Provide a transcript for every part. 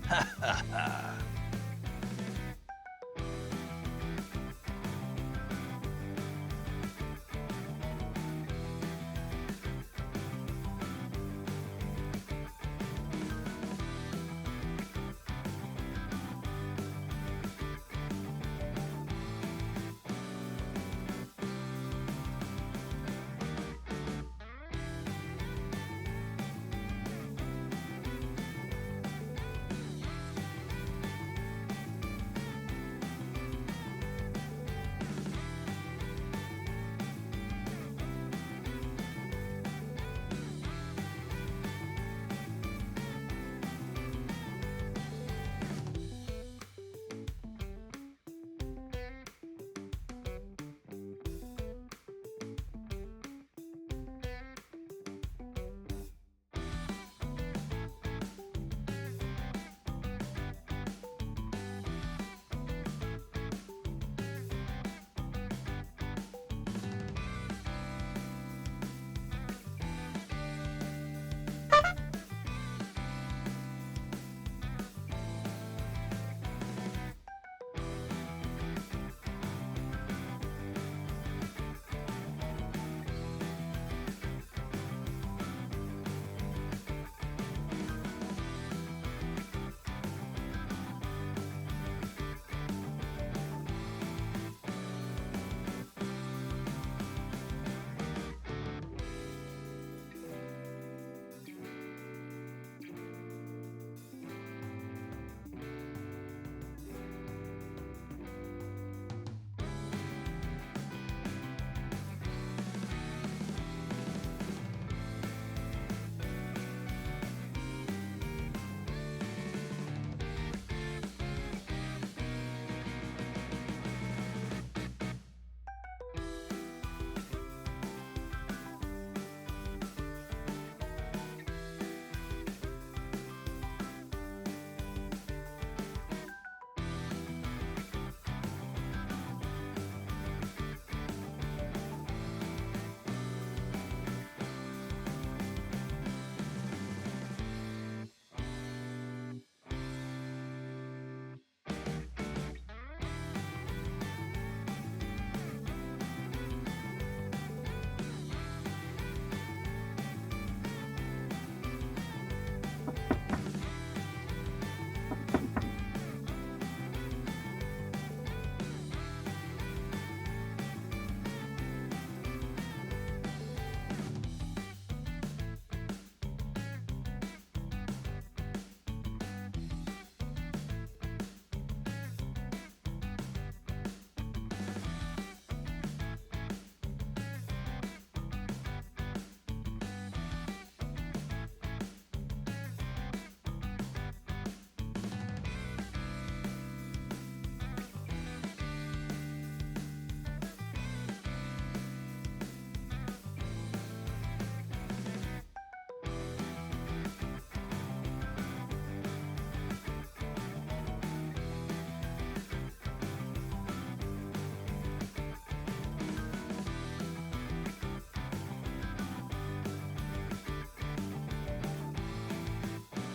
Ha ha ha.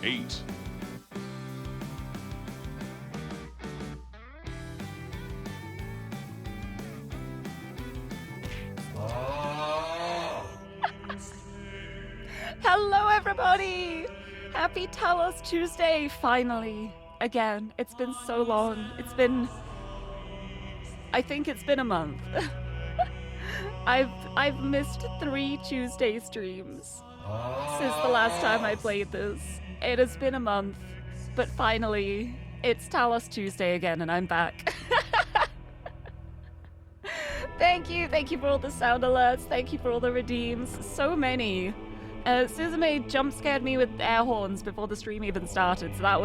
Eight. Hello, everybody! Happy Talos Tuesday, finally. Again, it's been so long. I think it's been a month. I've missed 3 Tuesday streams since the last time I played this. It has been a month, but finally, it's Talos Tuesday again, and I'm back. Thank you for all the sound alerts, thank you for all the redeems, so many. Suzume jump scared me with air horns before the stream even started, so that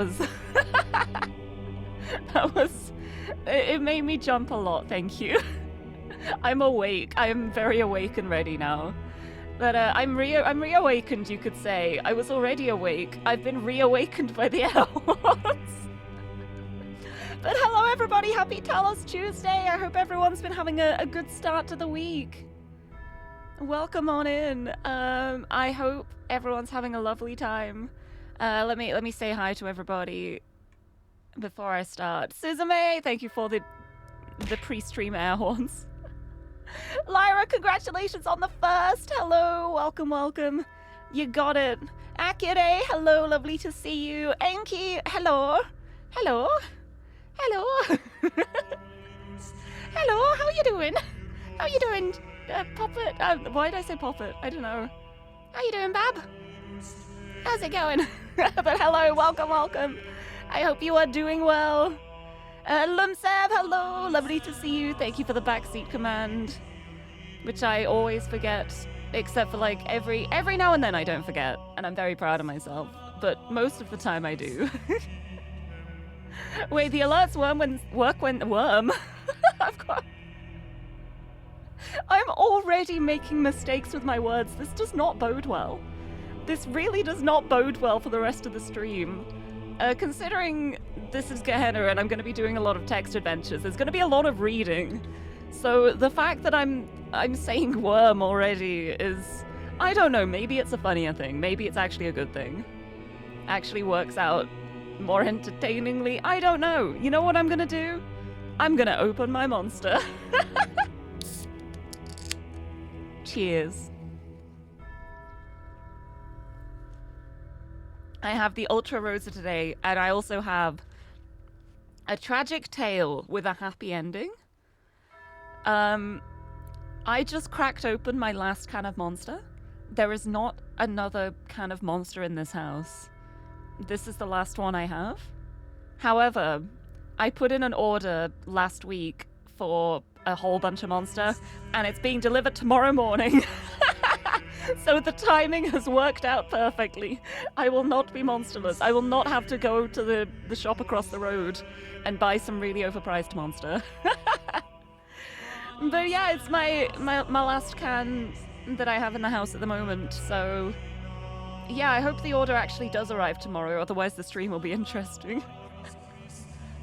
was... It made me jump a lot, thank you. I'm awake, I'm very awake and ready now. But I'm reawakened, you could say. I was already awake. I've been reawakened by the air horns. But hello everybody, happy Talos Tuesday! I hope everyone's been having a good start to the week. Welcome on in. I hope everyone's having a lovely time. Let me say hi to everybody. before I start. Suzume, thank you for the pre-stream air horns. Lyra, congratulations on the first. Hello, welcome, welcome. You got it. Akire, hello, lovely to see you. Enki, hello. Hello. Hello. Hello, how you doing? How you doing, Poppet? Why did I say Poppet? I don't know. How you doing, Bab? How's it going? But hello, welcome, welcome. I hope you are doing well. Lumsev, hello, lovely to see you. Thank you for the backseat command, which I always forget, except for like every now and then I don't forget, and I'm very proud of myself. But most of the time I do. Wait, the alerts work when worm. I'm already making mistakes with my words. This does not bode well. This really does not bode well for the rest of the stream. Considering this is Gehenna and I'm going to be doing a lot of text adventures, there's going to be a lot of reading. So the fact that I'm saying worm already is, I don't know, maybe it's a funnier thing. Maybe it's actually a good thing. Actually works out more entertainingly. I don't know. You know what I'm going to do? I'm going to open my monster. Cheers. I have the Ultra Rosa today, and I also have a tragic tale with a happy ending. I just cracked open my last can of Monster. There is not another can of Monster in this house. This is the last one I have. However, I put in an order last week for a whole bunch of Monster, and it's being delivered tomorrow morning. So the timing has worked out perfectly. I will not be monsterless. I will not have to go to the shop across the road and buy some really overpriced Monster. But yeah, it's my last can that I have in the house at the moment, so yeah, I hope the order actually does arrive tomorrow, otherwise the stream will be interesting.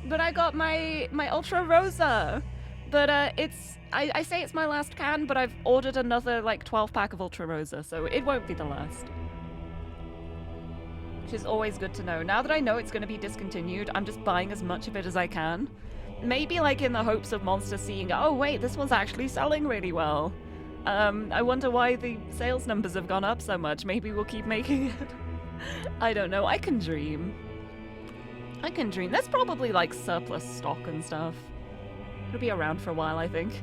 But I got my Ultra Rosa. But I say it's my last can, but I've ordered another like 12-pack of Ultra Rosa, so it won't be the last. Which is always good to know. Now that I know it's going to be discontinued, I'm just buying as much of it as I can. Maybe like in the hopes of Monster seeing, oh wait, this one's actually selling really well. I wonder why the sales numbers have gone up so much. Maybe we'll keep making it. I don't know. I can dream. I can dream. There's probably like surplus stock and stuff. It'll be around for a while, I think.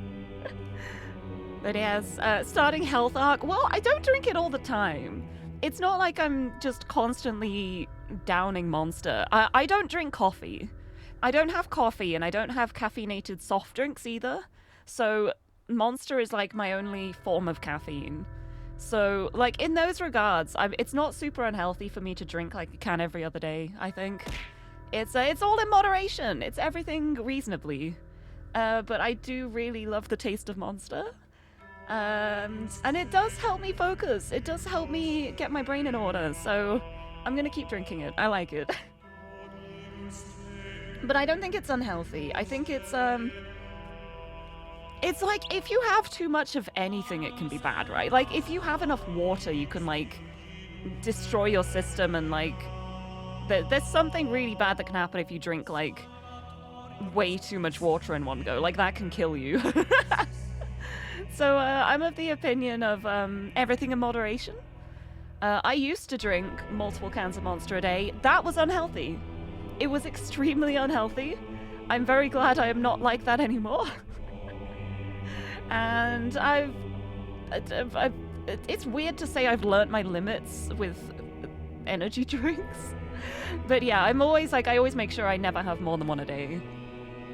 But yes, starting health arc. Well, I don't drink it all the time. It's not like I'm just constantly downing Monster. I don't drink coffee. I don't have coffee, and I don't have caffeinated soft drinks either. So Monster is like my only form of caffeine. So, like, in those regards, it's not super unhealthy for me to drink like a can every other day, I think. It's all in moderation. It's everything reasonably. But I do really love the taste of Monster. And it does help me focus. It does help me get my brain in order. So I'm going to keep drinking it. I like it. But I don't think it's unhealthy. I think it's like if you have too much of anything, it can be bad, right? Like if you have enough water, you can like destroy your system, and like there's something really bad that can happen if you drink like way too much water in one go. Like that can kill you. So I'm of the opinion of everything in moderation. I used to drink multiple cans of Monster a day. That was unhealthy. It was extremely unhealthy. I'm very glad I am not like that anymore. And it's weird to say I've learnt my limits with energy drinks. But yeah, I always make sure I never have more than one a day.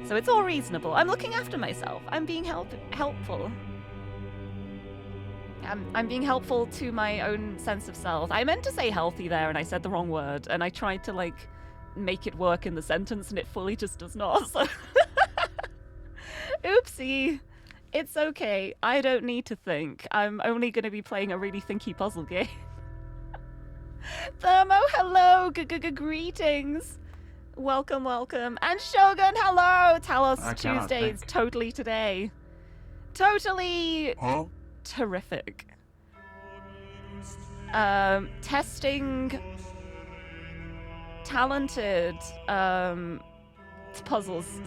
So it's all reasonable. I'm looking after myself. I'm being helpful. I'm being helpful to my own sense of self. I meant to say healthy there, and I said the wrong word, and I tried to, like, make it work in the sentence, and it fully just does not, so... Oopsie. It's okay. I don't need to think. I'm only going to be playing a really thinky puzzle game. Thermo, hello! Greetings! Welcome, welcome. And Shogun, hello! Talos Tuesdays, totally today. Totally... Huh? Terrific. Testing... Talented... It's puzzles.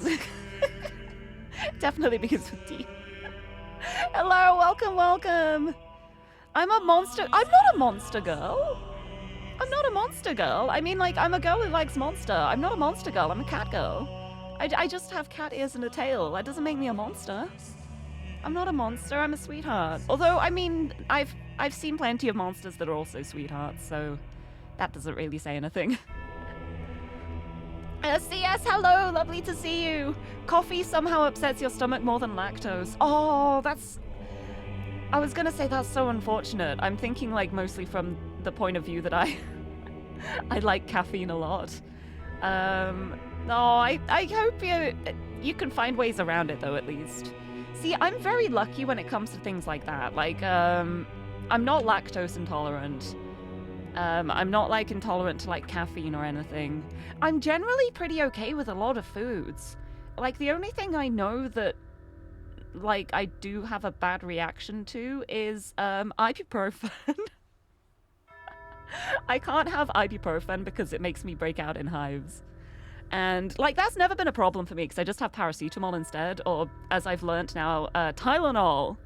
Definitely begins with D. Hello, welcome, welcome. I'm a monster. I'm not a monster girl. I'm not a monster girl. I mean, like, I'm a girl who likes monster. I'm not a monster girl. I'm a cat girl. I just have cat ears and a tail. That doesn't make me a monster. I'm not a monster. I'm a sweetheart. Although, I mean, I've seen plenty of monsters that are also sweethearts, so that doesn't really say anything. CS, hello. Lovely to see you. Coffee somehow upsets your stomach more than lactose. Oh, that's... I was gonna say that's so unfortunate. I'm thinking, like, mostly from the point of view that I like caffeine a lot. No, I hope you can find ways around it, though, at least. See, I'm very lucky when it comes to things like that. Like, I'm not lactose intolerant. I'm not, like, intolerant to, like, caffeine or anything. I'm generally pretty okay with a lot of foods. Like, the only thing I know that, like, I do have a bad reaction to is, ibuprofen. I can't have ibuprofen because it makes me break out in hives. And, like, that's never been a problem for me because I just have paracetamol instead, or, as I've learnt now, Tylenol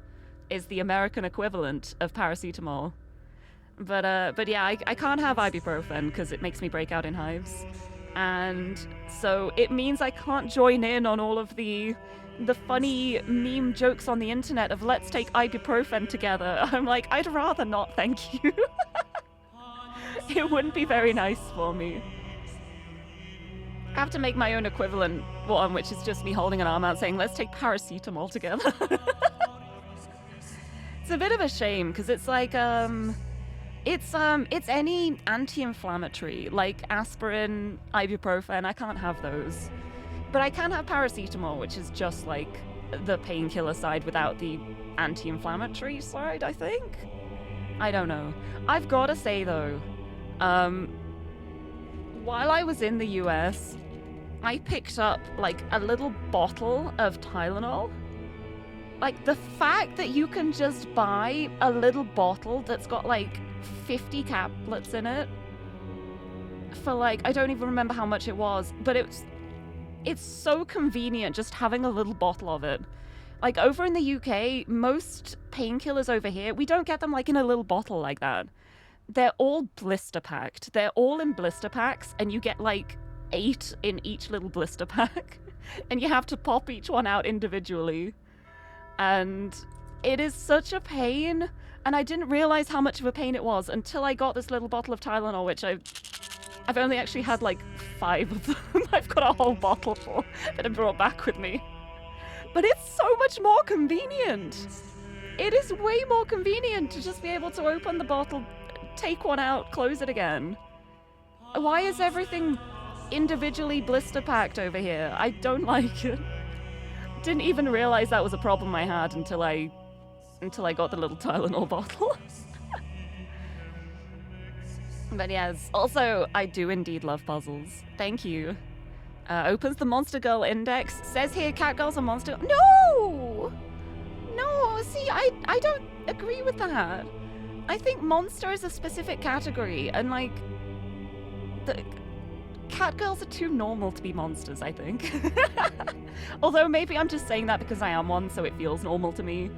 is the American equivalent of paracetamol. But yeah, I can't have ibuprofen because it makes me break out in hives. And so it means I can't join in on all of the funny meme jokes on the internet of let's take ibuprofen together. I'm like, I'd rather not, thank you. It wouldn't be very nice for me. I have to make my own equivalent one, which is just me holding an arm out saying, let's take paracetamol together. It's a bit of a shame, because it's like, it's any anti-inflammatory, like aspirin, ibuprofen, I can't have those. But I can have paracetamol, which is just like the painkiller side without the anti-inflammatory side, I think? I don't know. I've got to say, though, while I was in the US, I picked up, like, a little bottle of Tylenol. Like, the fact that you can just buy a little bottle that's got, like, 50 caplets in it for, like, I don't even remember how much it was, but it's so convenient just having a little bottle of it. Like, over in the UK, most painkillers over here, we don't get them, like, in a little bottle like that. They're all blister packed. They're all in blister packs, and you get, like, 8 in each little blister pack. And you have to pop each one out individually. And it is such a pain. And I didn't realize how much of a pain it was until I got this little bottle of Tylenol, which I've only actually had, like, 5 of them. I've got a whole bottle full that I brought back with me. But it's so much more convenient. It is way more convenient to just be able to open the bottle, take one out, close it again. Why is everything individually blister packed over here? I don't like it. Didn't even realize that was a problem I had until I got the little Tylenol bottle. But yes, also, I do indeed love puzzles. Thank you. Opens the Monster Girl Index. Says here, cat girls are monster... No! No, see, I don't agree with that. I think monster is a specific category, and, like, the cat girls are too normal to be monsters, I think. Although maybe I'm just saying that because I am one, so it feels normal to me.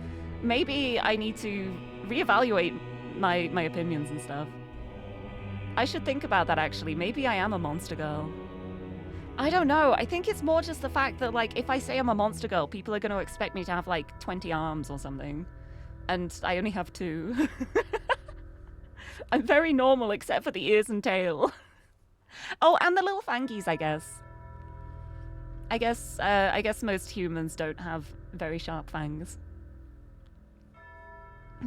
Maybe I need to reevaluate my opinions and stuff. I should think about that, actually. Maybe I am a monster girl. I don't know. I think it's more just the fact that, like, if I say I'm a monster girl, people are going to expect me to have, like, 20 arms or something. And I only have 2. I'm very normal, except for the ears and tail. Oh, and the little fangies, I guess. I guess most humans don't have very sharp fangs.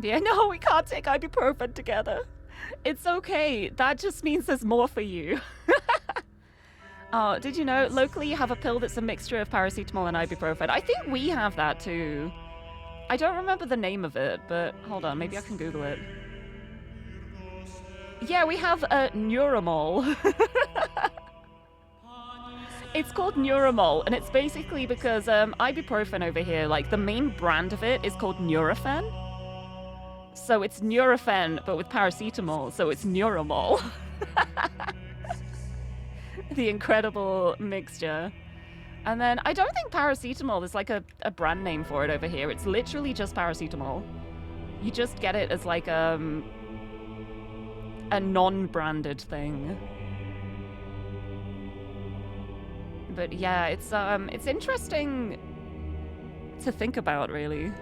Yeah, no, we can't take ibuprofen together. It's okay. That just means there's more for you. Oh, did you know, locally you have a pill that's a mixture of paracetamol and ibuprofen. I think we have that too. I don't remember the name of it, but hold on, maybe I can Google it. Yeah, we have Neuramol. It's called Neuramol, and it's basically because ibuprofen over here, like, the main brand of it is called Nurofen. So it's Nurofen, but with paracetamol, so it's Neuramol. The incredible mixture. And then I don't think paracetamol is like a brand name for it over here. It's literally just paracetamol. You just get it as like a non-branded thing. But yeah, it's interesting to think about, really.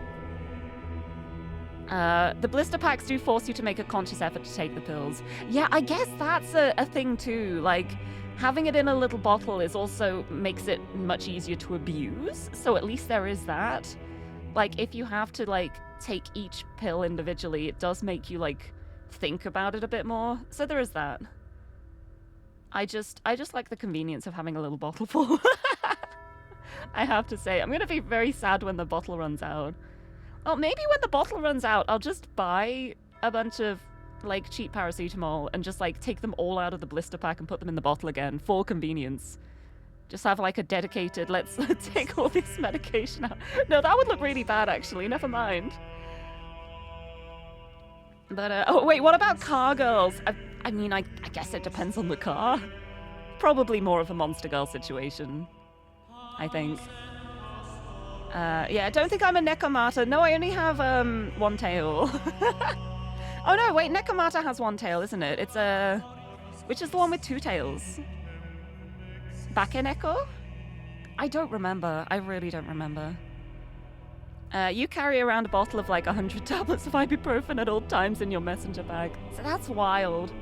The blister packs do force you to make a conscious effort to take the pills. Yeah, I guess that's a thing too. Like, having it in a little bottle is also makes it much easier to abuse. So at least there is that. Like, if you have to, like, take each pill individually, it does make you, like, think about it a bit more. So there is that. I just like the convenience of having a little bottle full. I have to say, I'm gonna be very sad when the bottle runs out. Well, maybe when the bottle runs out, I'll just buy a bunch of, like, cheap paracetamol and just, like, take them all out of the blister pack and put them in the bottle again for convenience. Just have, like, a dedicated, let's take all this medication out. No, that would look really bad, actually. Never mind. But, oh, wait, what about car girls? I mean, I guess it depends on the car. Probably more of a Monster Girl situation, I think. Yeah, I don't think I'm a Nekomata. No, I only have, one tail. Oh no, wait, Nekomata has one tail, isn't it? It's which is the one with two tails? Bakeneko? I don't remember. I really don't remember. You carry around a bottle of like 100 tablets of ibuprofen at all times in your messenger bag. So that's wild.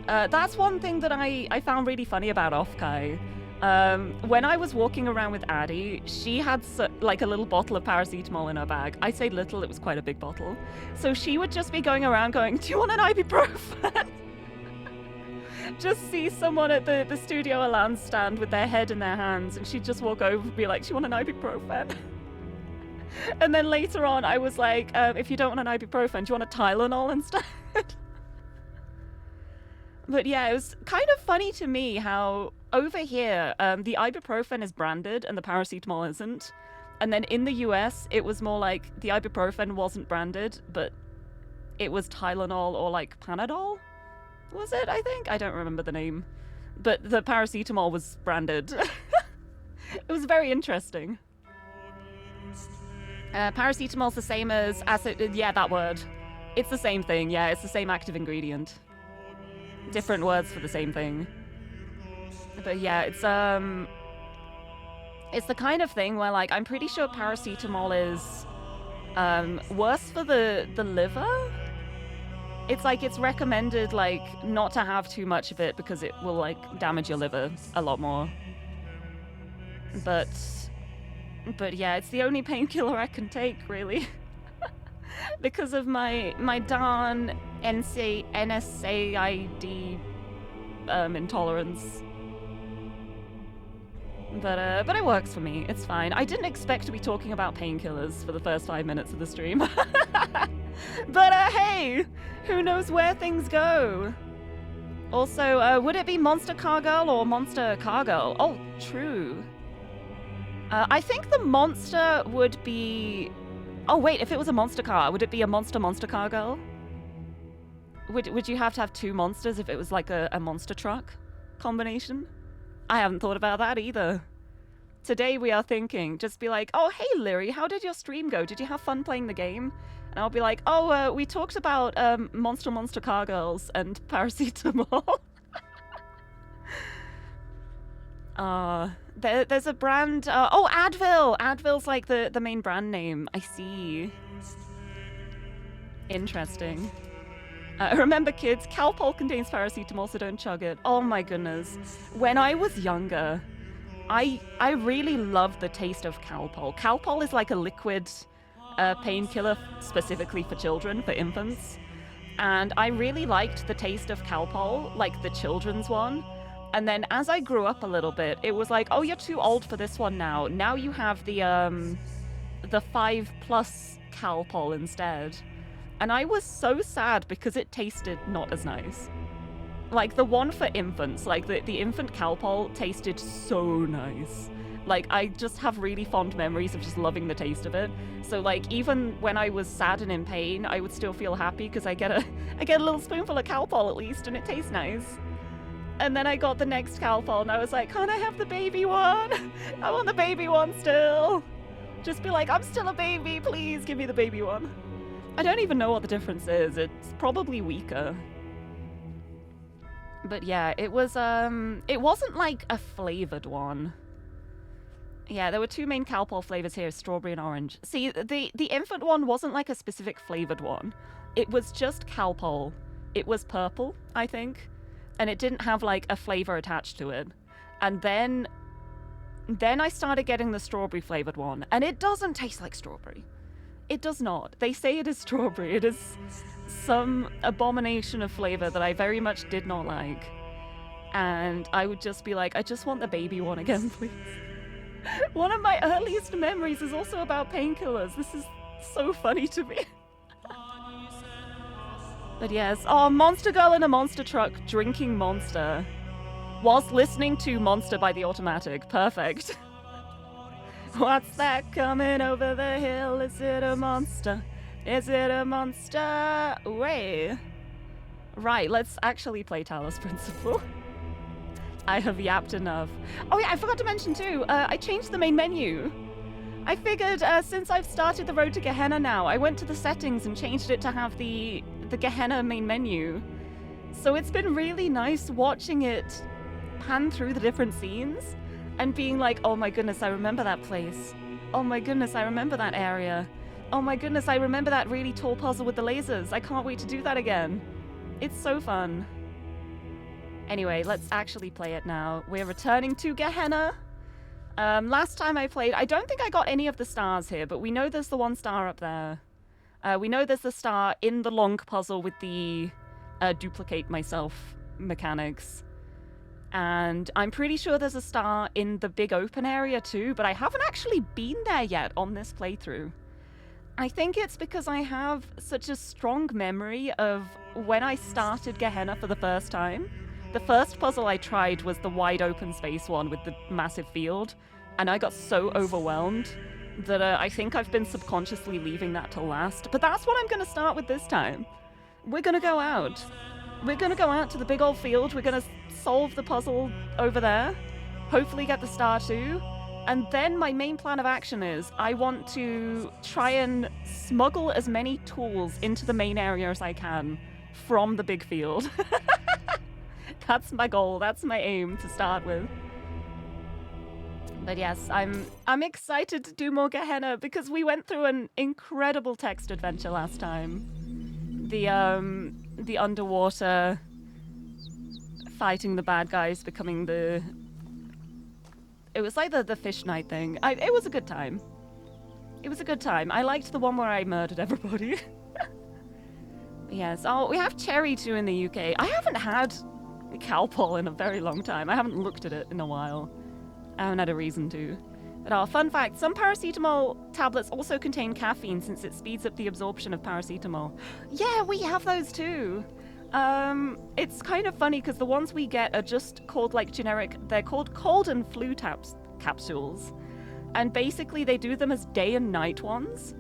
That's one thing that I found really funny about Offkai. When I was walking around with Addie, she had like a little bottle of paracetamol in her bag. I say little, it was quite a big bottle. So she would just be going around going, do you want an ibuprofen? Just see someone at the Studio Elan stand with their head in their hands, and she'd just walk over and be like, do you want an ibuprofen? And then later on, I was like, if you don't want an ibuprofen, do you want a Tylenol instead? But yeah, it was kind of funny to me how over here, the ibuprofen is branded and the paracetamol isn't. And then in the US, it was more like the ibuprofen wasn't branded, but it was Tylenol or like Panadol? Was it, I think? I don't remember the name. But the paracetamol was branded. It was very interesting. Paracetamol's the same as acid. Yeah, that word. It's the same thing. Yeah, it's the same active ingredient. Different words for the same thing. But yeah, it's the kind of thing where, like, I'm pretty sure paracetamol is worse for the liver. It's like it's recommended, like, not to have too much of it because it will, like, damage your liver a lot more. But yeah, it's the only painkiller I can take, really. Because of my darn NSAID intolerance. But it works for me. It's fine. I didn't expect to be talking about painkillers for the first 5 minutes of the stream. But hey, who knows where things go? Also, would it be Monster Car Girl or Monster Car Girl? Oh, true. I think the monster would be... Oh wait, if it was a monster car, would it be a monster car girl? Would you have to have two monsters if it was like a monster truck combination? I haven't thought about that either. Today we are thinking, just be like, oh hey Lirie, how did your stream go? Did you have fun playing the game? And I'll be like, oh, we talked about monster car girls and paracetamol. There's a brand. Oh, Advil. Advil's like the main brand name. I see. Interesting. Remember, kids, Calpol contains paracetamol, so don't chug it. Oh my goodness. When I was younger, I really loved the taste of Calpol. Calpol is like a liquid painkiller specifically for children, for infants. And I really liked the taste of Calpol, like the children's one. And then as I grew up a little bit, it was like, oh, you're too old for this one now. Now you have the 5+ Calpol instead. And I was so sad because it tasted not as nice. Like the one for infants, like the infant Calpol tasted so nice. Like I just have really fond memories of just loving the taste of it. So like even when I was sad and in pain, I would still feel happy because I get a little spoonful of Calpol at least and it tastes nice. And then I got the next cowpole and I was like, can't I have the baby one? I want the baby one still. Just be like, I'm still a baby, please give me the baby one. I don't even know what the difference is. It's probably weaker. But yeah, it wasn't like a flavored one. Yeah, there were two main cowpole flavors here, strawberry and orange. See, the infant one wasn't like a specific flavored one. It was just cowpole. It was purple, I think. And it didn't have like a flavor attached to it. And then I started getting the strawberry flavored one, and it doesn't taste like strawberry. It does not. They say it is strawberry. It is some abomination of flavor that I very much did not like. And I would just be like, I just want the baby one again, please. One of my earliest memories is also about painkillers. This is so funny to me. But yes, oh, Monster Girl in a monster truck drinking Monster whilst listening to Monster by The Automatic. Perfect. What's that coming over the hill? Is it a monster? Is it a monster? Way. Right, let's actually play Talos Principle. I have yapped enough. Oh yeah, I forgot to mention too, I changed the main menu. I figured since I've started the road to Gehenna now, I went to the settings and changed it to have the Gehenna main menu. So it's been really nice watching it pan through the different scenes and being like, oh my goodness, I remember that place. Oh my goodness, I remember that area. Oh my goodness, I remember that really tall puzzle with the lasers. I can't wait to do that again. It's so fun. Anyway, let's actually play it now. We're returning to Gehenna. Last time I played, I don't think I got any of the stars here, but we know there's the one star up there. We know there's the star in the long puzzle with the duplicate myself mechanics. And I'm pretty sure there's a star in the big open area too, but I haven't actually been there yet on this playthrough. I think it's because I have such a strong memory of when I started Gehenna for the first time. The first puzzle I tried was the wide open space one with the massive field, and I got so overwhelmed that I think I've been subconsciously leaving that to last. But that's what I'm going to start with this time. We're going to go out. We're going to go out to the big old field. We're going to solve the puzzle over there, hopefully get the star too. And then my main plan of action is I want to try and smuggle as many tools into the main area as I can from the big field. That's my goal. That's my aim to start with. But yes, I'm excited to do more Gehenna because we went through an incredible text adventure last time. The underwater fighting the bad guys, becoming the... It was like the fish night thing. It was a good time. It was a good time. I liked the one where I murdered everybody. Yes. Oh, we have Cherry too in the UK. I haven't had Cowpole in a very long time. I haven't looked at it in a while. I haven't had a reason to. But fun fact, some paracetamol tablets also contain caffeine since it speeds up the absorption of paracetamol. Yeah, we have those too. It's kind of funny because the ones we get are just called like generic, they're called cold and flu capsules. And basically they do them as day and night ones.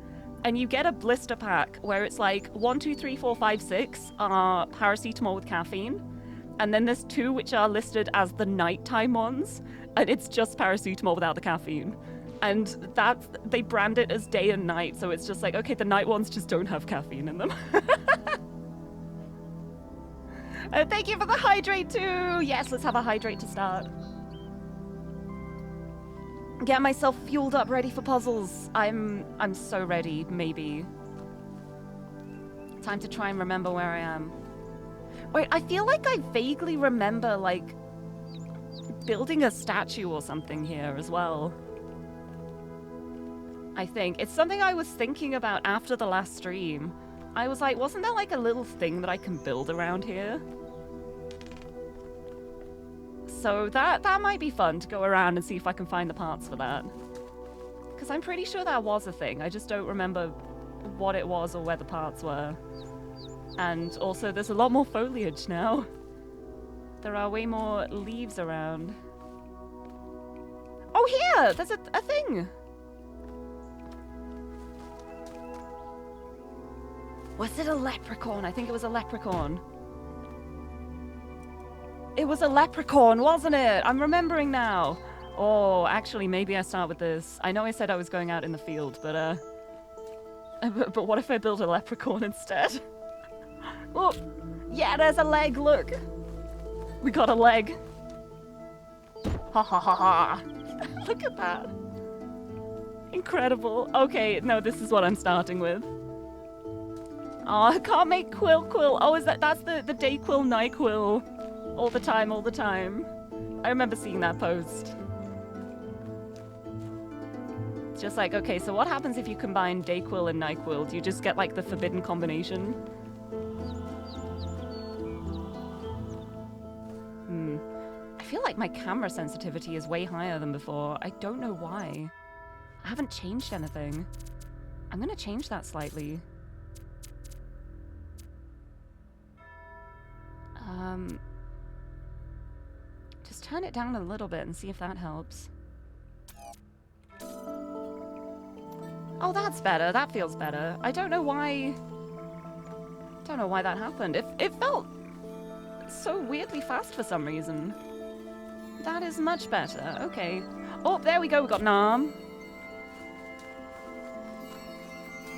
And you get a blister pack where it's like 1, 2, 3, 4, 5, 6 are paracetamol with caffeine. And then there's 2 which are listed as the nighttime ones. And it's just paracetamol without the caffeine. And they brand it as day and night. So it's just like, okay, the night ones just don't have caffeine in them. Thank you for the hydrate too. Yes, let's have a hydrate to start. Get myself fueled up, ready for puzzles. I'm so ready, maybe. Time to try and remember where I am. Wait, I feel like I vaguely remember, like, building a statue or something here as well. I think. It's something I was thinking about after the last stream. I was like, wasn't there like a little thing that I can build around here? So that might be fun to go around and see if I can find the parts for that. Because I'm pretty sure that was a thing. I just don't remember what it was or where the parts were. And also there's a lot more foliage now. There are way more leaves around. Oh, here! There's a thing! Was it a leprechaun? I think it was a leprechaun. It was a leprechaun, wasn't it? I'm remembering now. Oh, actually, maybe I start with this. I know I said I was going out in the field, but what if I build a leprechaun instead? Oh, yeah, there's a leg, look. We got a leg. Ha ha ha ha. Look at that. Incredible. Okay, no, this is what I'm starting with. Oh, I can't make quill. Oh, that's the day quill, night quill. All the time. I remember seeing that post. It's just like, okay, so what happens if you combine day quill and night quill? Do you just get like the forbidden combination? I feel like my camera sensitivity is way higher than before. I don't know why. I haven't changed anything. I'm gonna change that slightly. Just turn it down a little bit and see if that helps. Oh, that's better. That feels better. I don't know why... Don't know why that happened. It felt so weirdly fast for some reason. That is much better. Okay. Oh, there we go. We got an arm.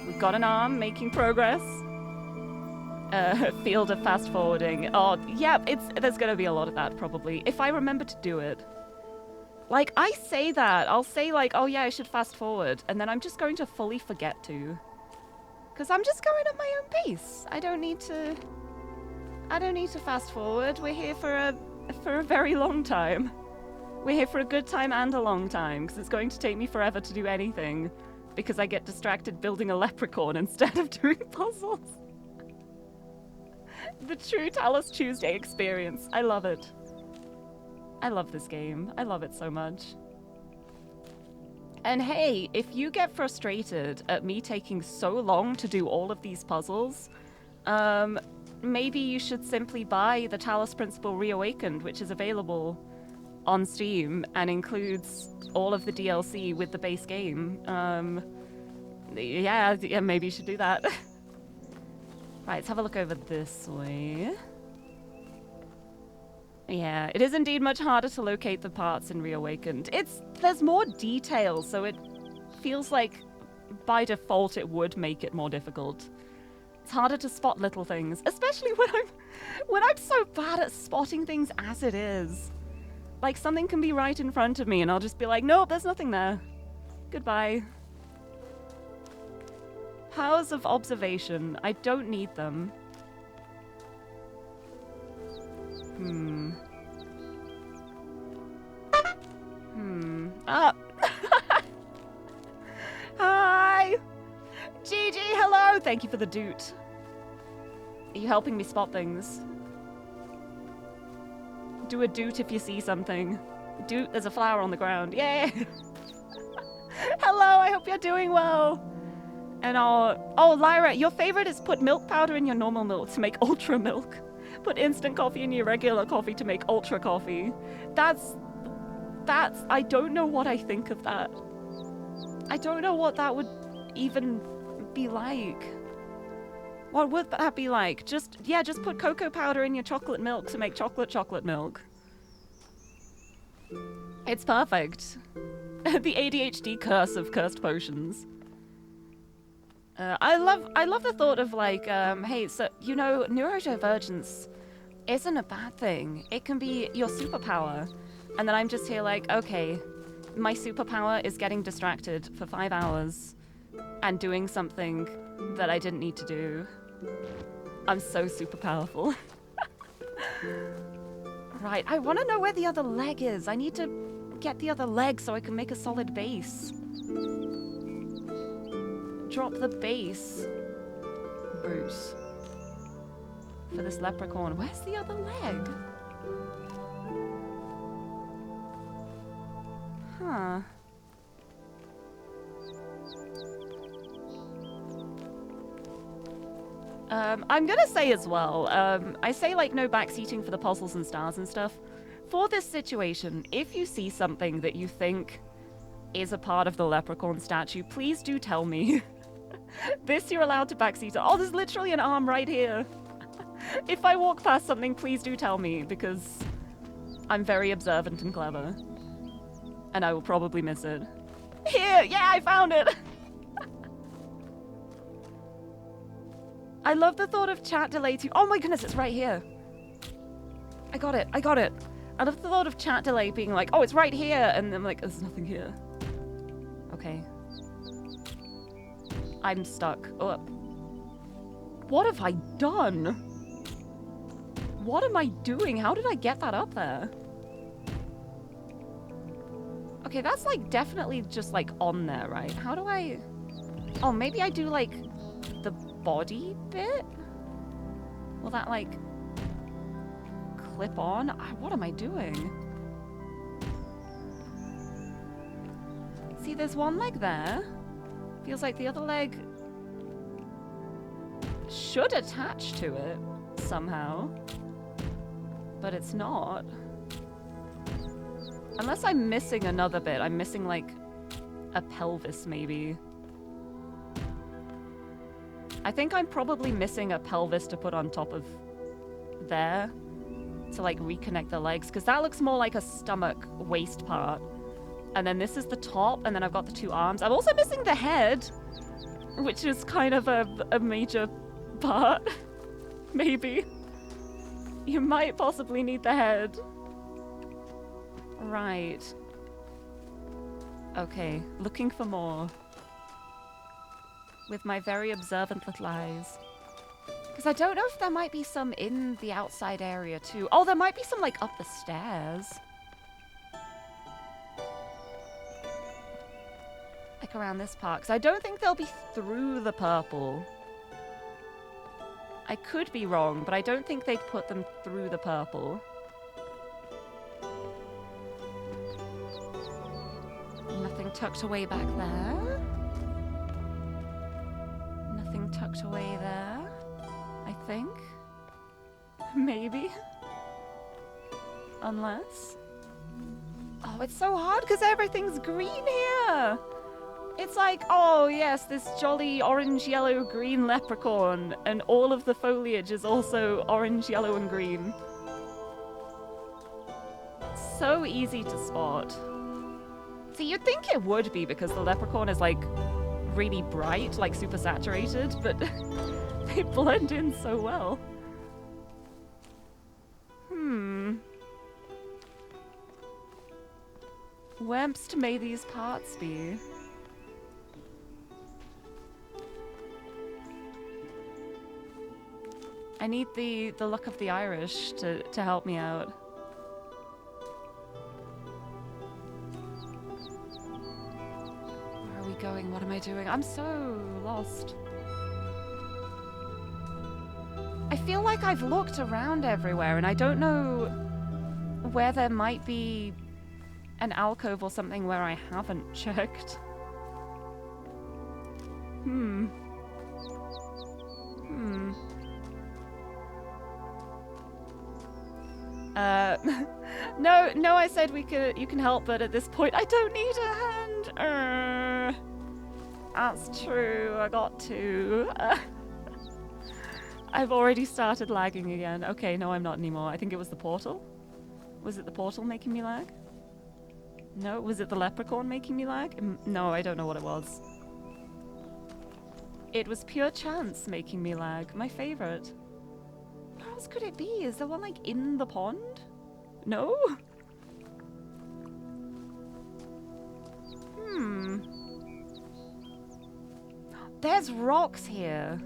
We've got an arm, making progress. Field of fast forwarding. Oh, yeah, there's gonna be a lot of that, probably. If I remember to do it. Like, I say that. I'll say, like, oh yeah, I should fast forward. And then I'm just going to fully forget to. Because I'm just going at my own pace. I don't need to fast forward. We're here for a very long time. We're here for a good time and a long time. Because it's going to take me forever to do anything. Because I get distracted building a leprechaun instead of doing puzzles. The true Talos Tuesday experience. I love it. I love this game. I love it so much. And hey, if you get frustrated at me taking so long to do all of these puzzles, maybe you should simply buy the Talos Principle REAWAKENed, which is available on Steam and includes all of the DLC with the base game. Yeah, maybe you should do that. Right, let's have a look over this way. Yeah, it is indeed much harder to locate the parts in REAWAKENed. There's more detail, so it feels like by default it would make it more difficult. It's harder to spot little things, especially when I'm so bad at spotting things as it is. Like, something can be right in front of me and I'll just be like, nope, there's nothing there. Goodbye. Powers of observation. I don't need them. Ah. Hi! Gigi, hello! Thank you for the doot. Are you helping me spot things? Do a doot if you see something. Doot, there's a flower on the ground. Yay! Hello, I hope you're doing well. And oh, Lyra, your favorite is put milk powder in your normal milk to make ultra milk. Put instant coffee in your regular coffee to make ultra coffee. That's, I don't know what I think of that. I don't know what that would even be like. What would that be like? Just put cocoa powder in your chocolate milk to make chocolate milk. It's perfect. The ADHD curse of cursed potions. I love the thought of like, hey, so, you know, neurodivergence isn't a bad thing. It can be your superpower. And then I'm just here like, okay, my superpower is getting distracted for 5 hours and doing something that I didn't need to do. I'm so super powerful. Right, I want to know where the other leg is. I need to get the other leg so I can make a solid base. Drop the base. Bruce. For this leprechaun. Where's the other leg? Huh. I'm gonna say as well, I say like no backseating for the puzzles and stars and stuff. For this situation, if you see something that you think is a part of the leprechaun statue, please do tell me. This you're allowed to backseat. Oh, there's literally an arm right here. If I walk past something, please do tell me, because I'm very observant and clever. And I will probably miss it. Here! Yeah, I found it! I love the thought of chat delay too. Oh my goodness, it's right here. I got it. I got it. I love the thought of chat delay being like, oh, it's right here. And I'm like, there's nothing here. Okay. I'm stuck. Oh. What have I done? What am I doing? How did I get that up there? Okay, that's like definitely just like on there, right? How do I... Oh, maybe I do like the body bit? Will that like clip on? What am I doing? See, there's one leg there. Feels like the other leg should attach to it somehow, but it's not. Unless I'm missing another bit. I'm missing like a pelvis maybe. I think I'm probably missing a pelvis to put on top of there to like reconnect the legs, because that looks more like a stomach waist part. And then this is the top, and then I've got the two arms. I'm also missing the head, which is kind of a major part. Maybe. You might possibly need the head. Right. Okay, looking for more. With my very observant little eyes. Because I don't know if there might be some in the outside area too. Oh, there might be some like up the stairs. Like around this part. Because I don't think they'll be through the purple. I could be wrong, but I don't think they'd put them through the purple. Nothing tucked away back there. Nothing tucked away there, I think. Maybe. Unless. Oh, it's so hard because everything's green here. It's like, oh yes, this jolly orange, yellow, green leprechaun, and all of the foliage is also orange, yellow, and green. So easy to spot. See, you'd think it would be because the leprechaun is like really bright, like super saturated, but they blend in so well. Whence may these parts be? I need the luck of the Irish to help me out. Where are we going? What am I doing? I'm so lost. I feel like I've looked around everywhere and I don't know where there might be an alcove or something where I haven't checked. No, I said you can help, but at this point I don't need a hand. That's true, I got to. I've already started lagging again. Okay, no, I'm not anymore. I think it was the portal. Was it the portal making me lag? No, was it the leprechaun making me lag? No, I don't know what it was. It was pure chance making me lag. My favorite. Where else could it be? Is there one like in the pond? No? There's rocks here.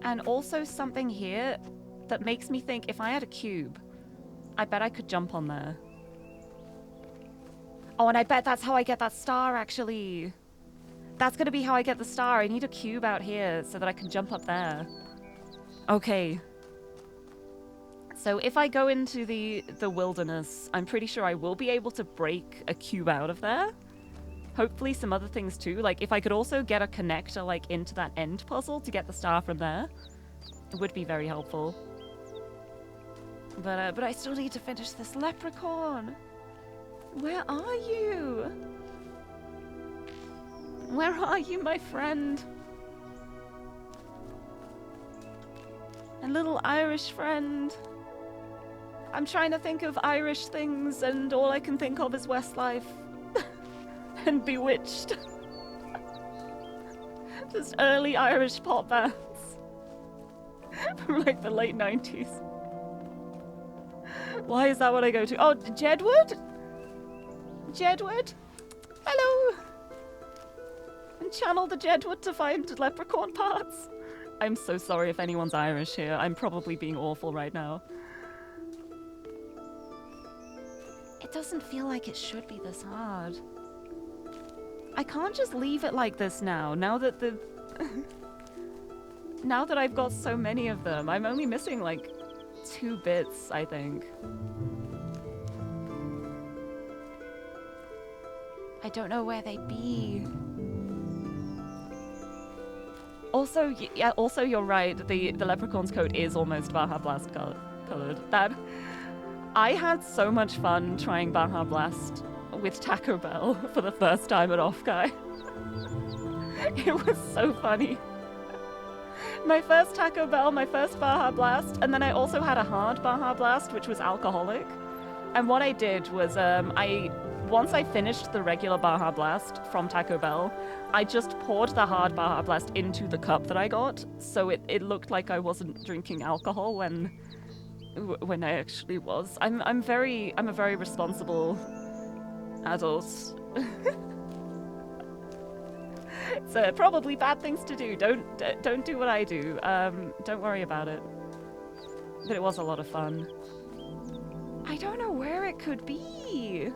And also something here that makes me think if I had a cube, I bet I could jump on there. Oh, and I bet that's how I get that star, actually. That's gonna be how I get the star. I need a cube out here so that I can jump up there. Okay. So if I go into the wilderness, I'm pretty sure I will be able to break a cube out of there. Hopefully some other things too. Like if I could also get a connector like into that end puzzle to get the star from there, it would be very helpful. But I still need to finish this leprechaun. Where are you? Where are you, my friend? A little Irish friend. I'm trying to think of Irish things, and all I can think of is Westlife and Bewitched. Just early Irish pop bands from like the late 90s. Why is that what I go to? Oh, Jedward? Jedward? Hello! And channel the Jedward to find leprechaun parts. I'm so sorry if anyone's Irish here. I'm probably being awful right now. It doesn't feel like it should be this hard. I can't just leave it like this now that the... now that I've got so many of them. I'm only missing like 2 bits, I think. I don't know where they be. Also, yeah, also you're right. The leprechaun's coat is almost Baja Blast colored. That I had so much fun trying Baja Blast with Taco Bell for the first time at Off-Guy. It was so funny. My first Taco Bell, my first Baja Blast, and then I also had a hard Baja Blast, which was alcoholic. And what I did was, once I finished the regular Baja Blast from Taco Bell, I just poured the hard Baja Blast into the cup that I got, so it looked like I wasn't drinking alcohol when I actually was. I'm a very responsible adult. It's probably bad things to do. Don't do what I do. Don't worry about it. But it was a lot of fun. I don't know where it could be.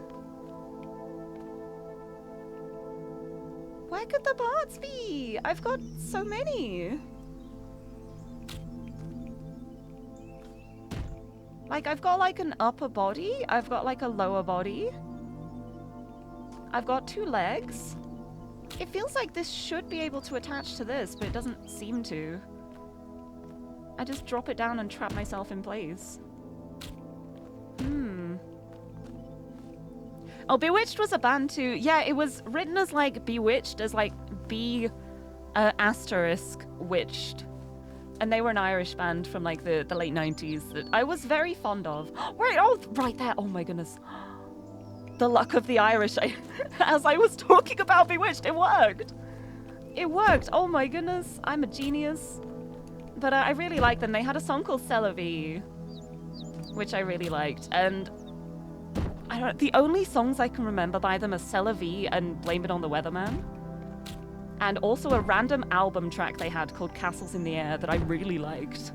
Where could the parts be? I've got so many. Like, I've got like an upper body. I've got like a lower body. I've got 2 legs. It feels like this should be able to attach to this, but it doesn't seem to. I just drop it down and trap myself in place. Oh, Bewitched was a band too. Yeah, it was written as like Bewitched, as like B asterisk witched. And they were an Irish band from like the late 90s that I was very fond of. Right, oh, right there. Oh my goodness. The luck of the Irish. As I was talking about Bewitched, it worked. It worked. Oh my goodness. I'm a genius. But I really liked them. They had a song called C'est la vie, which I really liked. And I don't. The only songs I can remember by them are C'est la vie and Blame It on the Weatherman. And also a random album track they had called Castles in the Air that I really liked.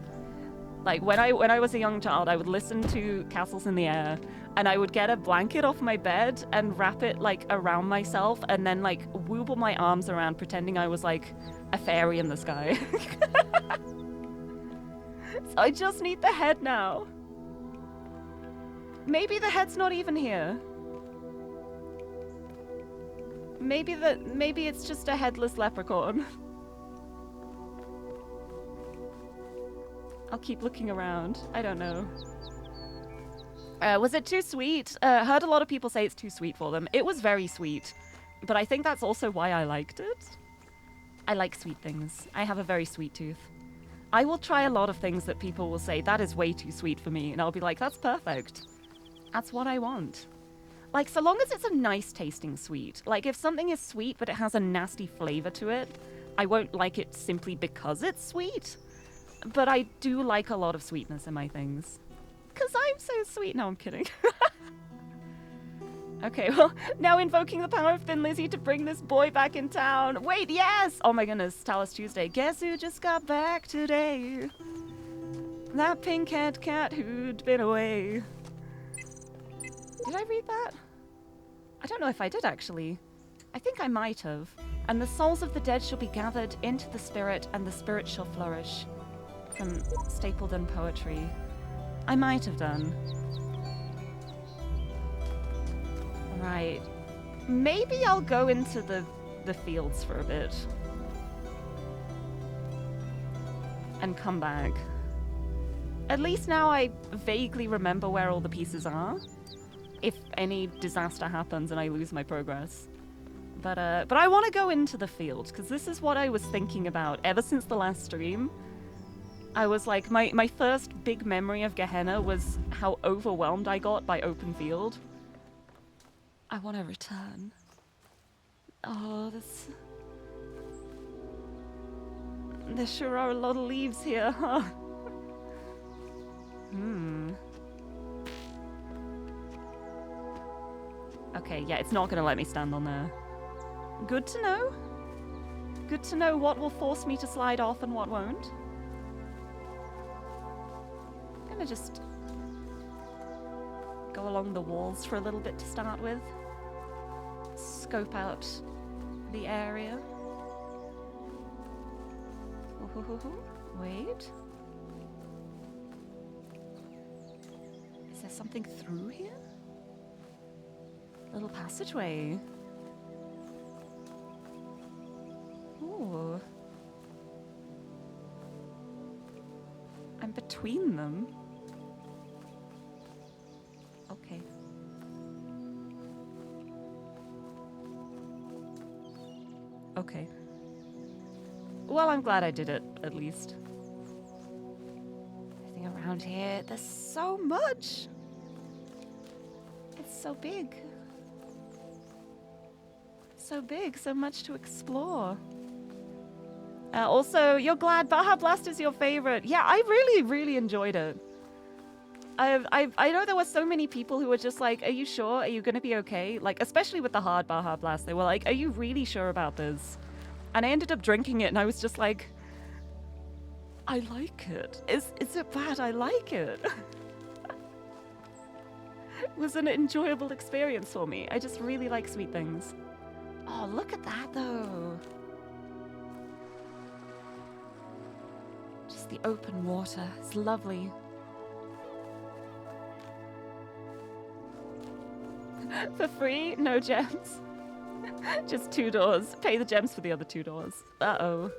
Like, when I was a young child, I would listen to Castles in the Air, and I would get a blanket off my bed and wrap it, like, around myself, and then, like, wobble my arms around, pretending I was, like, a fairy in the sky. So I just need the head now. Maybe the head's not even here. Maybe it's just a headless leprechaun. I'll keep looking around. I don't know. Was it too sweet? Heard a lot of people say it's too sweet for them. It was very sweet, but I think that's also why I liked it. I like sweet things. I have a very sweet tooth. I will try a lot of things that people will say, that is way too sweet for me, and I'll be like, that's perfect. That's what I want. Like, so long as it's a nice tasting sweet. Like, if something is sweet but it has a nasty flavor to it, I won't like it simply because it's sweet. But I do like a lot of sweetness in my things. Because I'm so sweet. No, I'm kidding. Okay, well, now invoking the power of Thin Lizzy to bring this boy back in town. Wait, yes! Oh my goodness, Talos Tuesday. Guess who just got back today? That pink-haired cat who'd been away. Did I read that? I don't know if I did, actually. I think I might have. And the souls of the dead shall be gathered into the spirit, and the spirit shall flourish. From Stapledon Poetry. I might have done. Right. Maybe I'll go into the fields for a bit. And come back. At least now I vaguely remember where all the pieces are. If any disaster happens and I lose my progress. But I want to go into the field, because this is what I was thinking about ever since the last stream. I was like, my first big memory of Gehenna was how overwhelmed I got by open field. I want to return. Oh, there sure are a lot of leaves here, huh? Okay, yeah, it's not gonna let me stand on there. Good to know. Good to know what will force me to slide off and what won't. I'm gonna just go along the walls for a little bit to start with. Scope out the area. Wait. Is there something through here? Little passageway. Ooh. I'm between them. Okay. Okay. Well, I'm glad I did it, at least. Everything around here, there's so much! It's so big. So big, so much to explore. Also, you're glad Baja Blast is your favorite. Yeah, I really, really enjoyed it. I know there were so many people who were just like, are you sure? Are you going to be okay? Like, especially with the hard Baja Blast, they were like, are you really sure about this? And I ended up drinking it and I was just like, I like it. Is it bad? I like it. It was an enjoyable experience for me. I just really like sweet things. Oh, look at that, though. Just the open water. It's lovely. For free? No gems. Just 2 doors. Pay the gems for the other 2 doors. Uh-oh.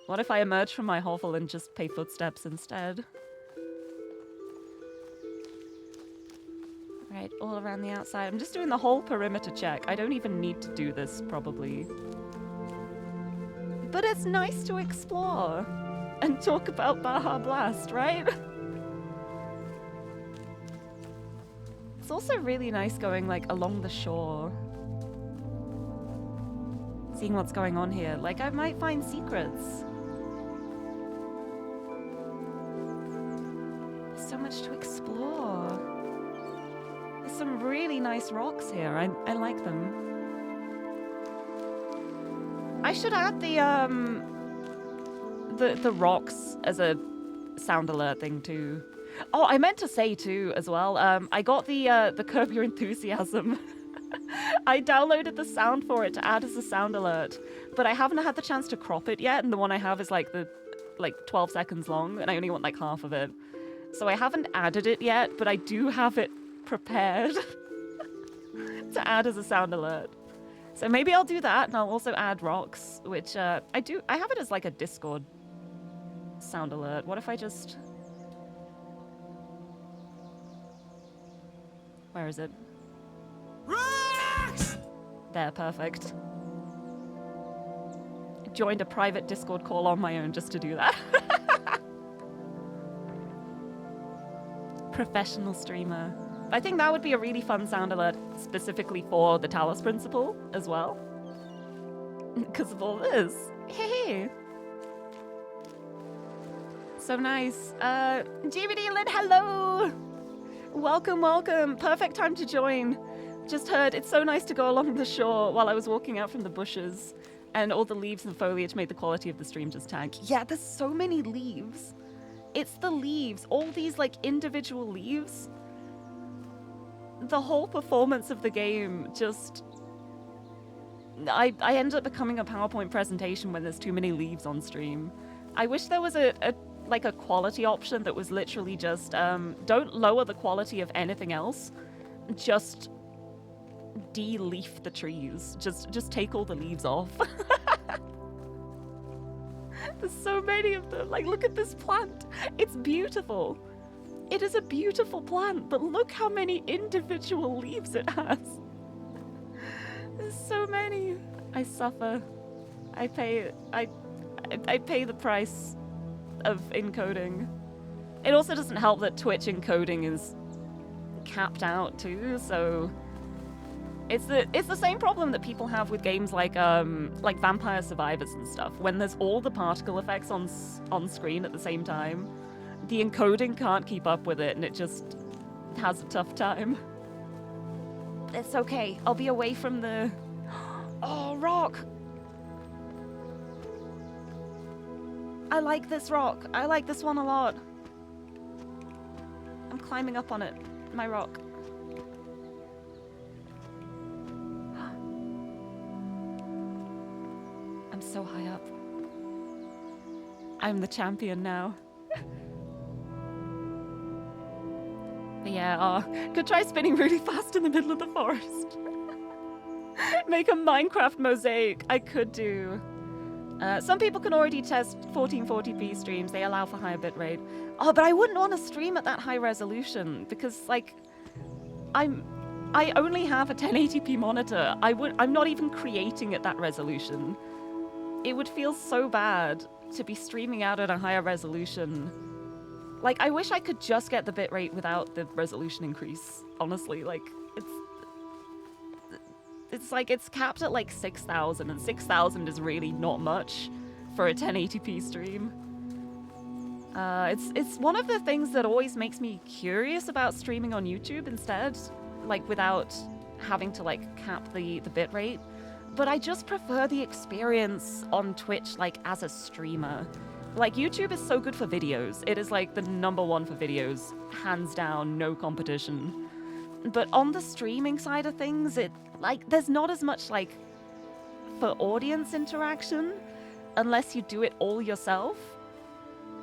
What if I emerge from my hovel and just pay footsteps instead? Right, all around the outside. I'm just doing the whole perimeter check. I don't even need to do this, probably. But it's nice to explore and talk about Baja Blast, right? It's also really nice going, like, along the shore. Seeing what's going on here. Like, I might find secrets. There's so much to explore. There's some really nice rocks here. I like them. I should add the rocks as a sound alert thing too. Oh, I meant to say too as well. I got the Curb Your Enthusiasm. I downloaded the sound for it to add as a sound alert, but I haven't had the chance to crop it yet, and the one I have is like 12 seconds long, and I only want like half of it. So I haven't added it yet, but I do have it prepared to add as a sound alert. So maybe I'll do that, and I'll also add rocks, which I have it as like a Discord sound alert. What if I just... Where is it? Rocks! There, perfect. I joined a private Discord call on my own just to do that. Professional streamer. I think that would be a really fun sound alert specifically for the Talos Principle as well. Because of all this. Hey! So nice. GBD Lynn, hello! Welcome, welcome. Perfect time to join. Just heard it's so nice to go along the shore while I was walking out from the bushes, and all the leaves and foliage made the quality of the stream just tank. Yeah, there's so many leaves. It's the leaves. All these like individual leaves. The whole performance of the game just... I end up becoming a PowerPoint presentation when there's too many leaves on stream. I wish there was a quality option that was literally just don't lower the quality of anything else, just de-leaf the trees. Just take all the leaves off. There's so many of them. Like, look at this plant. It's beautiful. It is a beautiful plant, but look how many individual leaves it has. There's so many. I suffer. I I pay the price of encoding. It also doesn't help that Twitch encoding is capped out too, so it's the same problem that people have with games like Vampire Survivors and stuff. When there's all the particle effects on screen at the same time, the encoding can't keep up with it, and it just has a tough time. It's okay. I'll be away from the... Oh, rock! I like this rock. I like this one a lot. I'm climbing up on it. My rock. I'm so high up. I'm the champion now. Yeah, could try spinning really fast in the middle of the forest. Make a Minecraft mosaic. I could do. Some people can already test 1440p streams. They allow for higher bitrate. Oh, but I wouldn't want to stream at that high resolution because, like, I only have a 1080p monitor. I'm not even creating at that resolution. It would feel so bad to be streaming out at a higher resolution. Like, I wish I could just get the bitrate without the resolution increase, honestly. Like, it's like, it's capped at like 6,000, and 6,000 is really not much for a 1080p stream. It's one of the things that always makes me curious about streaming on YouTube instead, like, without having to, like, cap the bitrate. But I just prefer the experience on Twitch, like, as a streamer. Like, YouTube is so good for videos. It is, like, the #1 for videos. Hands down, no competition. But on the streaming side of things, there's not as much, like, for audience interaction unless you do it all yourself.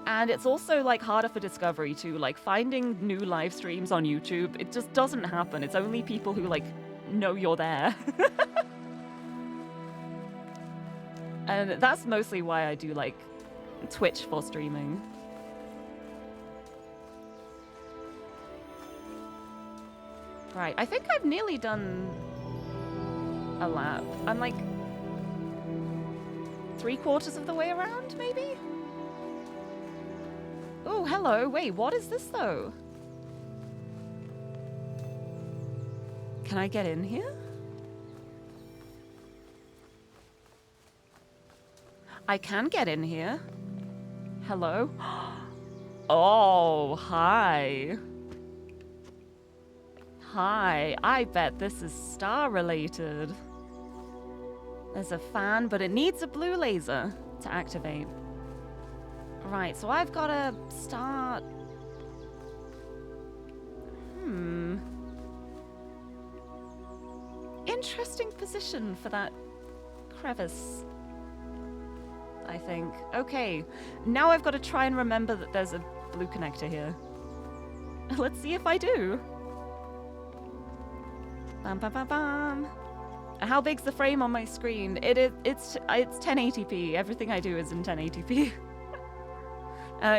And it's also, like, harder for discovery, too. Like, finding new live streams on YouTube, it just doesn't happen. It's only people who, like, know you're there. And that's mostly why I do, like, Twitch for streaming. Right, I think I've nearly done a lap. I'm like 3/4 of the way around, maybe? Oh, hello. Wait, what is this though? Can I get in here? I can get in here. Hello? Oh, hi. Hi. I bet this is star-related. There's a fan, but it needs a blue laser to activate. Right, so I've got to start... Interesting position for that crevice, I think. Okay, now I've got to try and remember that there's a blue connector here. Let's see if I do. Bam, bam, bam, bam. How big's the frame on my screen? It's 1080p. Everything I do is in 1080p.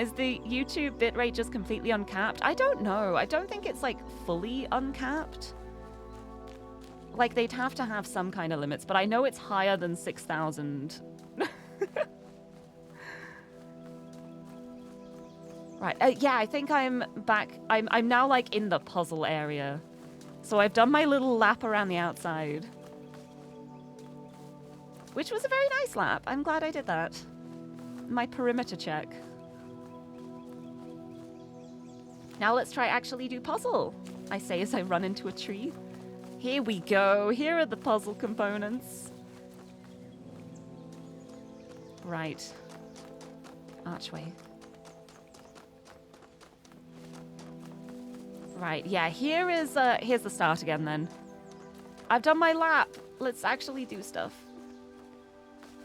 Is the YouTube bitrate just completely uncapped? I don't know. I don't think it's, like, fully uncapped. Like, they'd have to have some kind of limits, but I know it's higher than 6,000. Right, yeah, I think I'm back. I'm now, like, in the puzzle area. So I've done my little lap around the outside. Which was a very nice lap. I'm glad I did that. My perimeter check. Now let's try actually do puzzle, I say as I run into a tree. Here we go. Here are the puzzle components. Right. Archway. Right, yeah, here's the start again then. I've done my lap. Let's actually do stuff.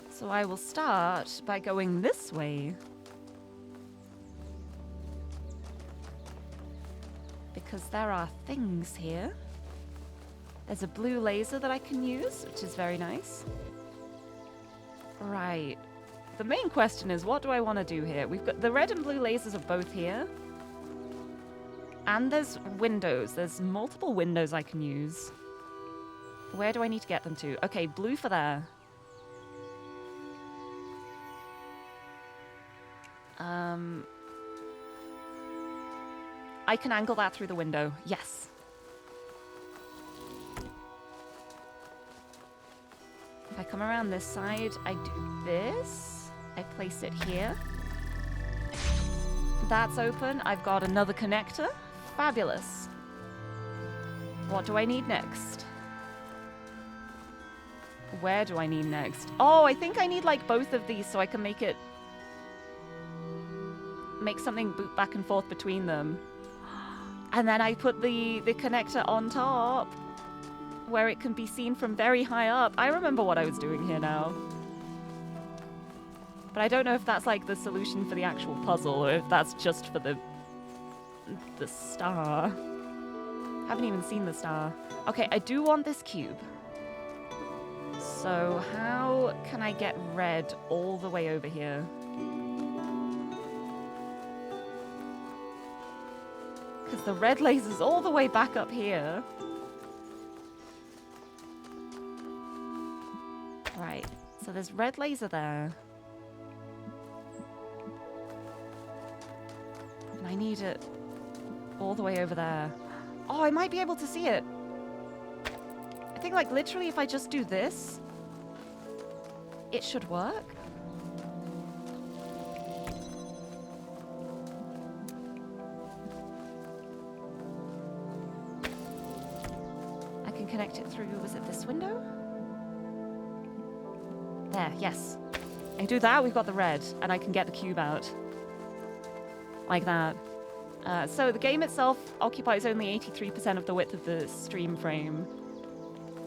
So I will start by going this way. Because there are things here. There's a blue laser that I can use, which is very nice. Right. The main question is, what do I want to do here? We've got the red and blue lasers are both here. And there's windows. There's multiple windows I can use. Where do I need to get them to? Okay, blue for there. I can angle that through the window. Yes. If I come around this side, I do this. I place it here. That's open. I've got another connector. Fabulous. What do I need next? Where do I need next? Oh, I think I need like both of these so I can make something boot back and forth between them. And then I put the connector on top where it can be seen from very high up. I remember what I was doing here now. But I don't know if that's like the solution for the actual puzzle or if that's just for the star. Haven't even seen the star. Okay, I do want this cube. So how can I get red all the way over here? Because the red laser's all the way back up here. Right, so there's red laser there. And I need it all the way over there. Oh, I might be able to see it. I think like literally if I just do this, it should work. I can connect it through, was it this window? There, yes. I do that, we've got the red, and I can get the cube out. Like that. So the game itself occupies only 83% of the width of the stream frame.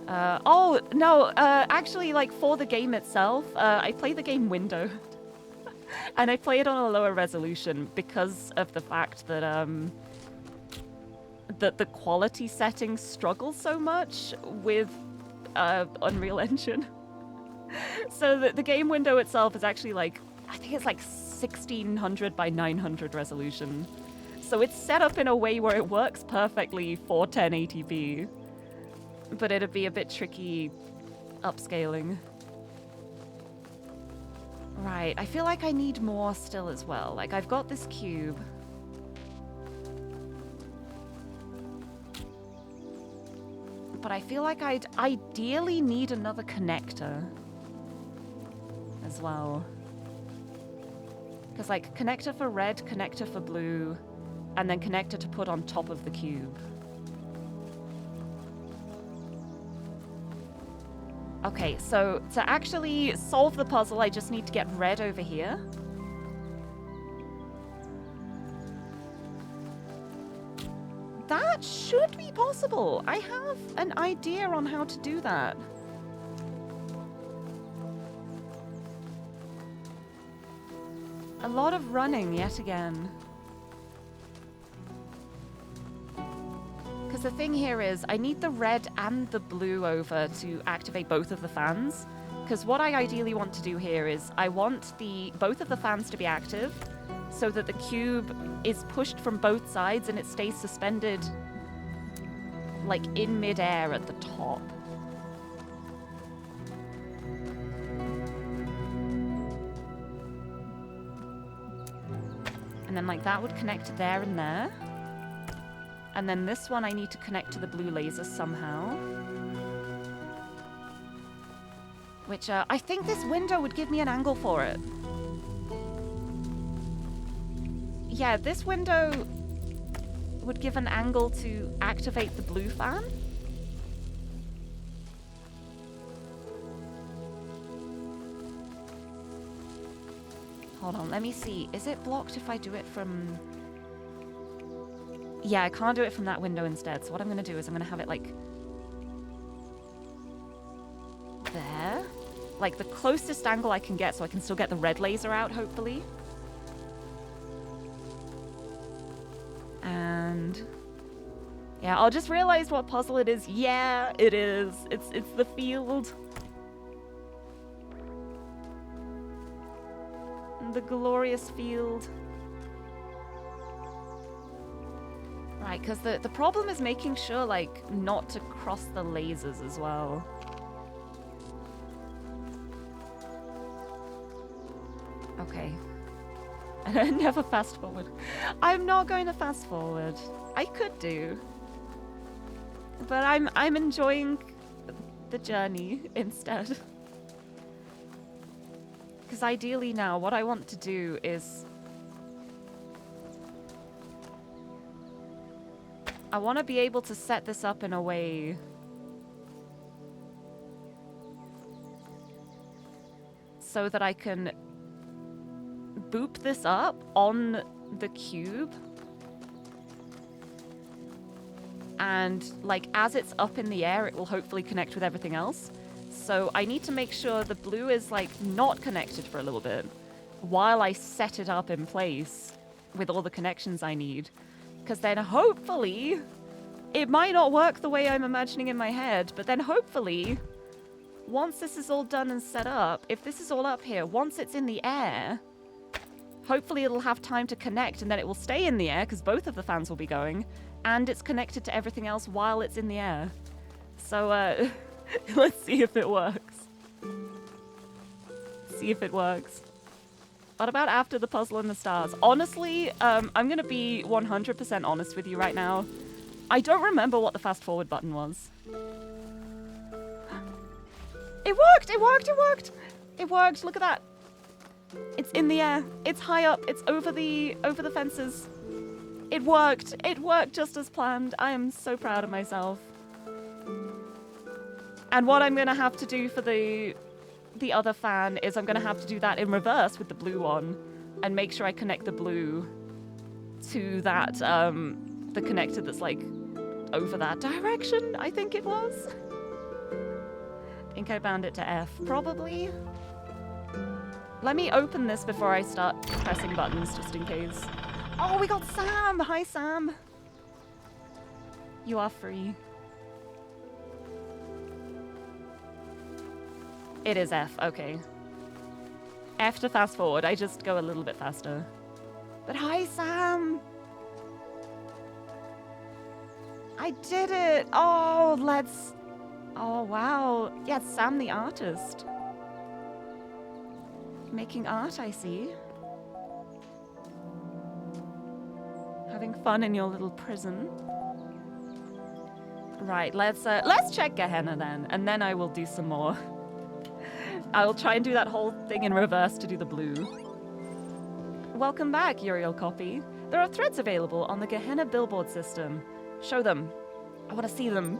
Oh, no, actually, like, for the game itself, I play the game windowed. And I play it on a lower resolution because of the fact that, that the quality settings struggle so much with Unreal Engine. So the game window itself is actually, like, I think it's like 1600 by 900 resolution. So it's set up in a way where it works perfectly for 1080p. But it'd be a bit tricky upscaling. Right, I feel like I need more still as well. Like, I've got this cube. But I feel like I'd ideally need another connector as well. Because, like, connector for red, connector for blue, and then connector to put on top of the cube. Okay, so to actually solve the puzzle, I just need to get red over here. That should be possible. I have an idea on how to do that. A lot of running yet again. Because the thing here is, I need the red and the blue over to activate both of the fans. Because what I ideally want to do here is, I want both of the fans to be active, so that the cube is pushed from both sides and it stays suspended, like, in midair at the top. And then, like, that would connect there and there. And then this one I need to connect to the blue laser somehow. Which, I think this window would give me an angle for it. Yeah, this window would give an angle to activate the blue fan. Hold on, let me see. Is it blocked if I do it from... Yeah, I can't do it from that window instead. So what I'm going to do is I'm going to have it, like... there. Like, the closest angle I can get so I can still get the red laser out, hopefully. And... yeah, I'll just realize what puzzle it is. Yeah, it is. It's the field. The glorious field. Right, because the problem is making sure, like, not to cross the lasers as well. Okay. Never fast forward. I'm not going to fast forward. I could do. But I'm enjoying the journey instead. Because ideally now, what I want to do is... I want to be able to set this up in a way... so that I can boop this up on the cube. And, like, as it's up in the air, it will hopefully connect with everything else. So I need to make sure the blue is, like, not connected for a little bit while I set it up in place with all the connections I need. Because then hopefully, it might not work the way I'm imagining in my head, but then hopefully, once this is all done and set up, if this is all up here, once it's in the air, hopefully it'll have time to connect and then it will stay in the air because both of the fans will be going, and it's connected to everything else while it's in the air. So, let's see if it works. See if it works. What about after the puzzle and the stars? Honestly, I'm going to be 100% honest with you right now. I don't remember what the fast forward button was. It worked! It worked! It worked! It worked! Look at that! It's in the air. It's high up. It's over the fences. It worked. It worked just as planned. I am so proud of myself. And what I'm going to have to do for the other fan is I'm going to have to do that in reverse with the blue one and make sure I connect the blue to that, the connector that's like over that direction, I think it was. I think I bound it to F, probably. Let me open this before I start pressing buttons, just in case. Oh, we got Sam! Hi, Sam. You are free. It is F, okay. F to fast forward. I just go a little bit faster. But hi, Sam! I did it! Oh, let's... Oh, wow. Yeah, Sam the artist. Making art, I see. Having fun in your little prison. Right, let's check Gehenna then, and then I will do some more. I will try and do that whole thing in reverse to do the blue. Welcome back, Uriel Copy. There are threads available on the Gehenna billboard system. Show them. I want to see them.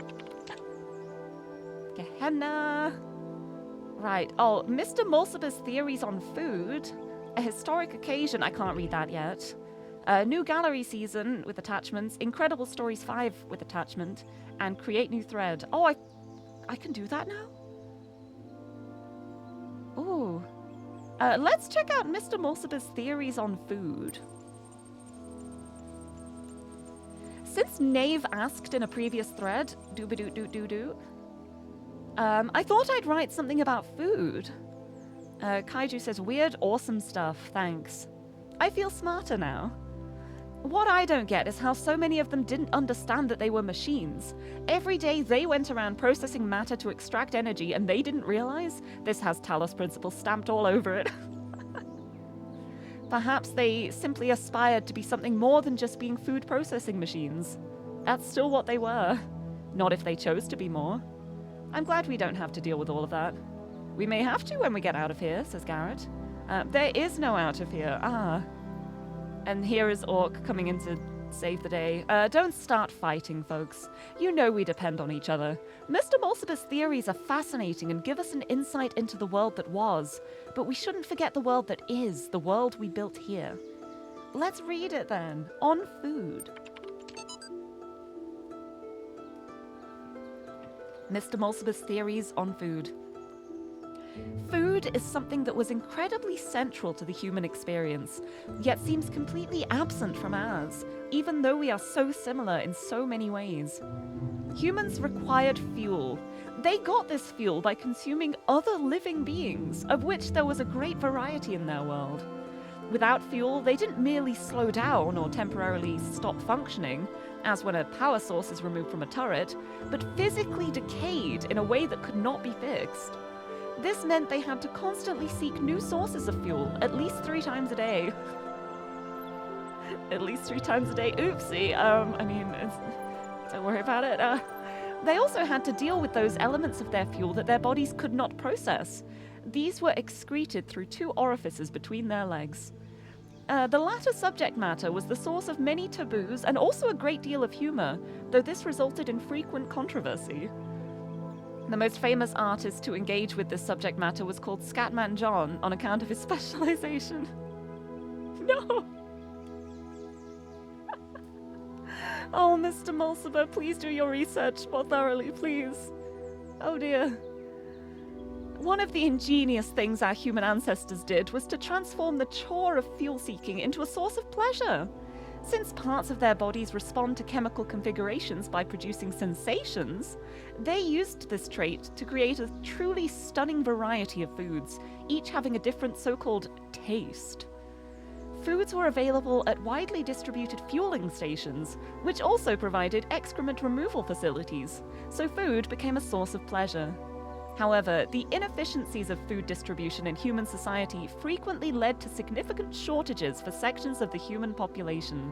Gehenna. Right. Oh, Mr. Mulciber's theories on food. A historic occasion. I can't read that yet. New gallery season with attachments. Incredible Stories 5 with attachment. And create new thread. Oh, I can do that now? Ooh. Let's check out Mr. Mulciber's theories on food. Since Nave asked in a previous thread, doo-ba-doo-doo-doo-doo, I thought I'd write something about food. Kaiju says, weird, awesome stuff, thanks. I feel smarter now. What I don't get is how so many of them didn't understand that they were machines. Every day they went around processing matter to extract energy and they didn't realize this has Talos Principle stamped all over it. Perhaps they simply aspired to be something more than just being food processing machines. That's still what they were. Not if they chose to be more. I'm glad we don't have to deal with all of that. We may have to when we get out of here, says Garrett. There is no out of here. Ah. And here is Orc coming in to save the day. Don't start fighting, folks. You know we depend on each other. Mr. Mulciber's theories are fascinating and give us an insight into the world that was, but we shouldn't forget the world that is, the world we built here. Let's read it then. On food. Mr. Mulciber's theories on food. Food is something that was incredibly central to the human experience, yet seems completely absent from ours, even though we are so similar in so many ways. Humans required fuel. They got this fuel by consuming other living beings, of which there was a great variety in their world. Without fuel, they didn't merely slow down or temporarily stop functioning, as when a power source is removed from a turret, but physically decayed in a way that could not be fixed. This meant they had to constantly seek new sources of fuel, at least 3 times a day. at least 3 times a day. Oopsie. I mean, don't worry about it. They also had to deal with those elements of their fuel that their bodies could not process. These were excreted through 2 orifices between their legs. The latter subject matter was the source of many taboos and also a great deal of humor, though this resulted in frequent controversy. The most famous artist to engage with this subject matter was called Scatman John on account of his specialization. No! Oh, Mr. Mulciber, please do your research more thoroughly, please. Oh dear. One of the ingenious things our human ancestors did was to transform the chore of fuel-seeking into a source of pleasure. Since parts of their bodies respond to chemical configurations by producing sensations, they used this trait to create a truly stunning variety of foods, each having a different so-called taste. Foods were available at widely distributed fueling stations, which also provided excrement removal facilities, so food became a source of pleasure. However, the inefficiencies of food distribution in human society frequently led to significant shortages for sections of the human population.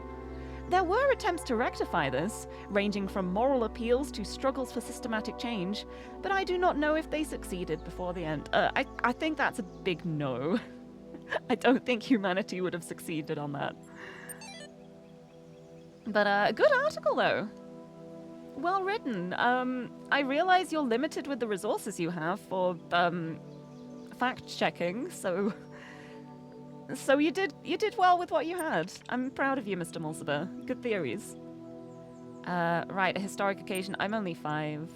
There were attempts to rectify this, ranging from moral appeals to struggles for systematic change, but I do not know if they succeeded before the end. I think that's a big no. I don't think humanity would have succeeded on that. But a good article, though. Well written. I realize you're limited with the resources you have for fact-checking, so you did well with what you had. I'm proud of you, Mr. Mulciber. Good theories. Right, a historic occasion. I'm only 5.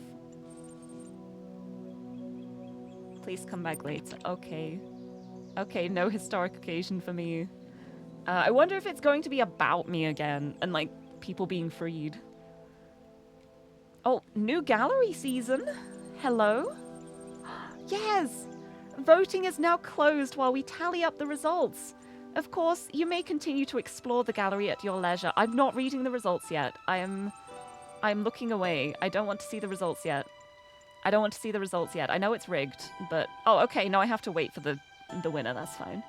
Please come back later. Okay. Okay, no historic occasion for me. I wonder if it's going to be about me again, and, like, people being freed. Oh, new gallery season? Hello? Yes! Voting is now closed while we tally up the results. Of course, you may continue to explore the gallery at your leisure. I'm not reading the results yet. I'm looking away. I don't want to see the results yet. I don't want to see the results yet. I know it's rigged, but... Oh, okay, no, I have to wait for the winner, that's fine.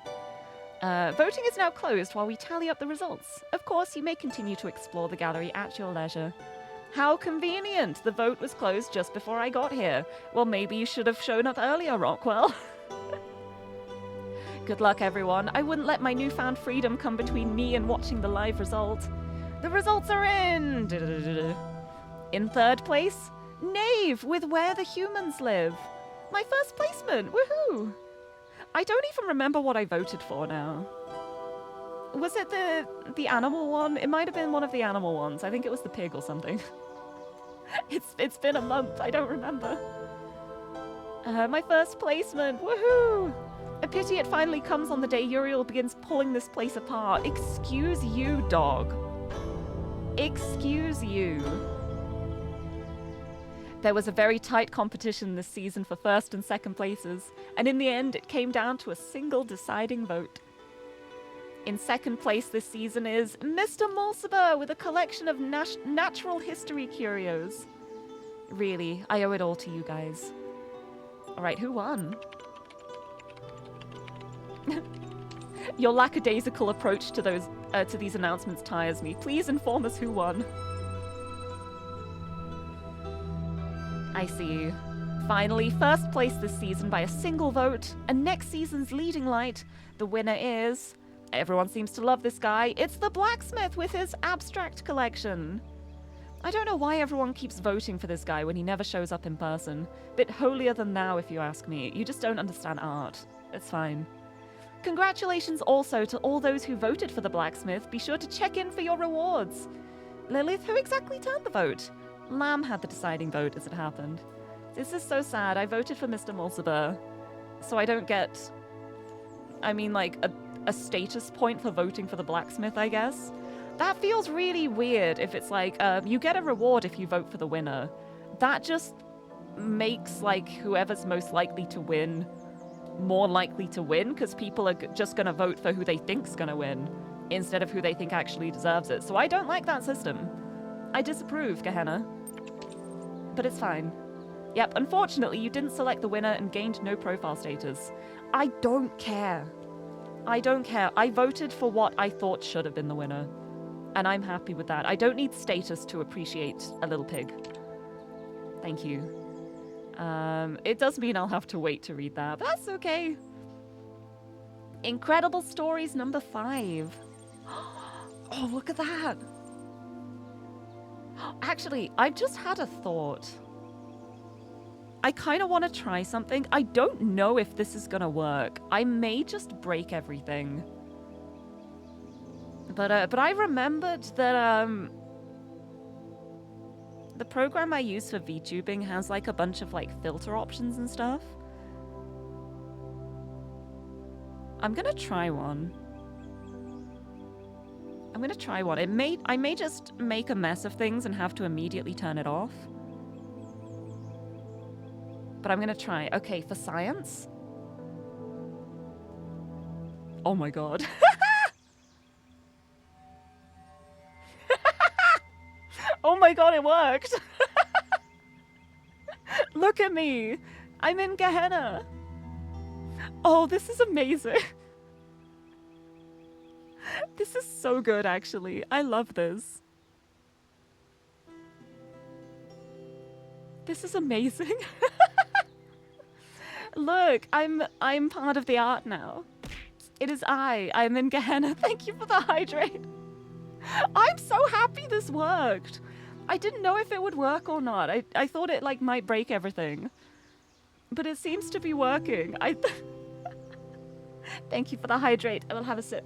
Voting is now closed while we tally up the results. Of course, you may continue to explore the gallery at your leisure. How convenient! The vote was closed just before I got here. Well, maybe you should have shown up earlier, Rockwell. Good luck, everyone. I wouldn't let my newfound freedom come between me and watching the live result. The results are in! In 3rd place, Knave with Where the Humans Live. My first placement! Woohoo! I don't even remember what I voted for now. Was it the animal one? It might have been one of the animal ones. I think it was the pig or something. It's been a month. I don't remember. My first placement. Woohoo! A pity it finally comes on the day Uriel begins pulling this place apart. Excuse you, dog. Excuse you. There was a very tight competition this season for 1st and 2nd places, and in the end it came down to a single deciding vote. In 2nd place this season is Mr. Mulciber with a collection of natural history curios. Really, I owe it all to you guys. Alright, who won? Your lackadaisical approach to these announcements tires me. Please inform us who won. I see. Finally, 1st place this season by a single vote, and next season's leading light. The winner is... Everyone seems to love this guy. It's the blacksmith with his abstract collection. I don't know why everyone keeps voting for this guy when he never shows up in person. Bit holier than thou, if you ask me. You just don't understand art. It's fine. Congratulations also to all those who voted for the blacksmith. Be sure to check in for your rewards. Lilith, who exactly turned the vote? Lamb had the deciding vote as it happened. This is so sad. I voted for Mr. Mulciber, so I don't get... I mean, like, a status point for voting for the blacksmith, I guess. That feels really weird if it's like, you get a reward if you vote for the winner. That just makes, like, whoever's most likely to win more likely to win, because people are just going to vote for who they think's going to win, instead of who they think actually deserves it. So I don't like that system. I disapprove, Gehenna. But it's fine. Yep, unfortunately, you didn't select the winner and gained no profile status. I don't care. I don't care. I voted for what I thought should have been the winner. And I'm happy with that. I don't need status to appreciate a little pig. Thank you. It does mean I'll have to wait to read that, but that's okay. Incredible Stories number 5. Oh, look at that. Actually, I've just had a thought. I kind of want to try something. I don't know if this is going to work. I may just break everything. But I remembered that the program I use for VTubing has like a bunch of like filter options and stuff. I'm gonna try one. I may just make a mess of things and have to immediately turn it off. But I'm gonna try. Okay, for science. Oh my god. Oh my god, it worked! Look at me! I'm in Gehenna! Oh, this is amazing! This is so good, actually. I love this. This is amazing. Look, I'm part of the art now. It is I'm in Gehenna. Thank you for the hydrate. I'm so happy this worked. I didn't know if it would work or not. I thought it like might break everything. But it seems to be working. Thank you for the hydrate. I will have a sip.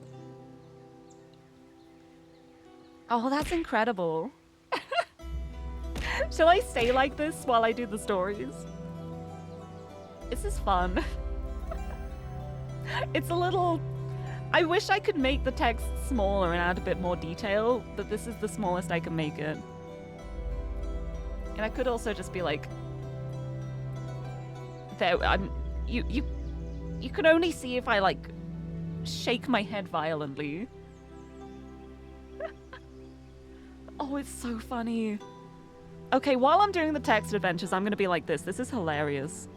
Oh, that's incredible. Shall I stay like this while I do the stories? This is fun. It's a little... I wish I could make the text smaller and add a bit more detail, but this is the smallest I can make it. And I could also just be like... There, you can only see if I, like, shake my head violently. Oh, it's so funny. Okay, while I'm doing the text adventures, I'm gonna be like this. This is hilarious.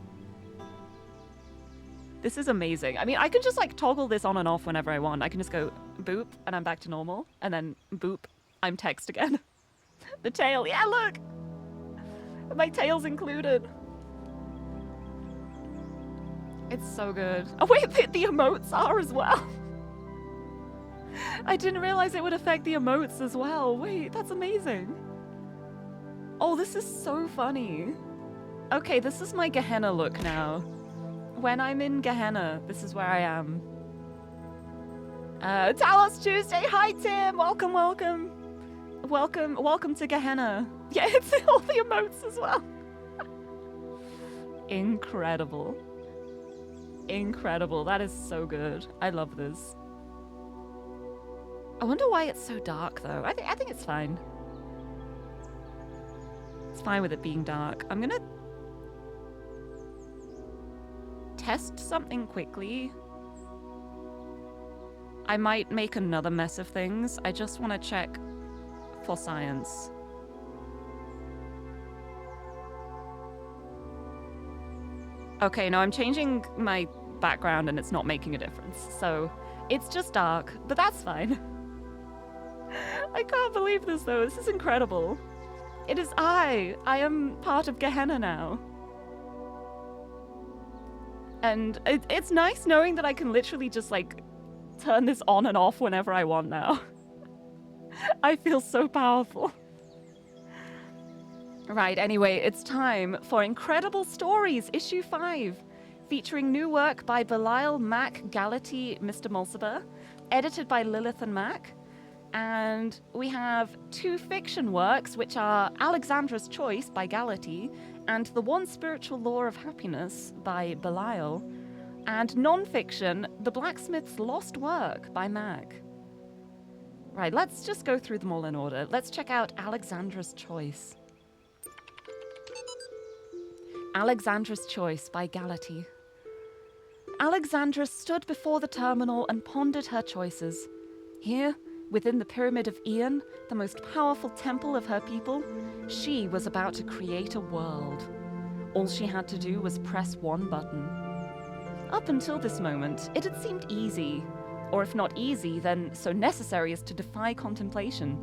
This is amazing. I mean, I can just, like, toggle this on and off whenever I want. I can just go boop, and I'm back to normal. And then boop, I'm text again. The tail. Yeah, look! My tail's included. It's so good. Oh, wait, the emotes are as well. I didn't realize it would affect the emotes as well. Wait, that's amazing. Oh, this is so funny. Okay, this is my Gehenna look now. When I'm in Gehenna, this is where I am. Talos Tuesday, hi Tim! Welcome, welcome. Welcome to Gehenna. Yeah, it's all the emotes as well. Incredible. Incredible, that is so good. I love this. I wonder why it's so dark though. I think it's fine. It's fine with it being dark. I'm gonna test something quickly. I might make another mess of things. I just want to check for science. Okay, no, I'm changing my background and it's not making a difference. So it's just dark, but that's fine. I can't believe this though. This is incredible. It is I am part of Gehenna now. And it's nice knowing that I can literally just, like, turn this on and off whenever I want now. I feel so powerful. Right, anyway, it's time for Incredible Stories, Issue 5, featuring new work by Belial, Mac, Gality, Mr. Mulciber, edited by Lilith and Mac. And we have 2 fiction works, which are Alexandra's Choice by Gality and The One Spiritual Law of Happiness by Belial, and non-fiction, The Blacksmith's Lost Work by Mac. Right, let's just go through them all in order. Let's check out Alexandra's Choice. Alexandra's Choice by Gality. Alexandra stood before the terminal and pondered her choices. Here, within the Pyramid of Ian, the most powerful temple of her people, she was about to create a world. All she had to do was press one button. Up until this moment, it had seemed easy, or if not easy, then so necessary as to defy contemplation.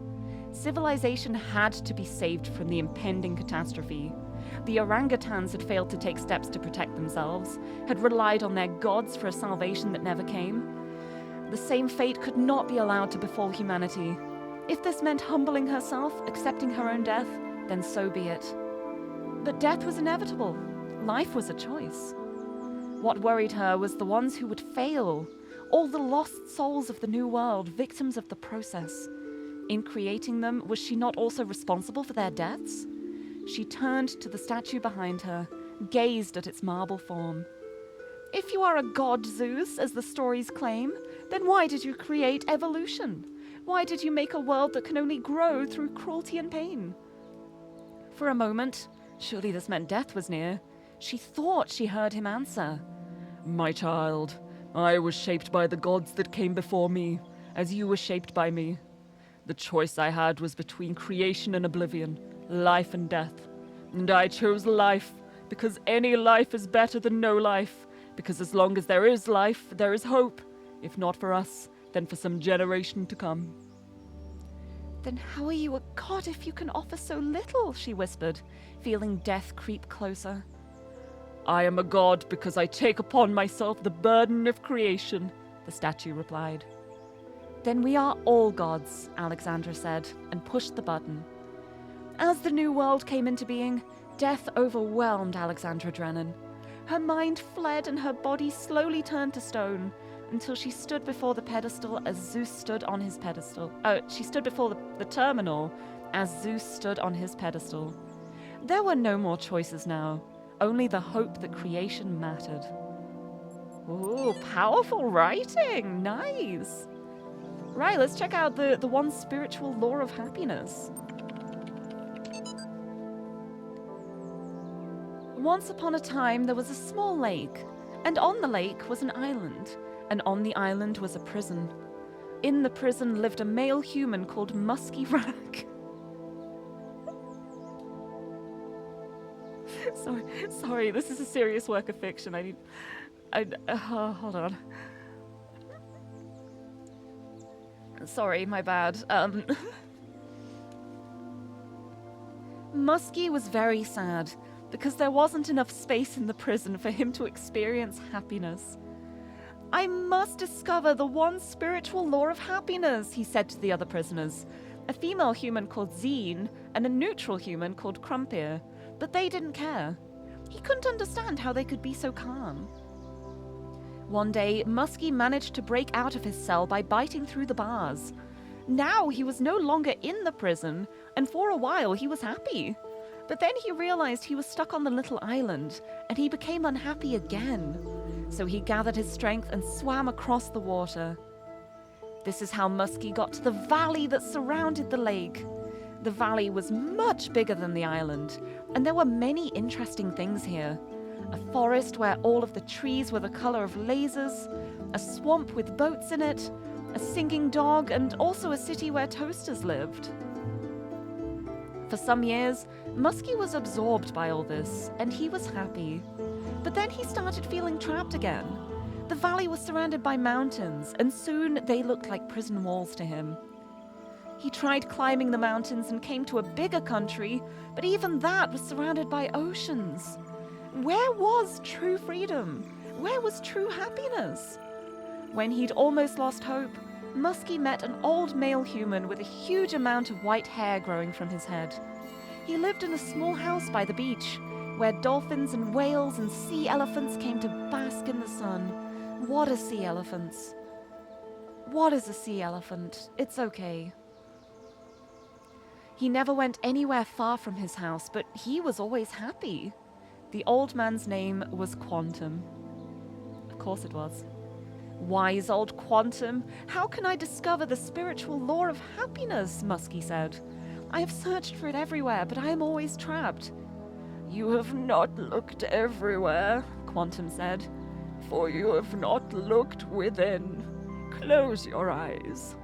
Civilization had to be saved from the impending catastrophe. The orangutans had failed to take steps to protect themselves, had relied on their gods for a salvation that never came. The same fate could not be allowed to befall humanity. If this meant humbling herself, accepting her own death, then so be it. But death was inevitable. Life was a choice. What worried her was the ones who would fail, all the lost souls of the new world, victims of the process. In creating them, was she not also responsible for their deaths? She turned to the statue behind her, gazed at its marble form. If you are a god, Zeus, as the stories claim, then why did you create evolution? Why did you make a world that can only grow through cruelty and pain? For a moment, surely this meant death was near, she thought she heard him answer. My child, I was shaped by the gods that came before me, as you were shaped by me. The choice I had was between creation and oblivion, life and death. And I chose life, because any life is better than no life, because as long as there is life, there is hope, if not for us, then for some generation to come. Then how are you a god if you can offer so little? She whispered, feeling death creep closer. I am a god because I take upon myself the burden of creation, the statue replied. Then we are all gods, Alexandra said, and pushed the button. As the new world came into being, death overwhelmed Alexandra Drennan. Her mind fled and her body slowly turned to stone, until she stood before the pedestal as Zeus stood on his pedestal. She stood before the terminal as Zeus stood on his pedestal. There were no more choices now, only the hope that creation mattered. Ooh, powerful writing! Nice! Right, let's check out the one spiritual law of happiness. Once upon a time, there was a small lake, and on the lake was an island, and on the island was a prison. In the prison lived a male human called Musky Rack. Sorry, this is a serious work of fiction. Hold on. Sorry, my bad. Musky was very sad, because there wasn't enough space in the prison for him to experience happiness. I must discover the one spiritual law of happiness, he said to the other prisoners, a female human called Zine and a neutral human called Crumpir, but they didn't care. He couldn't understand how they could be so calm. One day, Musky managed to break out of his cell by biting through the bars. Now he was no longer in the prison, and for a while he was happy. But then he realized he was stuck on the little island, and he became unhappy again. So he gathered his strength and swam across the water. This is how Musky got to the valley that surrounded the lake. The valley was much bigger than the island, and there were many interesting things here. A forest where all of the trees were the color of lasers, a swamp with boats in it, a singing dog, and also a city where toasters lived. For some years, Musky was absorbed by all this, and he was happy. But then he started feeling trapped again. The valley was surrounded by mountains, and soon they looked like prison walls to him. He tried climbing the mountains and came to a bigger country, but even that was surrounded by oceans. Where was true freedom? Where was true happiness? When he'd almost lost hope, Musky met an old male human with a huge amount of white hair growing from his head. He lived in a small house by the beach, where dolphins and whales and sea elephants came to bask in the sun. What are sea elephants? What is a sea elephant? It's okay. He never went anywhere far from his house, but he was always happy. The old man's name was Quantum. Of course it was. Wise old Quantum, how can I discover the spiritual law of happiness? Musky said. I have searched for it everywhere, but I am always trapped. You have not looked everywhere, Quantum said, for you have not looked within. Close your eyes.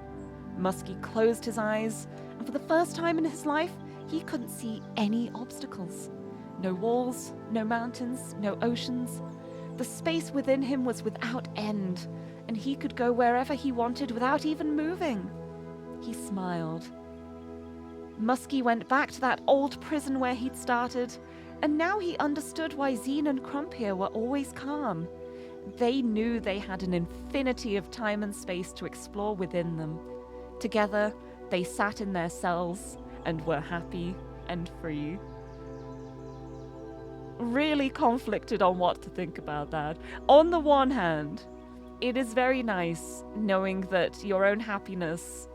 Musky closed his eyes, and for the first time in his life, he couldn't see any obstacles. No walls, no mountains, no oceans. The space within him was without end. and he could go wherever he wanted without even moving. He smiled. Muskie went back to that old prison where he'd started, and now he understood why Zine and Crump here were always calm. They knew they had an infinity of time and space to explore within them. Together, they sat in their cells and were happy and free. Really conflicted on what to think about that. On the one hand, it is very nice knowing that your own happiness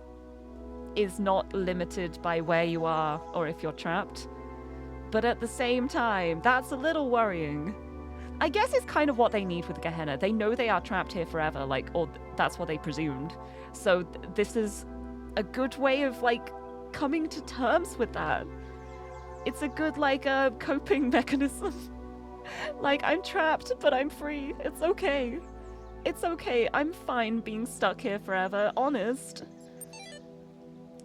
is not limited by where you are or if you're trapped. But at the same time, that's a little worrying. I guess it's kind of what they need with Gehenna. They know they are trapped here forever, like, or that's what they presumed. So this is a good way of, like, coming to terms with that. It's a good, like, coping mechanism. Like, I'm trapped, but I'm free. It's okay. It's okay. I'm fine being stuck here forever, honest.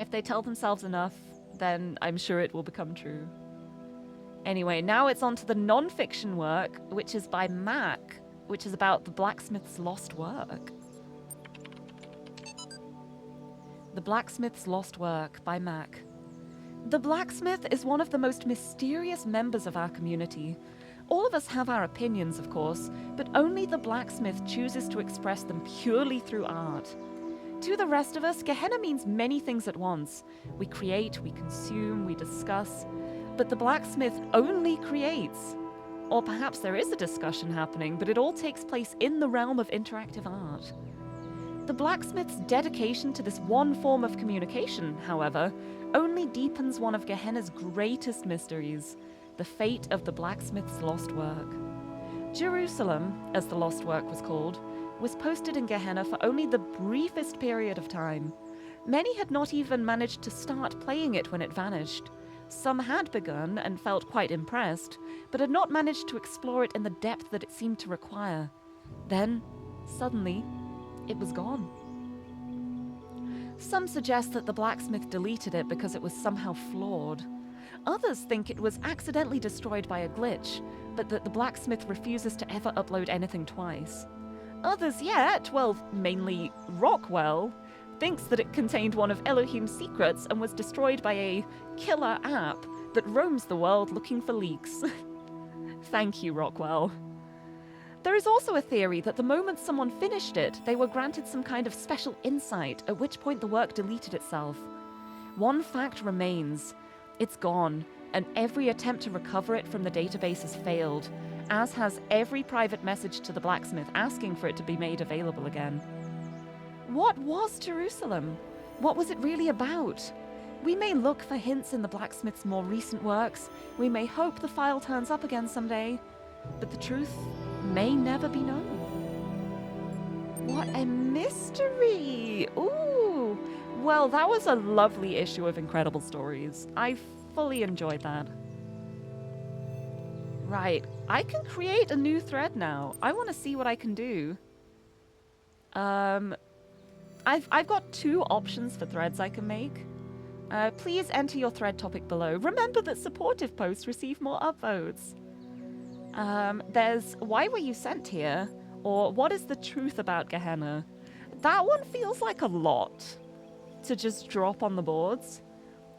If they tell themselves enough, then I'm sure it will become true. Anyway, now it's on to the non-fiction work, which is by Mac, which is about the blacksmith's lost work. The Blacksmith's Lost Work by Mac. The blacksmith is one of the most mysterious members of our community. All of us have our opinions, of course, but only the blacksmith chooses to express them purely through art. To the rest of us, Gehenna means many things at once. We create, we consume, we discuss, but the blacksmith only creates. Or perhaps there is a discussion happening, but it all takes place in the realm of interactive art. The blacksmith's dedication to this one form of communication, however, only deepens one of Gehenna's greatest mysteries, the fate of the blacksmith's lost work. Jerusalem, as the lost work was called, was posted in Gehenna for only the briefest period of time. Many had not even managed to start playing it when it vanished. Some had begun and felt quite impressed, but had not managed to explore it in the depth that it seemed to require. Then, suddenly, it was gone. Some suggest that the blacksmith deleted it because it was somehow flawed. Others think it was accidentally destroyed by a glitch, but that the blacksmith refuses to ever upload anything twice. Others yet, well, mainly Rockwell, thinks that it contained one of Elohim's secrets and was destroyed by a killer app that roams the world looking for leaks. Thank you, Rockwell. There is also a theory that the moment someone finished it, they were granted some kind of special insight, at which point the work deleted itself. One fact remains. It's gone, and every attempt to recover it from the database has failed, as has every private message to the blacksmith asking for it to be made available again. What was Jerusalem? What was it really about? We may look for hints in the blacksmith's more recent works, we may hope the file turns up again someday, but the truth may never be known. What a mystery! Ooh! Well, that was a lovely issue of Incredible Stories. I fully enjoyed that. Right, I can create a new thread now. I want to see what I can do. I've got 2 options for threads I can make. Please enter your thread topic below. Remember that supportive posts receive more upvotes. There's why were you sent here? Or what is the truth about Gehenna? That one feels like a lot to just drop on the boards.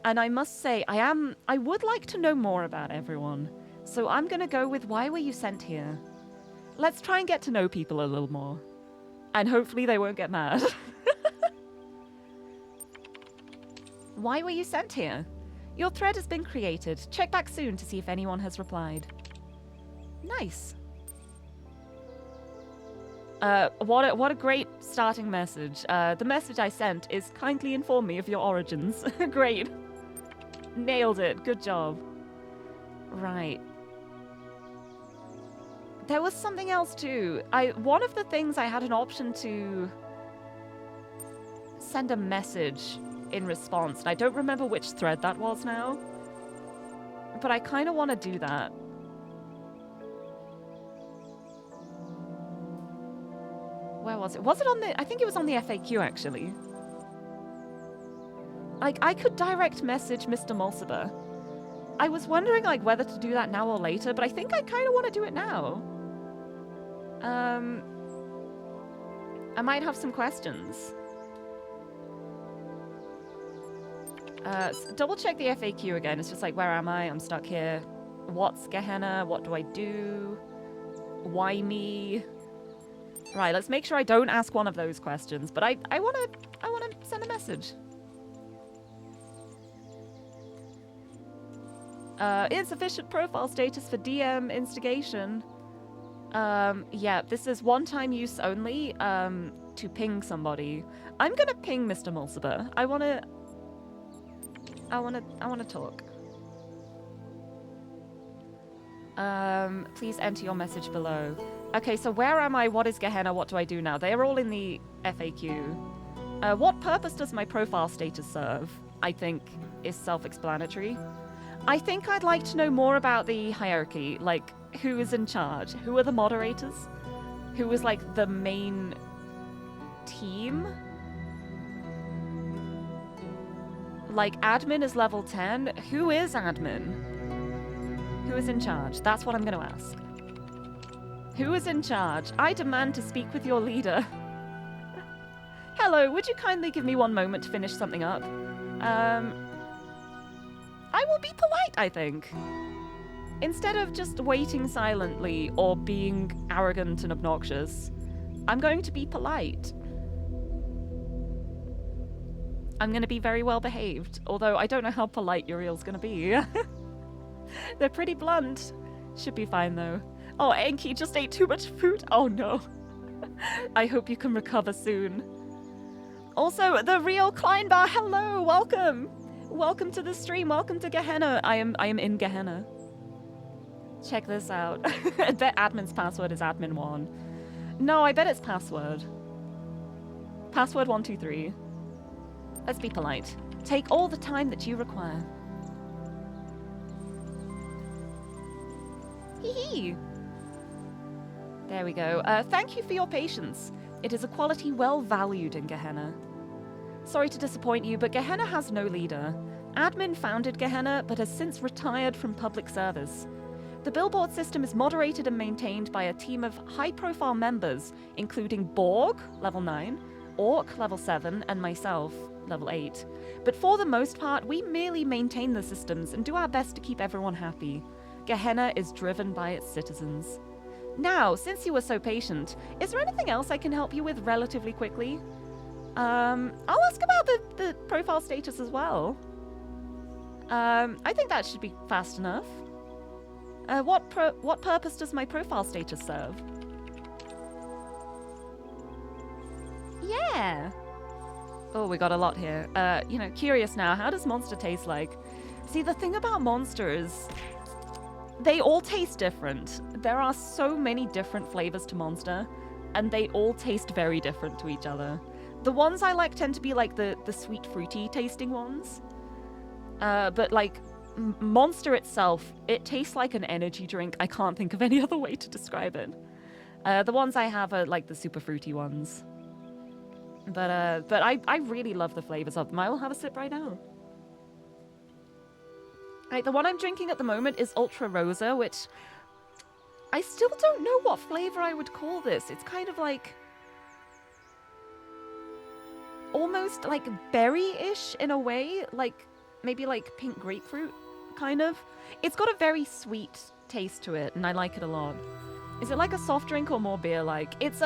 And I must say, I would like to know more about everyone. So I'm gonna go with why were you sent here? Let's try and get to know people a little more. And hopefully they won't get mad. Why were you sent here? Your thread has been created. Check back soon to see if anyone has replied. Nice. What a great starting message. The message I sent is kindly inform me of your origins. Great. Nailed it. Good job. Right. There was something else too. One of the things I had an option to send a message in response, and I don't remember which thread that was now. But I kind of want to do that. Where was it? Was it on the... I think it was on the FAQ, actually. Like, I could direct message Mr. Mulciber. I was wondering, like, whether to do that now or later, but I think I kind of want to do it now. I might have some questions. Double check the FAQ again. It's just like, where am I? I'm stuck here. What's Gehenna? What do I do? Why me? Right, let's make sure I don't ask one of those questions, but I wanna send a message. Insufficient profile status for DM instigation. Yeah, this is one-time use only, to ping somebody. I'm gonna ping Mr. Mulciber. I wanna talk. Please enter your message below. Okay, so where am I? What is Gehenna? What do I do now? They're all in the FAQ. What purpose does my profile status serve? I think is self-explanatory. I think I'd like to know more about the hierarchy, like who is in charge? Who are the moderators? Who is like the main team? Like admin is level 10. Who is admin? Who is in charge? That's what I'm going to ask. Who is in charge? I demand to speak with your leader. Hello, would you kindly give me one moment to finish something up? I will be polite, I think. Instead of just waiting silently or being arrogant and obnoxious, I'm going to be polite. I'm going to be very well behaved, although I don't know how polite Uriel's going to be. They're pretty blunt. Should be fine, though. Oh, Enki just ate too much food. Oh, no. I hope you can recover soon. Also, the real Kleinbar, hello, welcome. Welcome to the stream. Welcome to Gehenna. I am in Gehenna. Check this out. I bet admin's password is admin1. No, I bet it's password. Password 123. Let's be polite. Take all the time that you require. Hee hee. There we go. Thank you for your patience. It is a quality well valued in Gehenna. Sorry to disappoint you, but Gehenna has no leader. Admin founded Gehenna, but has since retired from public service. The billboard system is moderated and maintained by a team of high-profile members, including Borg, level 9, Orc, level 7, and myself, level 8. But for the most part, we merely maintain the systems and do our best to keep everyone happy. Gehenna is driven by its citizens. Now, since you were so patient, is there anything else I can help you with relatively quickly? I'll ask about the profile status as well. I think that should be fast enough. What purpose does my profile status serve? Yeah. Oh, we got a lot here. Curious now, how does Monster taste like? See, the thing about Monster is they all taste different. There are so many different flavors to Monster, and they all taste very different to each other. The ones I like tend to be like the sweet fruity tasting ones. But like Monster itself, it tastes like an energy drink. I can't think of any other way to describe it. The ones I have are like the super fruity ones. But I really love the flavors of them. I will have a sip right now. Right, the one I'm drinking at the moment is Ultra Rosa, which I still don't know what flavor I would call this. It's kind of like almost like berry-ish in a way, like maybe like pink grapefruit, kind of. It's got a very sweet taste to it, and I like it a lot. Is it like a soft drink or more beer-like? It's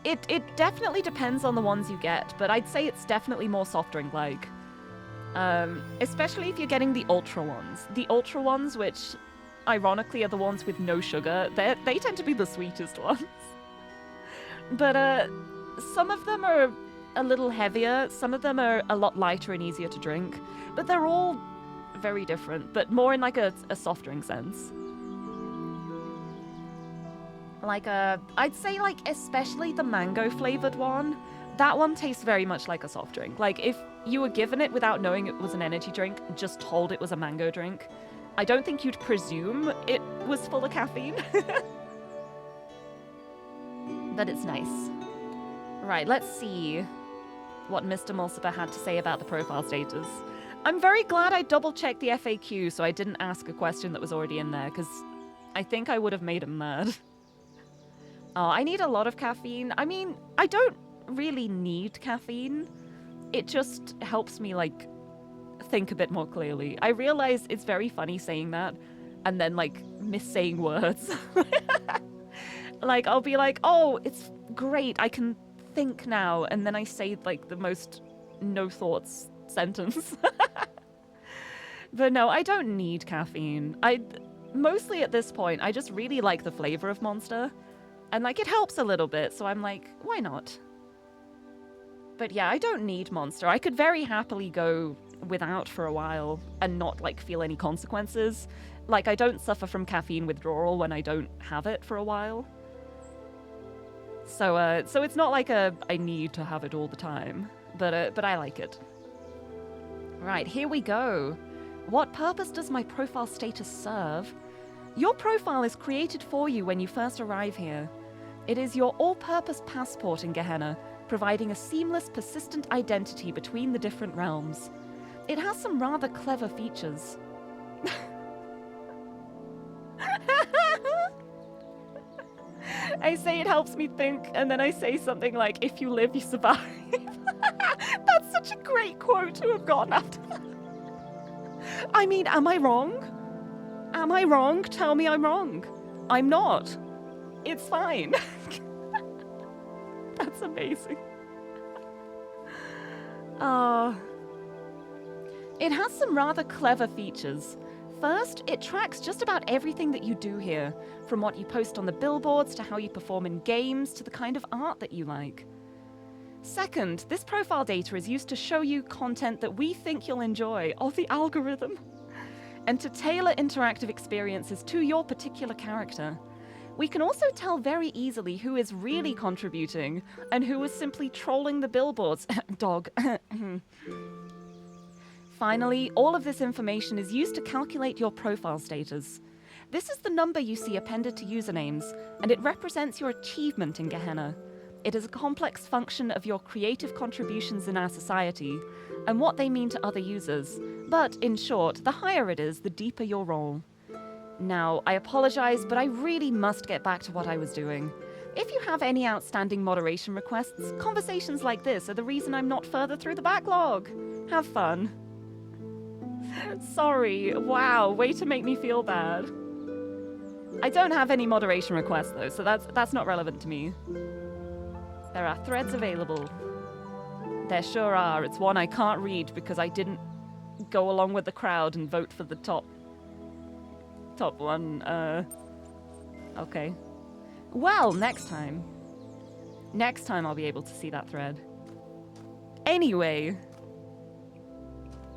it definitely depends on the ones you get, but I'd say it's definitely more soft drink-like. Especially if you're getting the ultra ones. The ultra ones, which ironically are the ones with no sugar, they tend to be the sweetest ones. But some of them are a little heavier, some of them are a lot lighter and easier to drink, but they're all very different, but more in like a soft drink sense. Like I'd say like especially the mango flavored one, that one tastes very much like a soft drink. Like if you were given it without knowing it was an energy drink, just told it was a mango drink, I don't think you'd presume it was full of caffeine. But it's nice. Right, let's see what Mr. Mulciber had to say about the profile status. I'm very glad I double-checked the FAQ so I didn't ask a question that was already in there, because I think I would have made him mad. Oh, I need a lot of caffeine. I mean, I don't really need caffeine. It just helps me, like, think a bit more clearly. I realize it's very funny saying that and then, like, missaying words. Like, I'll be like, oh, it's great, I can think now. And then I say, like, the most no thoughts sentence. But no, I don't need caffeine. Mostly at this point, I just really like the flavor of Monster. And, like, it helps a little bit, so I'm like, why not? But yeah, I don't need Monster. I could very happily go without for a while and not, like, feel any consequences. Like, I don't suffer from caffeine withdrawal when I don't have it for a while. So it's not like I need to have it all the time. But I like it. Right, here we go. What purpose does my profile status serve? Your profile is created for you when you first arrive here. It is your all-purpose passport in Gehenna, providing a seamless, persistent identity between the different realms. It has some rather clever features. I say it helps me think, and then I say something like, if you live, you survive. That's such a great quote to have gotten after that. I mean, am I wrong? Am I wrong? Tell me I'm wrong. I'm not. It's fine. That's amazing. It has some rather clever features. First, it tracks just about everything that you do here, from what you post on the billboards to how you perform in games to the kind of art that you like. Second, this profile data is used to show you content that we think you'll enjoy, the algorithm, and to tailor interactive experiences to your particular character. We can also tell very easily who is really contributing and who is simply trolling the billboards. Dog. Finally, all of this information is used to calculate your profile status. This is the number you see appended to usernames, and it represents your achievement in Gehenna. It is a complex function of your creative contributions in our society, and what they mean to other users. But, in short, the higher it is, the deeper your role. Now, I apologize, but I really must get back to what I was doing. If you have any outstanding moderation requests, conversations like this are the reason I'm not further through the backlog. Have fun. Sorry, wow, way to make me feel bad. I don't have any moderation requests though, so that's not relevant to me. There are threads available. There sure are. It's one I can't read because I didn't go along with the crowd and vote for the top one. Okay. Well, next time. Next time I'll be able to see that thread. Anyway.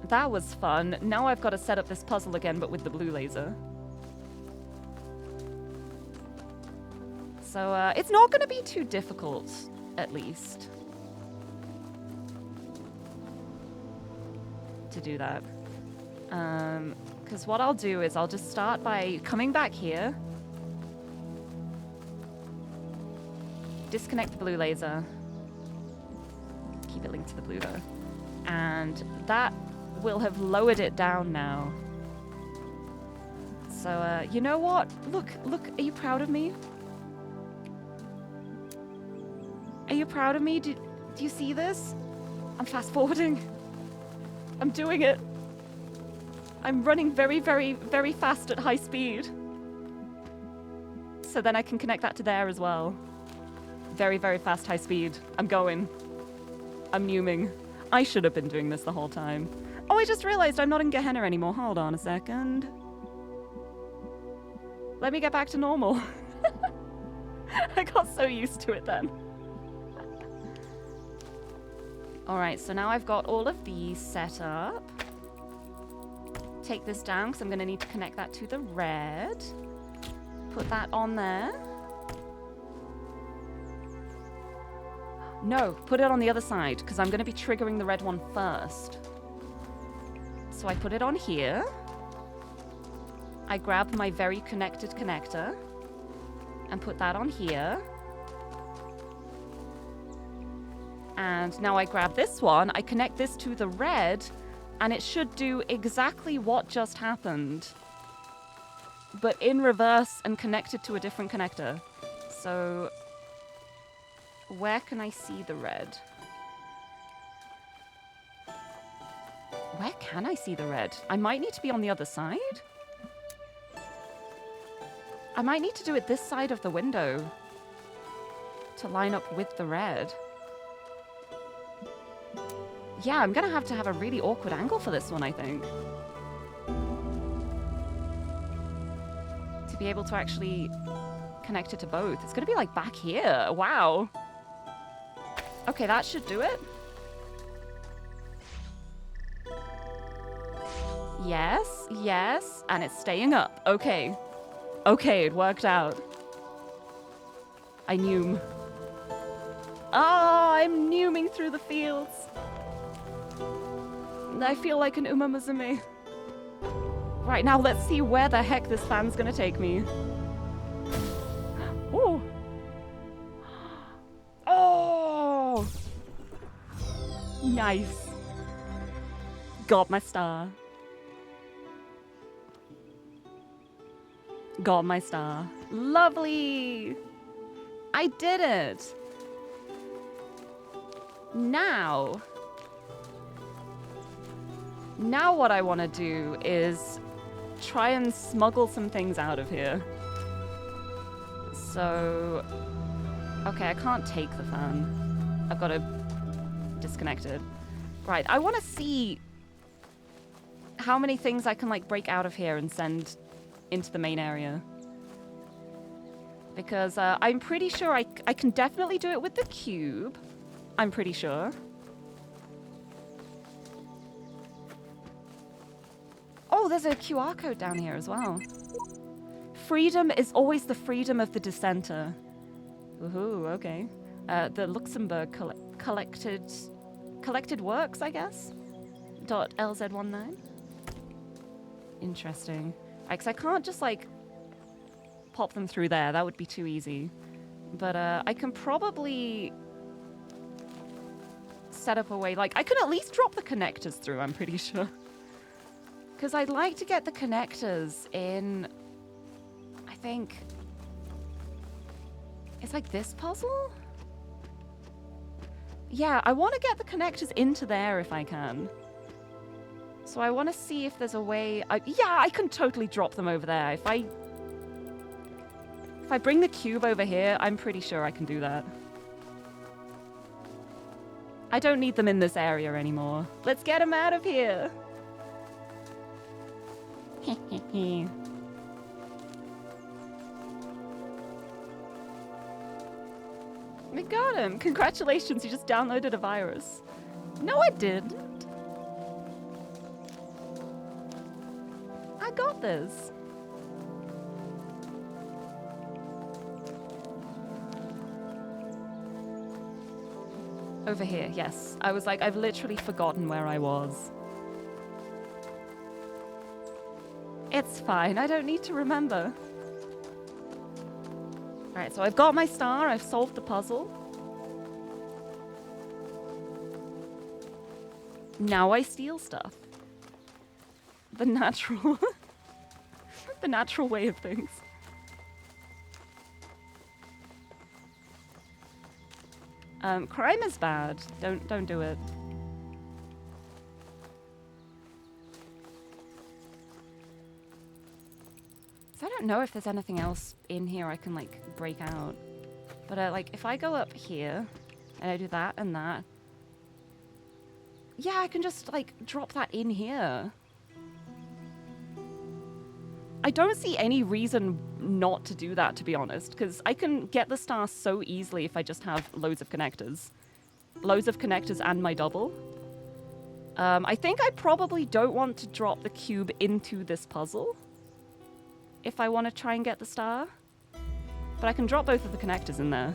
That was fun. Now I've got to set up this puzzle again, but with the blue laser. So, it's not going to be too difficult, at least, to do that. Because what I'll do is I'll just start by coming back here. Disconnect the blue laser. Keep it linked to the blue though. And that will have lowered it down now. So, you know what? Look, are you proud of me? Are you proud of me? Do you see this? I'm fast forwarding. I'm doing it. I'm running very, very, very fast at high speed. So then I can connect that to there as well. Very, very fast high speed. I'm going. I'm numing. I should have been doing this the whole time. Oh, I just realized I'm not in Gehenna anymore. Hold on a second. Let me get back to normal. I got so used to it then. Alright, so now I've got all of these set up. Take this down because I'm going to need to connect that to the red. Put that on there. No, put it on the other side because I'm going to be triggering the red one first. So I put it on here. I grab my very connected connector and put that on here. And now I grab this one, I connect this to the red, and it should do exactly what just happened, but in reverse and connected to a different connector. So Where can I see the red? Where can I see the red? I might need to be on the other side. I might need to do it this side of the window to line up with the red. Yeah, I'm gonna have to have a really awkward angle for this one, I think. To be able to actually connect it to both. It's gonna be like back here. Wow. Okay, that should do it. Yes, yes, and it's staying up. Okay. Okay, it worked out. I knew. Oh, I'm numing through the fields. I feel like an Uma Musume. Right, now let's see where the heck this fan's gonna take me. Oh! Oh! Nice. Got my star. Got my star. Lovely! I did it! Now what I want to do is try and smuggle some things out of here. So, okay, I can't take the fan. I've got to disconnect it. Right, I want to see how many things I can like break out of here and send into the main area. Because I'm pretty sure I can definitely do it with the cube. I'm pretty sure. Oh, there's a QR code down here as well. Freedom is always the freedom of the dissenter. Woohoo, okay. The Luxembourg collected works, I guess? .lz19. Interesting. Because I can't just, like, pop them through there. That would be too easy. But I can probably set up a way. Like, I could at least drop the connectors through, I'm pretty sure. Because I'd like to get the connectors in, I think, it's like this puzzle? Yeah, I want to get the connectors into there if I can. So I want to see if there's a way... yeah, I can totally drop them over there. If I bring the cube over here, I'm pretty sure I can do that. I don't need them in this area anymore. Let's get them out of here. We got him. Congratulations, you just downloaded a virus. No, I didn't. I got this. Over here, yes. I was like, I've literally forgotten where I was. It's fine, I don't need to remember. Alright, so I've got my star, I've solved the puzzle. Now I steal stuff. The natural... the natural way of things. Crime is bad. Don't do it. So I don't know if there's anything else in here I can like break out. But like if I go up here and I do that and that, yeah, I can just like drop that in here. I don't see any reason not to do that, to be honest, because I can get the star so easily if I just have loads of connectors. Loads of connectors and my double. I think I probably don't want to drop the cube into this puzzle if I want to try and get the star. But I can drop both of the connectors in there.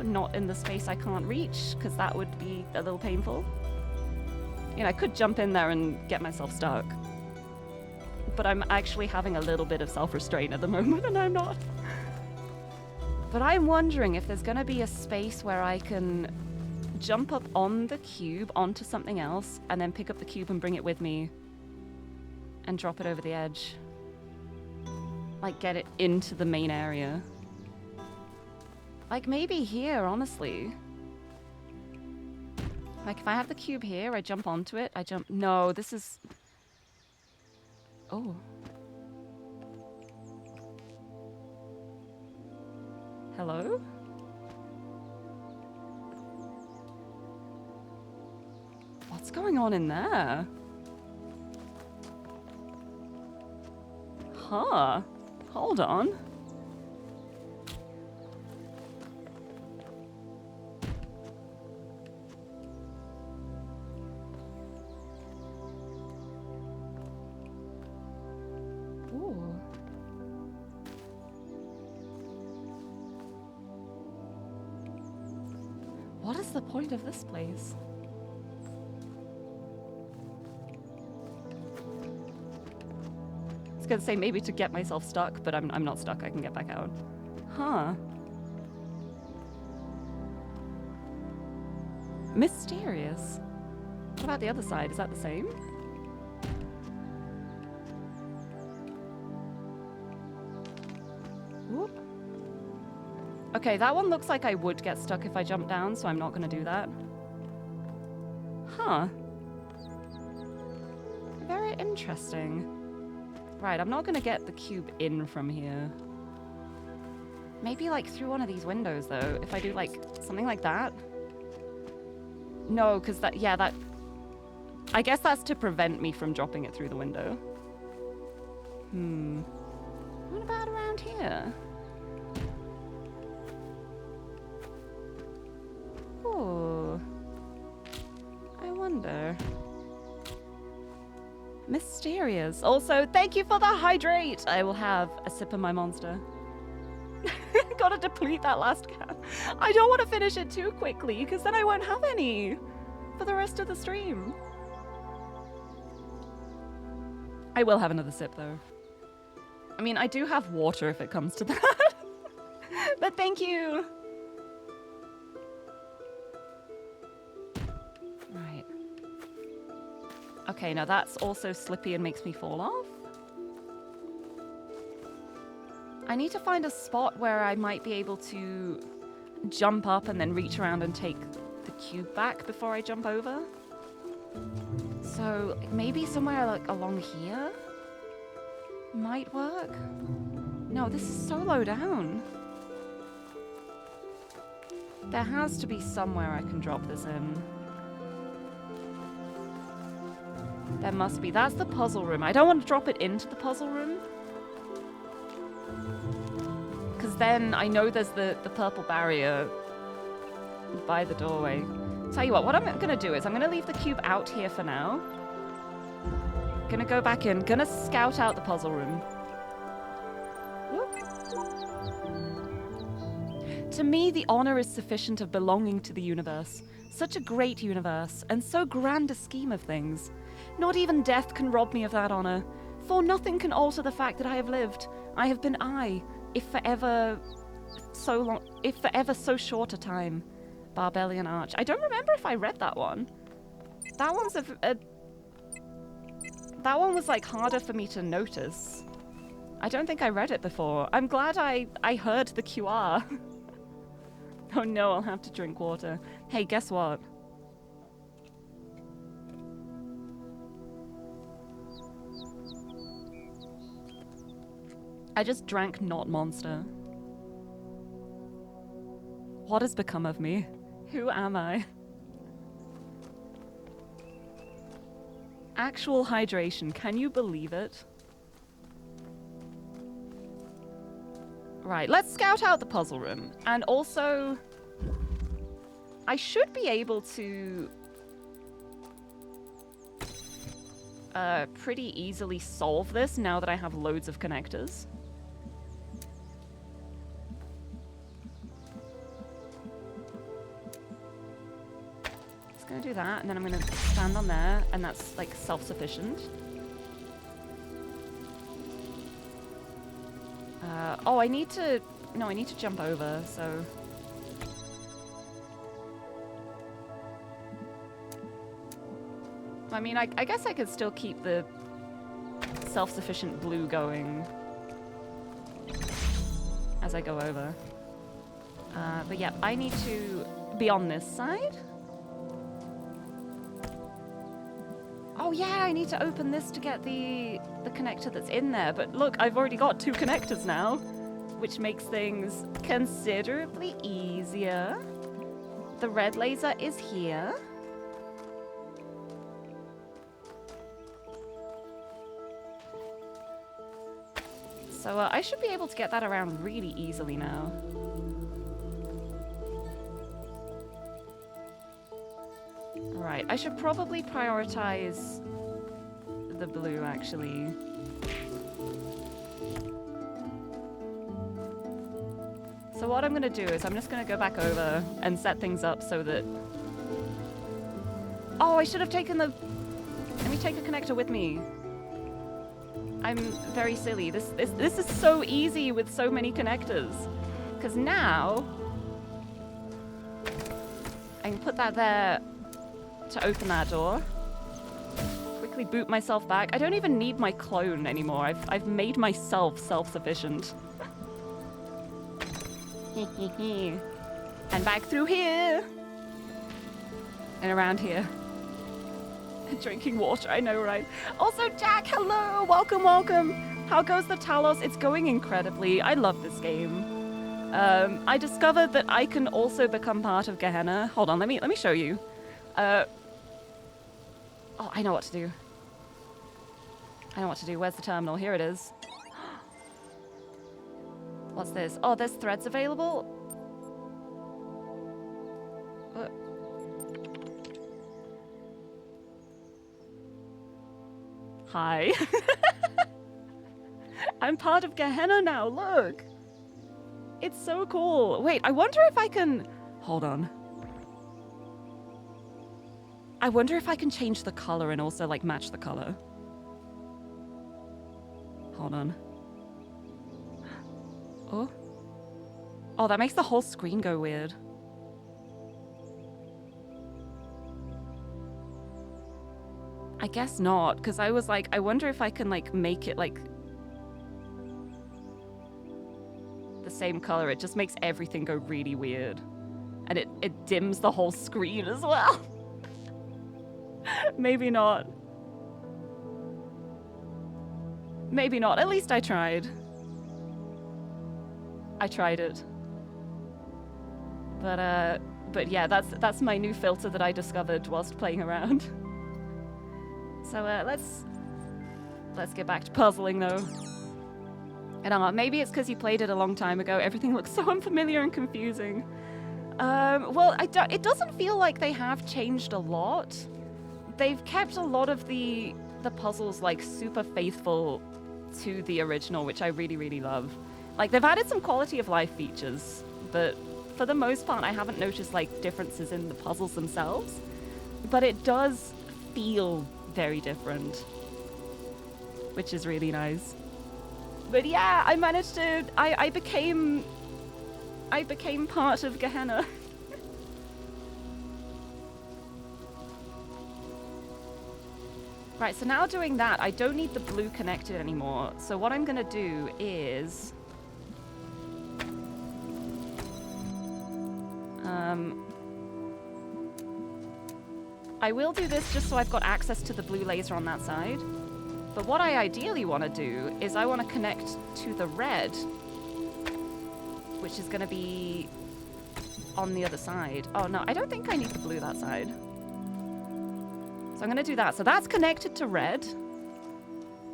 Not in the space I can't reach, because that would be a little painful. You know, I could jump in there and get myself stuck. But I'm actually having a little bit of self-restraint at the moment, and I'm not. But I'm wondering if there's going to be a space where I can jump up on the cube onto something else, and then pick up the cube and bring it with me, and drop it over the edge. like, get it into the main area. Like, maybe here, honestly. Like, if I have the cube here, I jump onto it. I jump... No, this is... Oh. Hello? What's going on in there? Huh. Hold on. Ooh. What is the point of this place? I was gonna say maybe to get myself stuck, but I'm not stuck. I can get back out. Huh. Mysterious. What about the other side? Is that the same? Whoop. Okay, that one looks like I would get stuck if I jump down, so I'm not gonna do that. Huh. Very interesting. Right, I'm not gonna get the cube in from here. Maybe like through one of these windows though, if I do like something like that. No, because that, yeah, that... I guess that's to prevent me from dropping it through the window. What about around here? Ooh. I wonder. Mysterious. Also, thank you for the hydrate. I will have a sip of my monster. Gotta deplete that last can. I don't want to finish it too quickly, because then I won't have any for the rest of the stream. I will have another sip, though. I mean, I do have water if it comes to that. But thank you. Right. Okay, now that's also slippy and makes me fall off. I need to find a spot where I might be able to jump up and then reach around and take the cube back before I jump over. So maybe somewhere like along here might work. No, this is so low down. There has to be somewhere I can drop this in. There must be. That's the puzzle room. I don't want to drop it into the puzzle room. Because then I know there's the purple barrier by the doorway. Tell you what I'm going to do is I'm going to leave the cube out here for now. Gonna go back in. Gonna scout out the puzzle room. Whoop. To me, the honor is sufficient of belonging to the universe. Such a great universe, and so grand a scheme of things. Not even death can rob me of that honor, for nothing can alter the fact that I have lived. I have been if forever so short a time. Barbellian Arch. I don't remember if I read that one. That one's that one was like harder for me to notice. I don't think I read it before. I'm glad I heard the QR. Oh no, I'll have to drink water. Hey, guess what? I just drank not Monster. What has become of me? Who am I? Actual hydration, can you believe it? Right, let's scout out the puzzle room. And also, I should be able to pretty easily solve this now that I have loads of connectors. Gonna do that, and then I'm gonna stand on there, and that's like self-sufficient. Oh, I need to jump over, so. I mean, I guess I could still keep the self-sufficient blue going. as I go over. But yeah, I need to be on this side. Oh yeah, I need to open this to get the connector that's in there. But look, I've already got 2 connectors now, which makes things considerably easier. The red laser is here. So I should be able to get that around really easily now. Right, I should probably prioritize the blue, actually. So what I'm going to do is I'm just going to go back over and set things up so that... Oh, I should have taken the... Let me take a connector with me. I'm very silly. This is so easy with so many connectors. Because now... I can put that there to open that door. Quickly boot myself back. I don't even need my clone anymore. I've made myself self-sufficient. And back through here. And around here. Drinking water, I know, right? Also, Jack, hello! Welcome, welcome! How goes the Talos? It's going incredibly. I love this game. I discovered that I can also become part of Gehenna. Hold on, let me show you. Oh, I know what to do. I know what to do. Where's the terminal? Here it is. What's this? Oh, there's threads available? What? Hi. I'm part of Gehenna now, look. It's so cool. Wait, I wonder if I can... Hold on. I wonder if I can change the color and also, like, match the color. Hold on. Oh. Oh, that makes the whole screen go weird. I guess not, because I was like, I wonder if I can, like, make it, like, the same color. It just makes everything go really weird. And it dims the whole screen as well. Maybe not. Maybe not. At least I tried. I tried it. But yeah, that's my new filter that I discovered whilst playing around. So let's get back to puzzling though. And maybe it's because you played it a long time ago. Everything looks so unfamiliar and confusing. Well, it doesn't feel like they have changed a lot. They've kept a lot of the puzzles like super faithful to the original, which I really, really love. Like, they've added some quality of life features, but for the most part, I haven't noticed like differences in the puzzles themselves. But it does feel very different, which is really nice. But yeah, I managed to... I became part of Gehenna. Right, so now doing that, I don't need the blue connected anymore. So what I'm gonna do is... I will do this just so I've got access to the blue laser on that side. But what I ideally want to do is I want to connect to the red, which is going to be on the other side. Oh, no, I don't think I need the blue that side. So I'm going to do that. So that's connected to red.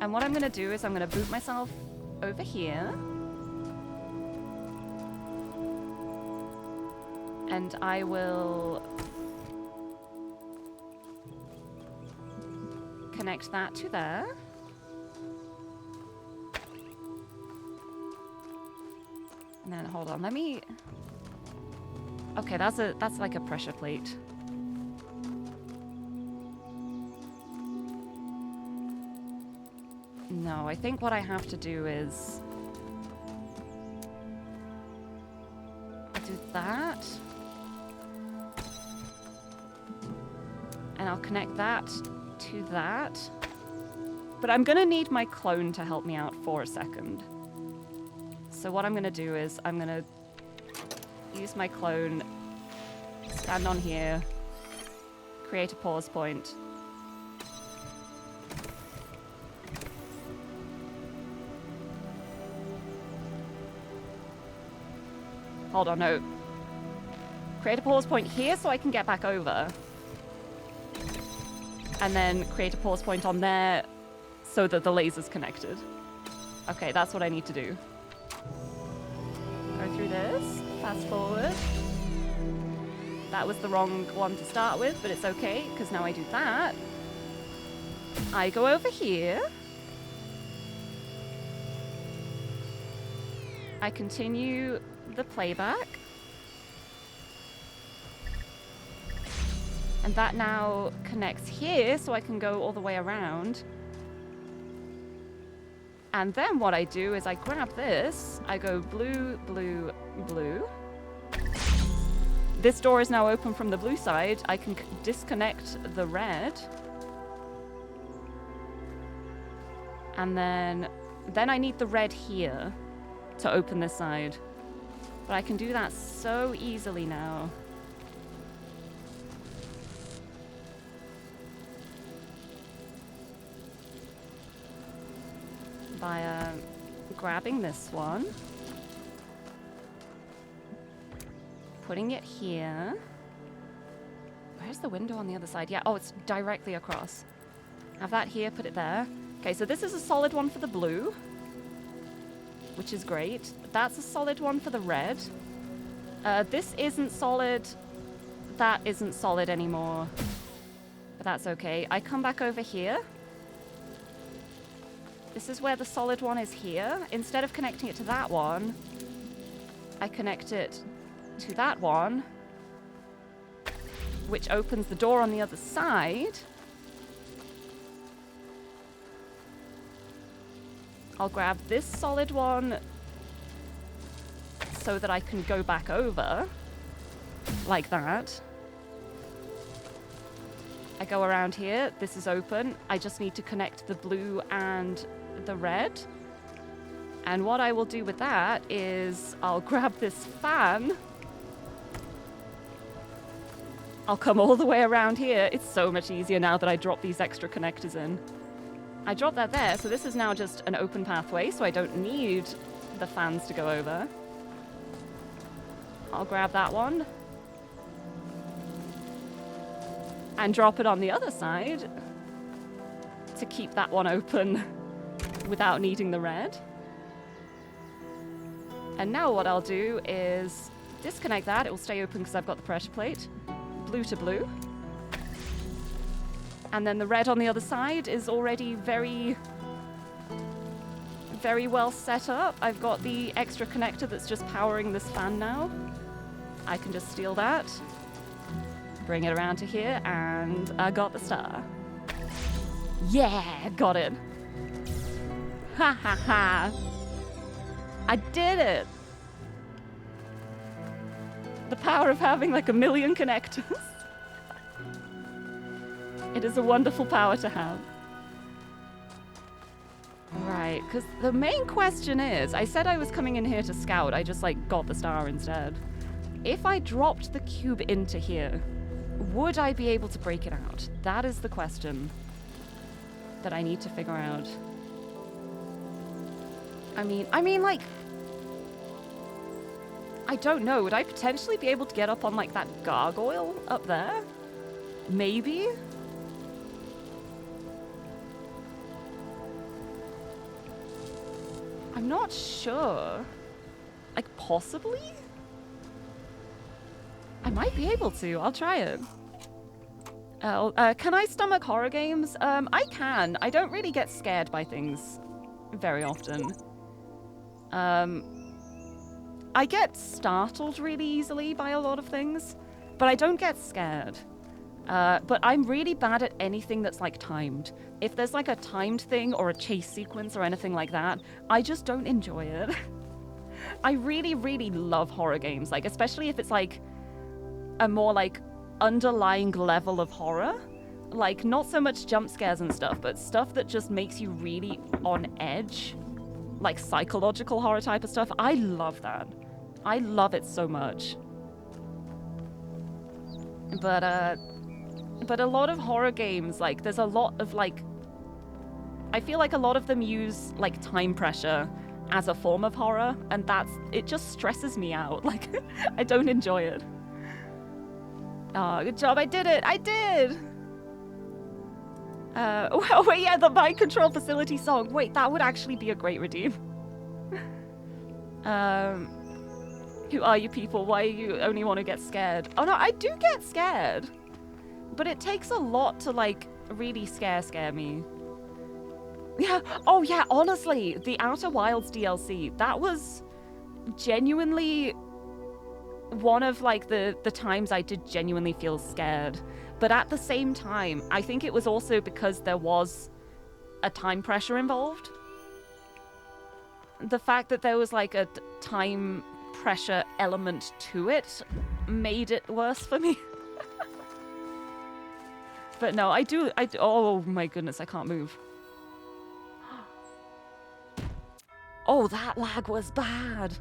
And what I'm going to do is I'm going to boot myself over here. And I will connect that to there. And then hold on, let me... Okay, that's like a pressure plate. No, I think what I have to do is do that. And I'll connect that to that. But I'm gonna need my clone to help me out for a second. So what I'm going to do is I'm going to use my clone, stand on here, create a pause point. Hold on, no. Create a pause point here so I can get back over. And then create a pause point on there so that the laser's connected. Okay, that's what I need to do. Go through this, fast forward. That was the wrong one to start with, but it's okay, because now I do that. I go over here. I continue the playback. And that now connects here, so I can go all the way around. And then what I do is I grab this, I go blue, blue, blue. This door is now open from the blue side. I can disconnect the red. And then I need the red here to open this side. But I can do that so easily now. By grabbing this one. Putting it here. Where's the window on the other side? Yeah, oh, it's directly across. Have that here, put it there. Okay, so this is a solid one for the blue, which is great. That's a solid one for the red. This isn't solid. That isn't solid anymore. But that's okay. I come back over here. This is where the solid one is here. Instead of connecting it to that one, I connect it to that one, which opens the door on the other side. I'll grab this solid one so that I can go back over like that. I go around here. This is open. I just need to connect the blue and the red. And what I will do with that is I'll grab this fan. I'll come all the way around here. It's so much easier now that I drop these extra connectors in. I drop that there, so this is now just an open pathway, so I don't need the fans to go over. I'll grab that one. And drop it on the other side to keep that one open without needing the red. And now what I'll do is disconnect that. It will stay open because I've got the pressure plate. Blue to blue. And then the red on the other side is already very, very well set up. I've got the extra connector that's just powering this fan now. I can just steal that, bring it around to here, and I got the star. Yeah, got it. Ha ha ha. I did it. The power of having like a million connectors. It is a wonderful power to have. Right, because the main question is, I said I was coming in here to scout, I just like got the star instead. If I dropped the cube into here, would I be able to break it out? That is the question that I need to figure out. I mean like, I don't know. Would I potentially be able to get up on like that gargoyle up there? Maybe? I'm not sure. Like, possibly? I might be able to. I'll try it. Can I stomach horror games? I can. I don't really get scared by things very often. I get startled really easily by a lot of things, but I don't get scared. But I'm really bad at anything that's like timed. If there's like a timed thing or a chase sequence or anything like that, I just don't enjoy it. I really, really love horror games, like especially if it's like a more like underlying level of horror. Like not so much jump scares and stuff, but stuff that just makes you really on edge. like psychological horror type of stuff. I love that. I love it so much. But a lot of horror games, like, there's a lot of, like, I feel like a lot of them use, like, time pressure as a form of horror, and it just stresses me out. Like, I don't enjoy it. Oh, good job, I did it! I did! Well, wait, yeah, the mind control facility song. Wait, that would actually be a great redeem. Who are you people? Why you only want to get scared? Oh no, I do get scared. But it takes a lot to, like, really scare me. Yeah, oh yeah, honestly, the Outer Wilds DLC, that was genuinely one of, like, the times I did genuinely feel scared. But at the same time, I think it was also because there was a time pressure involved. The fact that there was, like, a time pressure element to it made it worse for me. But no, I do, oh my goodness, I can't move. Oh, that lag was bad.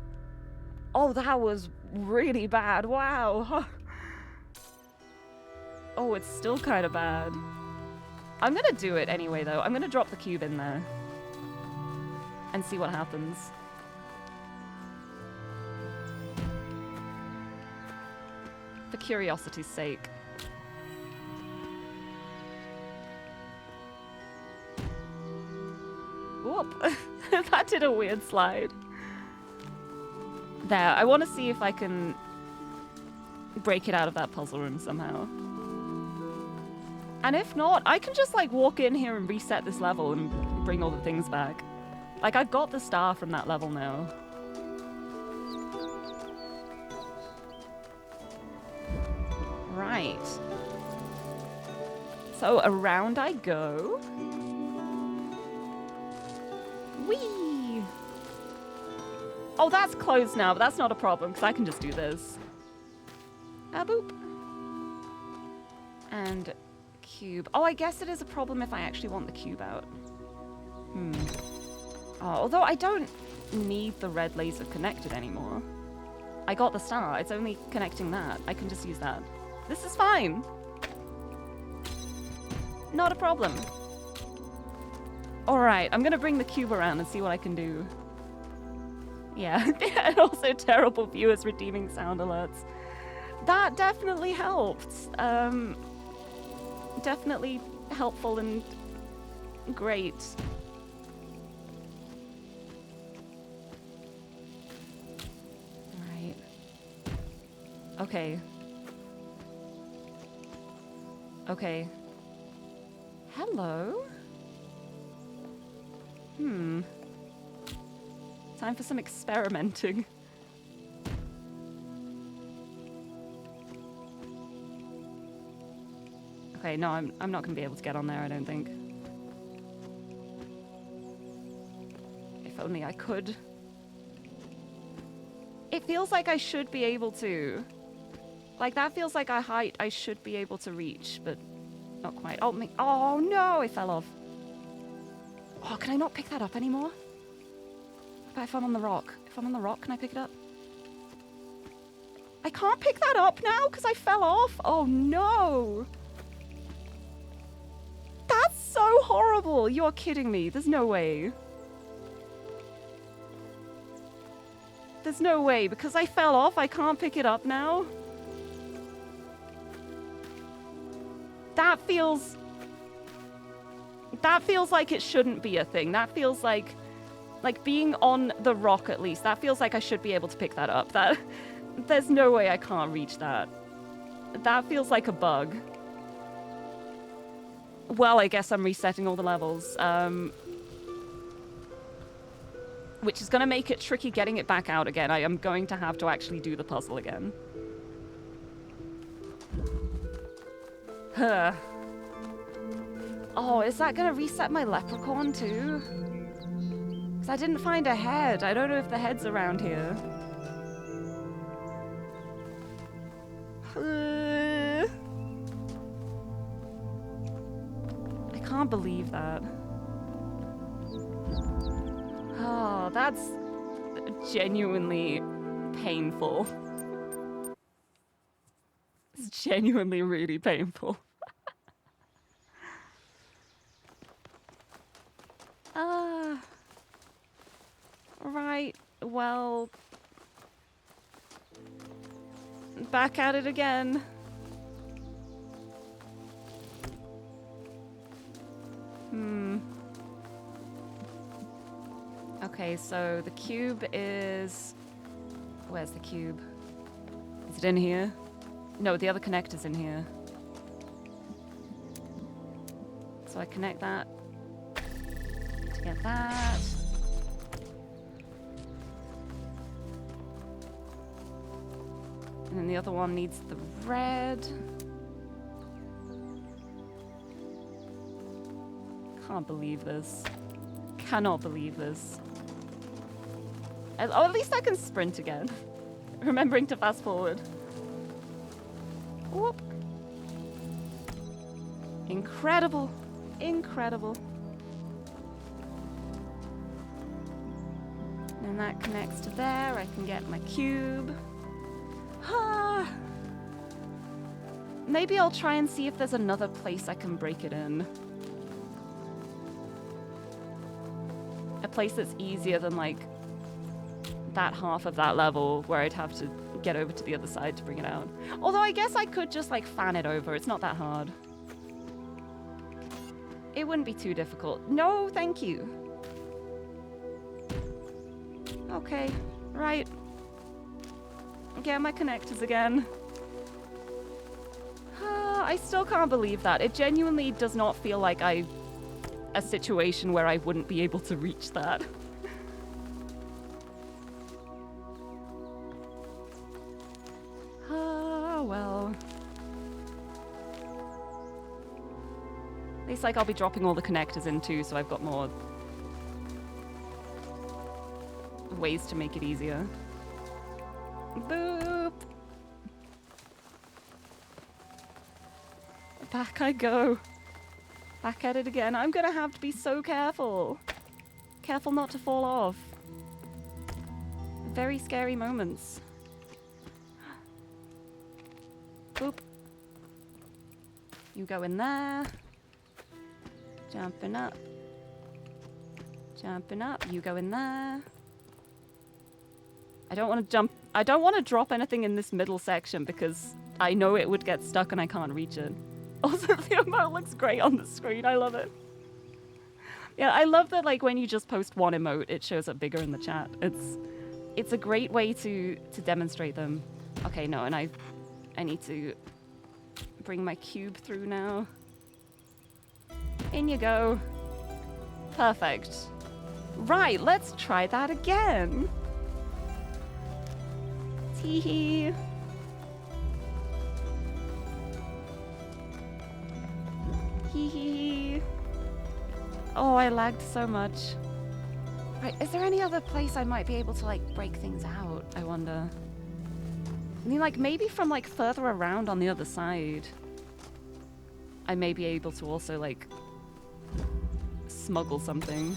Oh, that was really bad. Wow. Oh, it's still kind of bad. I'm gonna do it anyway, though. I'm gonna drop the cube in there and see what happens. For curiosity's sake. Whoop. That did a weird slide. There, I want to see if I can break it out of that puzzle room somehow. And if not, I can just, like, walk in here and reset this level and bring all the things back. Like, I got the star from that level now. Right. So, around I go. Whee! Oh, that's closed now, but that's not a problem, because I can just do this. Boop. And cube. Oh, I guess it is a problem if I actually want the cube out. Oh, although I don't need the red laser connected anymore. I got the star. It's only connecting that. I can just use that. This is fine. Not a problem. Alright, I'm gonna bring the cube around and see what I can do. Yeah, and also terrible viewers redeeming sound alerts. That definitely helped. Definitely helpful and great. Alright. Okay. Okay. Hello? Time for some experimenting. Okay, no, I'm not gonna be able to get on there, I don't think. If only I could. It feels like I should be able to. Like, that feels like a height I should be able to reach, but not quite. Oh, oh no, I fell off. Oh, can I not pick that up anymore? If I'm on the rock. If I'm on the rock, can I pick it up? I can't pick that up now because I fell off. Oh no. That's so horrible. You're kidding me. There's no way. There's no way. Because I fell off, I can't pick it up now. That feels like it shouldn't be a thing. That feels like being on the rock, at least. That feels like I should be able to pick that up. There's no way I can't reach that. That feels like a bug. Well, I guess I'm resetting all the levels. Which is going to make it tricky getting it back out again. I am going to have to actually do the puzzle again. Huh. Oh, is that going to reset my leprechaun too? Because I didn't find a head. I don't know if the head's around here. I can't believe that. Oh, that's genuinely painful. It's genuinely really painful. Right, well... Back at it again. Okay, so the cube is... Where's the cube? Is it in here? No, the other connector's in here. So I connect that to get that. And then the other one needs the red. Can't believe this. Cannot believe this. Oh, at least I can sprint again. Remembering to fast forward. Whoop. Incredible. Incredible. And that connects to there. I can get my cube. Maybe I'll try and see if there's another place I can break it in. A place that's easier than, like, that half of that level where I'd have to get over to the other side to bring it out. Although I guess I could just, like, fan it over. It's not that hard. It wouldn't be too difficult. No, thank you. Okay, right. Get my connectors again. I still can't believe that. It genuinely does not feel like a situation where I wouldn't be able to reach that. Well. At least, like, I'll be dropping all the connectors in too, so I've got more ways to make it easier. Boop! Back I go. Back at it again. I'm gonna have to be so careful. Careful not to fall off. Very scary moments. Boop. You go in there. Jumping up. Jumping up. You go in there. I don't want to jump. I don't want to drop anything in this middle section because I know it would get stuck and I can't reach it. Also, the emote looks great on the screen. I love it. Yeah, I love that, like, when you just post one emote, it shows up bigger in the chat. It's a great way to demonstrate them. Okay, no, and I need to bring my cube through now. In you go. Perfect. Right, let's try that again. Tee-hee. Hee-hee. Oh, I lagged so much. Right, is there any other place I might be able to, like, break things out, I wonder? I mean, like, maybe from, like, further around on the other side. I may be able to also, like, smuggle something.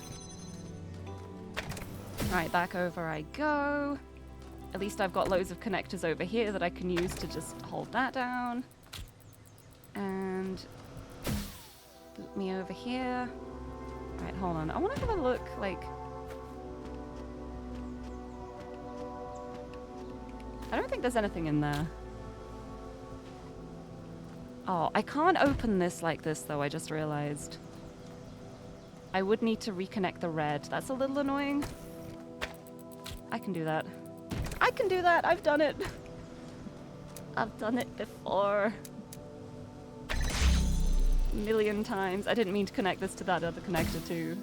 Right, back over I go. At least I've got loads of connectors over here that I can use to just hold that down. And boot me over here. Right, hold on. I want to have a look, like... I don't think there's anything in there. Oh, I can't open this like this, though, I just realized. I would need to reconnect the red. That's a little annoying. I can do that. I can do that! I've done it! I've done it before. A million times. I didn't mean to connect this to that other connector, too.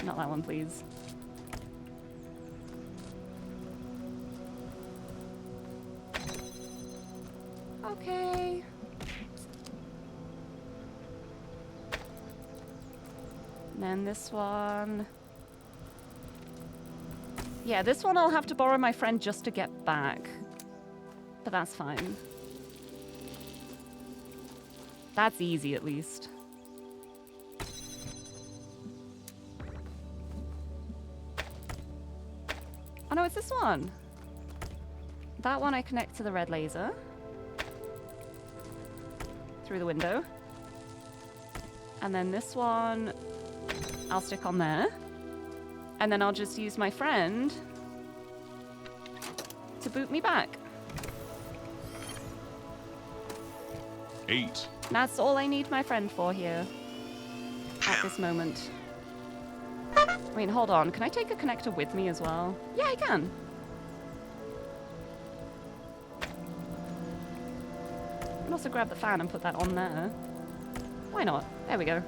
Not that one, please. Okay. And then this one. Yeah, this one I'll have to borrow my friend just to get back. But that's fine. That's easy, at least. no, it's this one. That one I connect to the red laser. Through the window. And then this one, I'll stick on there. And then I'll just use my friend to boot me back. 8. That's all I need my friend for here. At this moment. Wait, hold on. Can I take a connector with me as well? Yeah, I can. I can also grab the fan and put that on there. Why not? There we go.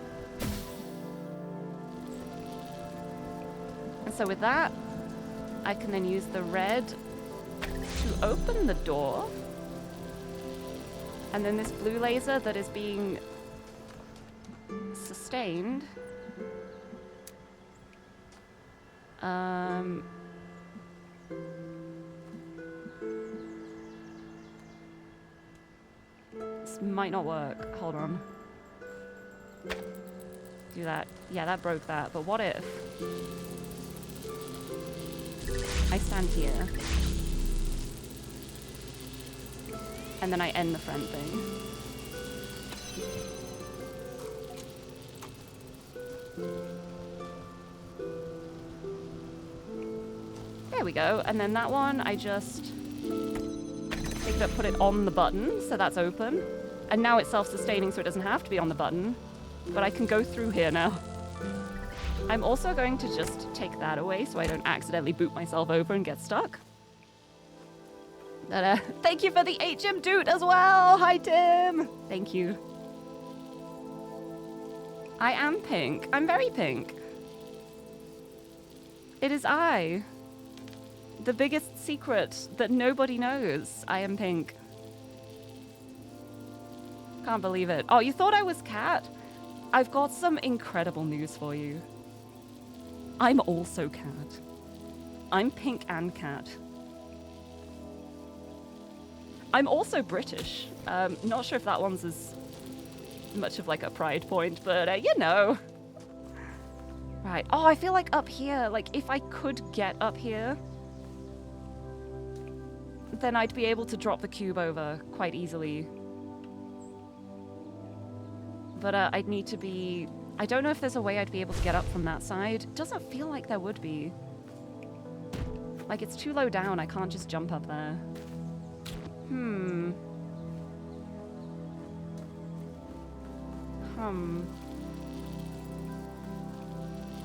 And so with that, I can then use the red to open the door. And then this blue laser that is being sustained. This might not work. Hold on. Do that. Yeah, that broke that. But what if I stand here and then I end the friend thing? There we go. And then that one, I just take that, put it on the button, so that's open. And now it's self-sustaining, so it doesn't have to be on the button. But I can go through here now. I'm also going to just take that away so I don't accidentally boot myself over and get stuck. But, thank you for the HM Doot as well! Hi, Tim! Thank you. I am pink. I'm very pink. It is I. The biggest secret that nobody knows. I am pink. Can't believe it. Oh, you thought I was Cat? I've got some incredible news for you. I'm also Cat. I'm pink and Cat. I'm also British. Not sure if that one's as much of like a pride point, but you know. Right. Oh, I feel like up here, like if I could get up here, then I'd be able to drop the cube over quite easily. But I'd need to be... I don't know if there's a way I'd be able to get up from that side. It doesn't feel like there would be. Like, it's too low down. I can't just jump up there.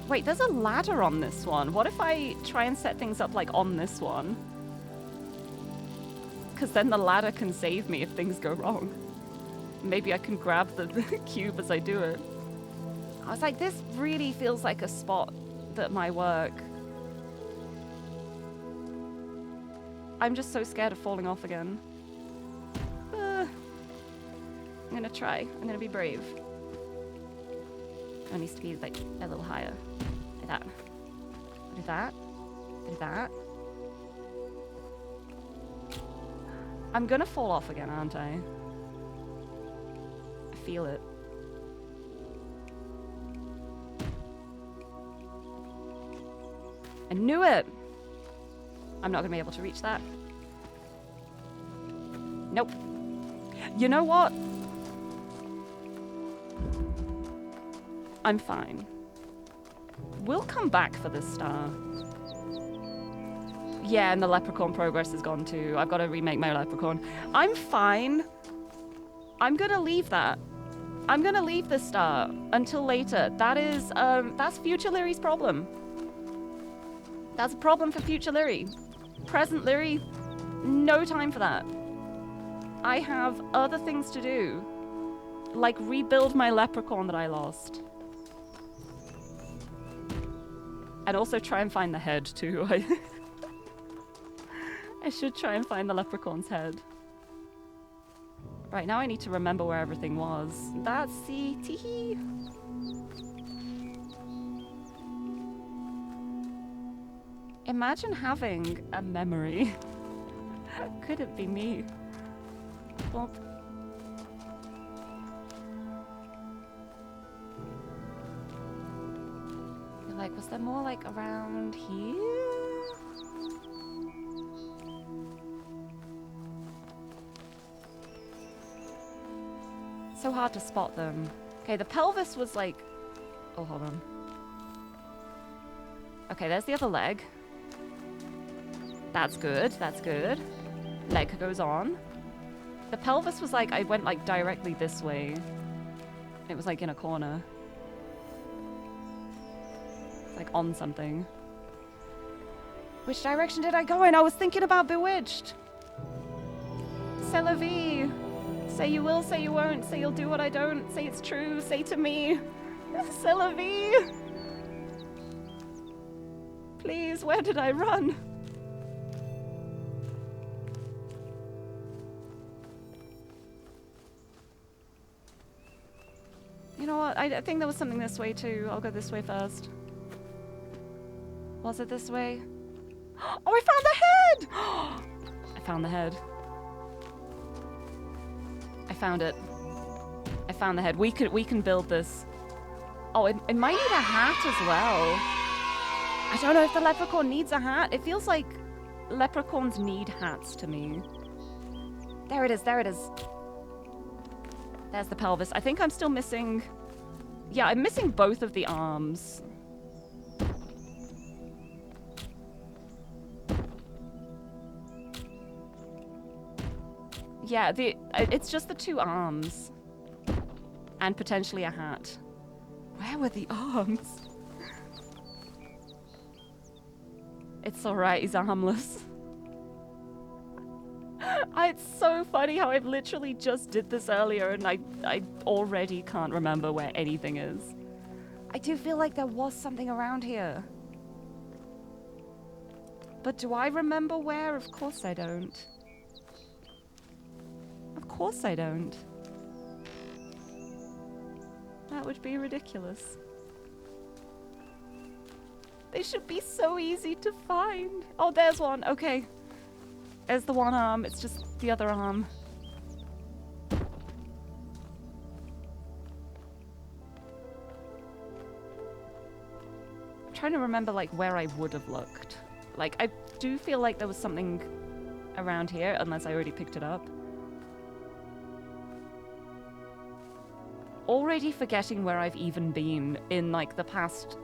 Wait, there's a ladder on this one. What if I try and set things up, like, on this one? Because then the ladder can save me if things go wrong. Maybe I can grab the cube as I do it. I was like, this really feels like a spot that might work. I'm just so scared of falling off again. I'm gonna try. I'm gonna be brave. It needs to be like a little higher. Like that. Do that. Do that. I'm gonna fall off again, aren't I? I feel it. I knew it! I'm not gonna be able to reach that. Nope. You know what? I'm fine. We'll come back for this star. Yeah, and the leprechaun progress is gone too. I've got to remake my leprechaun. I'm fine. I'm gonna leave that. I'm gonna leave this star until later. That is, that's future Lirie's problem. That's a problem for future Lirie. Present Lirie, no time for that. I have other things to do. Like rebuild my leprechaun that I lost. And also try and find the head too. I should try and find the leprechaun's head. Right, now I need to remember where everything was. That's the tee. Imagine having a memory. Could it be me? Well, like, was there more like around here? So hard to spot them. Okay, the pelvis was like... Oh, hold on. Okay, there's the other leg. That's good, that's good. Leg goes on. The pelvis was like, I went like directly this way. It was like in a corner. It's like on something. Which direction did I go in? I was thinking about Bewitched. C'est la vie. Say you will, say you won't, say you'll do what I don't, say it's true, say to me. C'est la vie. Please, where did I run? You know what? I think there was something this way too. I'll go this way first. Was it this way? Oh, I found the head! I found the head. I found it. I found the head. We can build this. Oh, it might need a hat as well. I don't know if the leprechaun needs a hat. It feels like leprechauns need hats to me. There it is, there it is. There's the pelvis. I think I'm still missing... Yeah, I'm missing both of the arms. Yeah, it's just the two arms. And potentially a hat. Where were the arms? It's alright, he's armless. It's so funny how I've literally just did this earlier and I already can't remember where anything is. I do feel like there was something around here. But do I remember where? Of course I don't. Of course I don't. That would be ridiculous. They should be so easy to find. Oh, there's one. Okay. There's the one arm. It's just the other arm. I'm trying to remember, like, where I would have looked. Like, I do feel like there was something around here, unless I already picked it up. Already forgetting where I've even been in, like, the past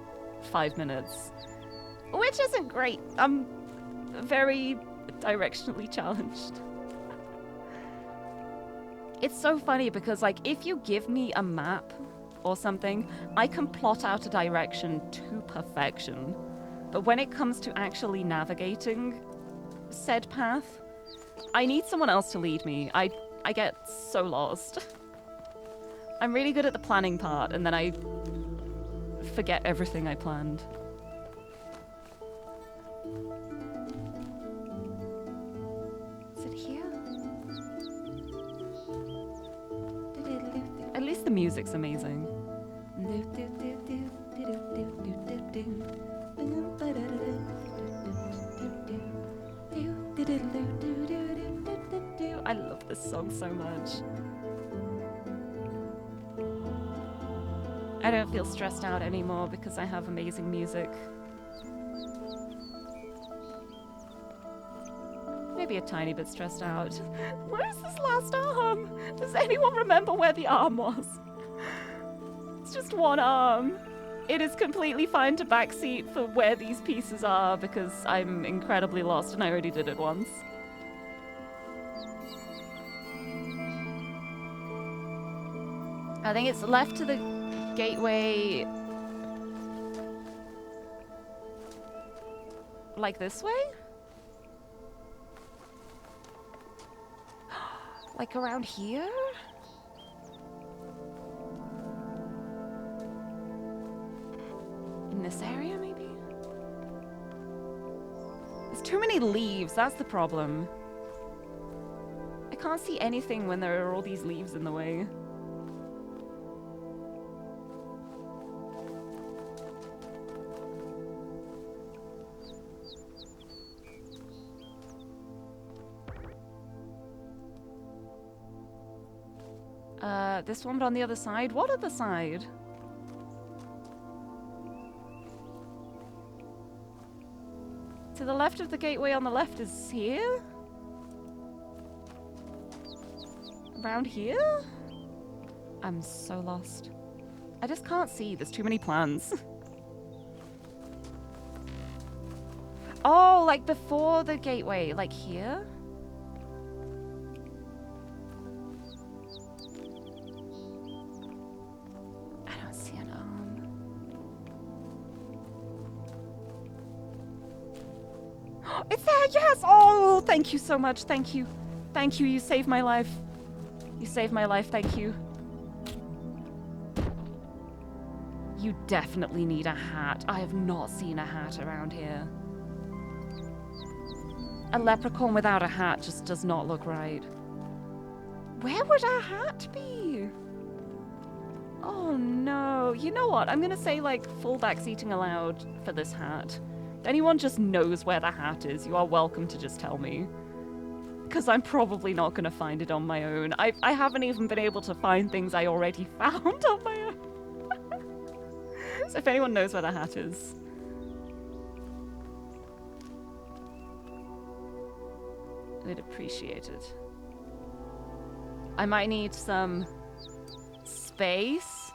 5 minutes. Which isn't great. I'm very directionally challenged. It's so funny because, like, if you give me a map or something, I can plot out a direction to perfection. But when it comes to actually navigating said path, I need someone else to lead me. I get so lost. I'm really good at the planning part, and then I forget everything I planned. Is it here? At least the music's amazing. I love this song so much. I don't feel stressed out anymore because I have amazing music. Maybe a tiny bit stressed out. Where's this last arm? Does anyone remember where the arm was? It's just one arm. It is completely fine to backseat for where these pieces are because I'm incredibly lost and I already did it once. I think it's left to the gateway, like this way? Like around here? In this area, maybe? There's too many leaves, that's the problem. I can't see anything when there are all these leaves in the way. This one, but on the other side? What other side? To the left of the gateway on the left is here? Around here? I'm so lost. I just can't see. There's too many plans. Oh, like before the gateway, like here? I don't see an arm. It's there, yes! Oh, thank you so much, thank you. Thank you, you saved my life. You saved my life, thank you. You definitely need a hat. I have not seen a hat around here. A leprechaun without a hat just does not look right. Where would a hat be? Oh no. You know what? I'm gonna say like fullback seating allowed for this hat. If anyone just knows where the hat is, you are welcome to just tell me. Because I'm probably not gonna find it on my own. I haven't even been able to find things I already found on my own. So if anyone knows where the hat is. I'd appreciate it. I might need some space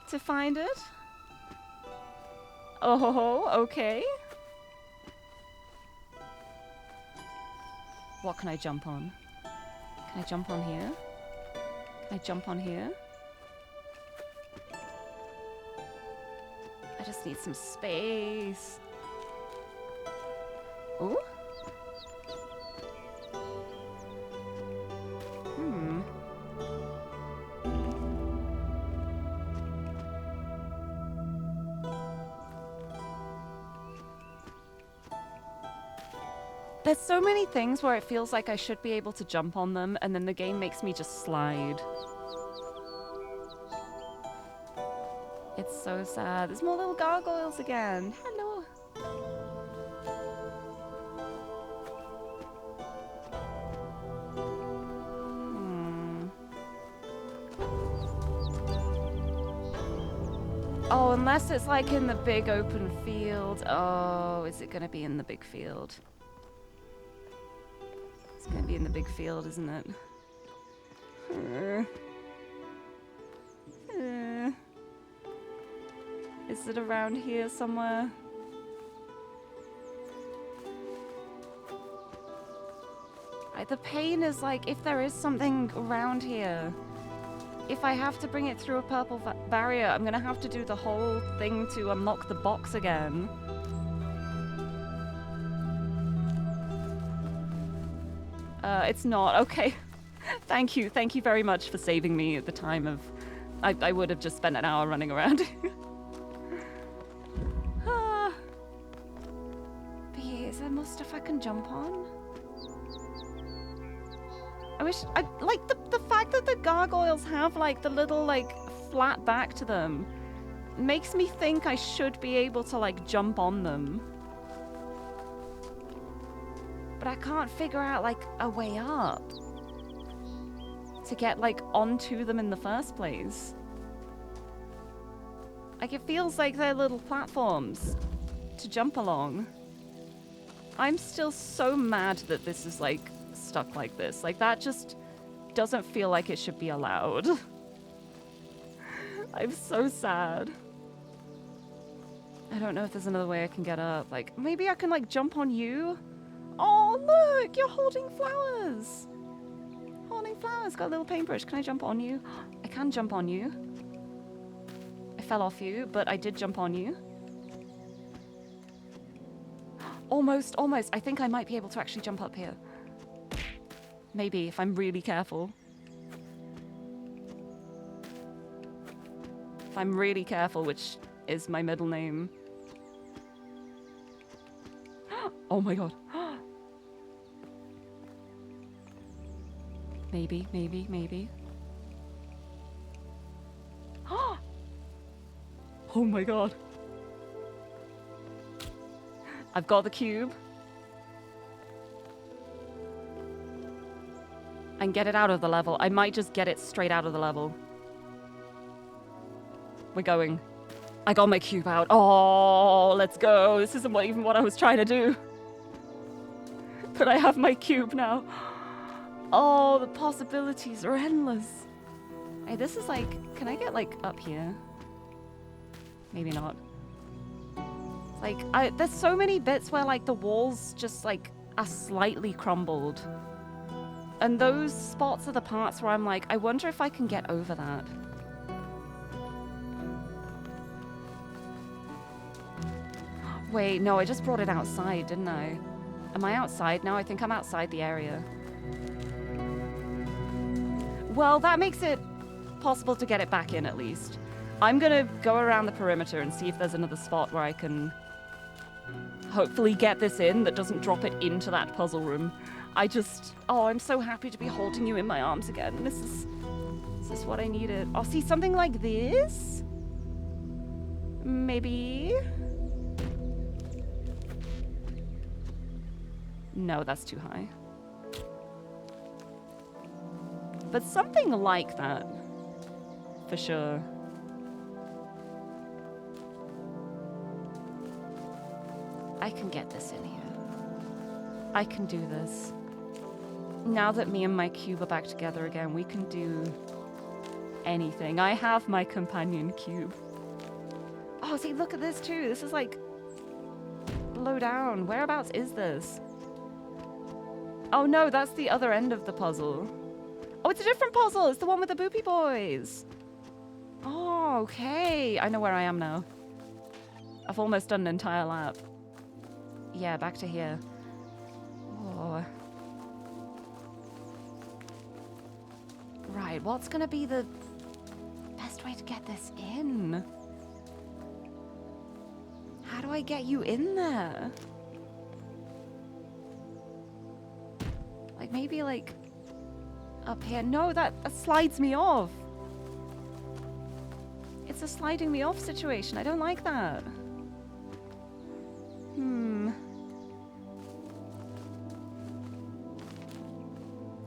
to find it. Oh, okay. What can I jump on? Can I jump on here? Can I jump on here? I just need some space. Ooh. There's so many things where it feels like I should be able to jump on them, and then the game makes me just slide. It's so sad. There's more little gargoyles again. Hello. Oh, unless it's like in the big open field. Oh, is it gonna be in the big field? It's gonna be in the big field, isn't it? Is it around here somewhere? The pain is like, if there is something around here, if I have to bring it through a purple barrier, I'm gonna have to do the whole thing to unlock the box again. It's not. Okay. Thank you very much for saving me at the time of... I would have just spent an hour running around. But yeah, is there more stuff I can jump on? I wish... like, the fact that the gargoyles have, like, the little, like, flat back to them makes me think I should be able to, like, jump on them. But I can't figure out, like, a way up to get, like, onto them in the first place. Like, it feels like they're little platforms to jump along. I'm still so mad that this is, like, stuck like this. Like, that just doesn't feel like it should be allowed. I'm so sad. I don't know if there's another way I can get up. Like, maybe I can, like, jump on you? Oh, look! You're holding flowers! Holding flowers. Got a little paintbrush. Can I jump on you? I can jump on you. I fell off you, but I did jump on you. Almost, almost. I think I might be able to actually jump up here. Maybe, if I'm really careful. If I'm really careful, which is my middle name. Oh my god. Maybe, maybe, maybe. Oh my god. I've got the cube. And get it out of the level. I might just get it straight out of the level. We're going. I got my cube out. Oh, let's go. This isn't even what I was trying to do. But I have my cube now. Oh, the possibilities are endless. Hey, this is like... Can I get, like, up here? Maybe not. Like, there's so many bits where, like, the walls just, like, are slightly crumbled. And those spots are the parts where I'm like, I wonder if I can get over that. Wait, no, I just brought it outside, didn't I? Am I outside now? I think I'm outside the area. Well, that makes it possible to get it back in, at least. I'm gonna go around the perimeter and see if there's another spot where I can hopefully get this in that doesn't drop it into that puzzle room. Oh, I'm so happy to be holding you in my arms again. This is what I needed. Oh, see, something like this? Maybe? No, that's too high. But something like that, for sure. I can get this in here. I can do this. Now that me and my cube are back together again, we can do anything. I have my companion cube. Oh, see, look at this too. This is like low down. Whereabouts is this? Oh no, that's the other end of the puzzle. Oh, it's a different puzzle. It's the one with the boopy boys. Oh, okay. I know where I am now. I've almost done an entire lap. Yeah, back to here. Oh. Right, what's gonna be the best way to get this in? How do I get you in there? Like, maybe, like, up here. No, that slides me off. It's a sliding me off situation. I don't like that.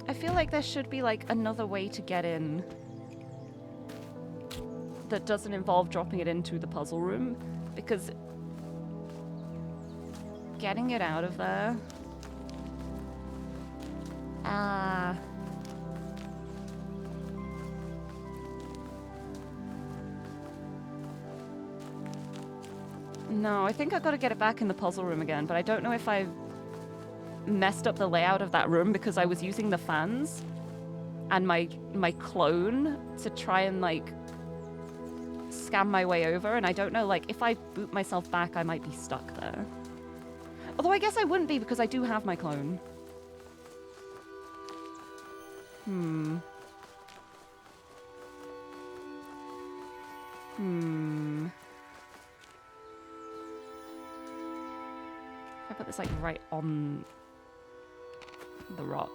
I feel like there should be, like, another way to get in that doesn't involve dropping it into the puzzle room, because getting it out of there... No, I think I've got to get it back in the puzzle room again, but I don't know if I've messed up the layout of that room because I was using the fans and my clone to try and, like, scam my way over, and I don't know, like, if I boot myself back, I might be stuck there. Although I guess I wouldn't be because I do have my clone. I put this, like, right on the rock.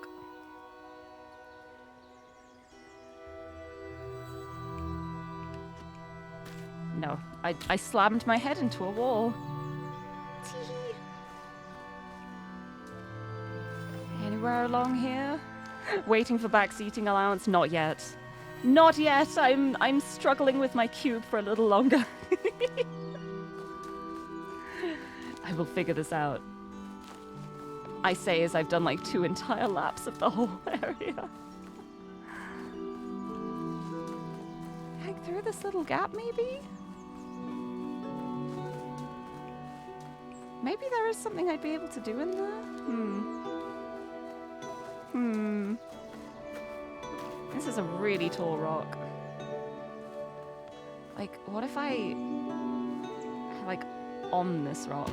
No, I slammed my head into a wall. Tee. Anywhere along here? Waiting for back seating allowance? Not yet. Not yet. I'm struggling with my cube for a little longer. I will figure this out. I say as I've done like 2 entire laps of the whole area. Hang through this little gap, maybe? Maybe there is something I'd be able to do in there? This is a really tall rock. Like, what if I... like, on this rock?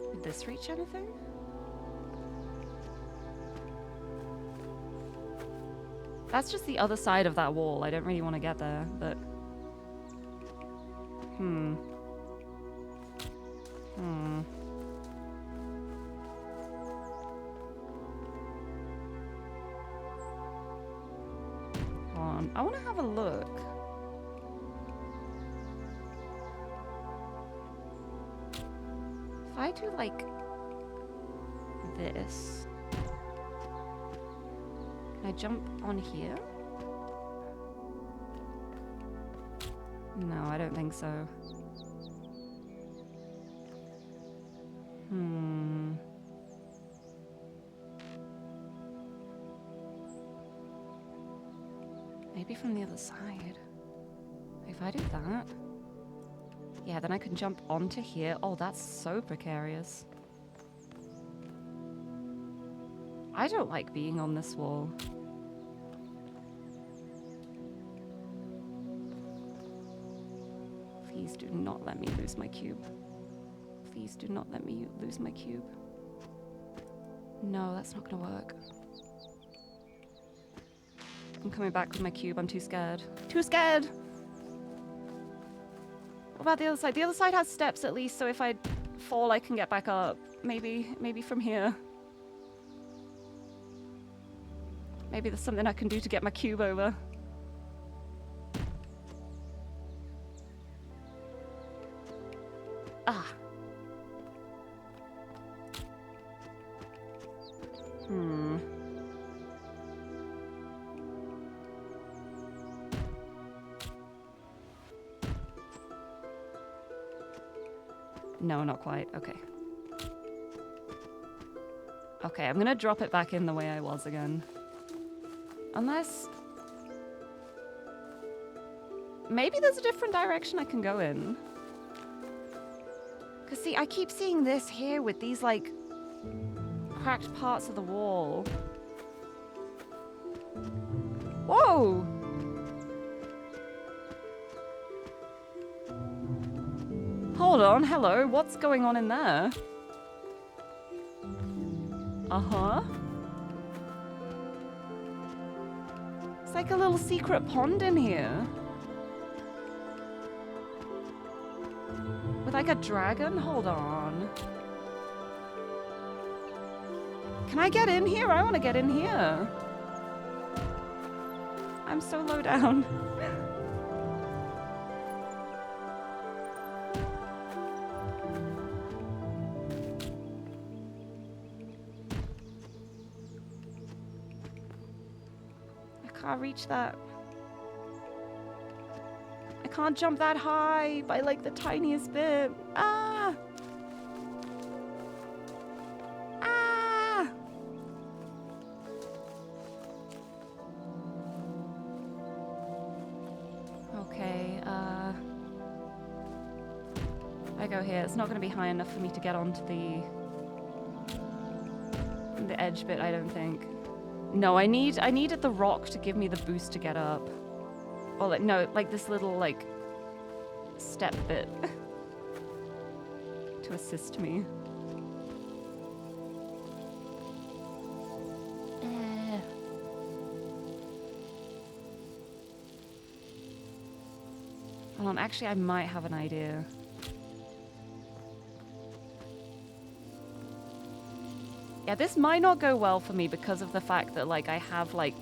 Would this reach anything? That's just the other side of that wall. I don't really want to get there, but... Hold on. I want to have a look. If I do, like, this... Can I jump on here? No, I don't think so. Maybe from the other side. If I do that... Yeah, then I can jump onto here. Oh, that's so precarious. I don't like being on this wall. Please do not let me lose my cube. Please do not let me lose my cube. No, that's not gonna work. I'm coming back with my cube. I'm too scared. Too scared! What about the other side? The other side has steps at least, so if I fall, I can get back up. Maybe from here. Maybe there's something I can do to get my cube over. Ah. No, not quite. Okay. Okay, I'm gonna drop it back in the way I was again. Unless... maybe there's a different direction I can go in. Because, see, I keep seeing this here with these, like, cracked parts of the wall. Whoa! Hold on, hello, what's going on in there? Uh-huh. It's like a little secret pond in here. With like a dragon? Hold on. Can I get in here? I want to get in here. I'm so low down. I can't reach that. I can't jump that high by like the tiniest bit. Ah! Ah! Okay, I go here. It's not going to be high enough for me to get onto the edge bit, I don't think. No, I needed the rock to give me the boost to get up. Or like, no, like this little like step bit to assist me. Hold on, actually I might have an idea. Yeah, this might not go well for me because of the fact that, like, I have, like,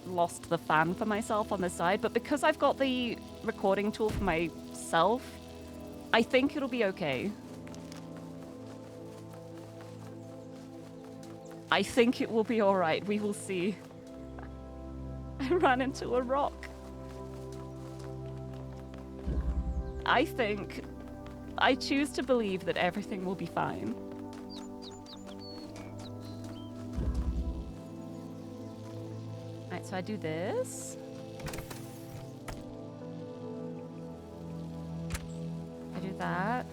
lost the fan for myself on the side. But because I've got the recording tool for myself, I think it'll be okay. I think it will be alright. We will see. I ran into a rock. I choose to believe that everything will be fine. Right, so I do this. I do that.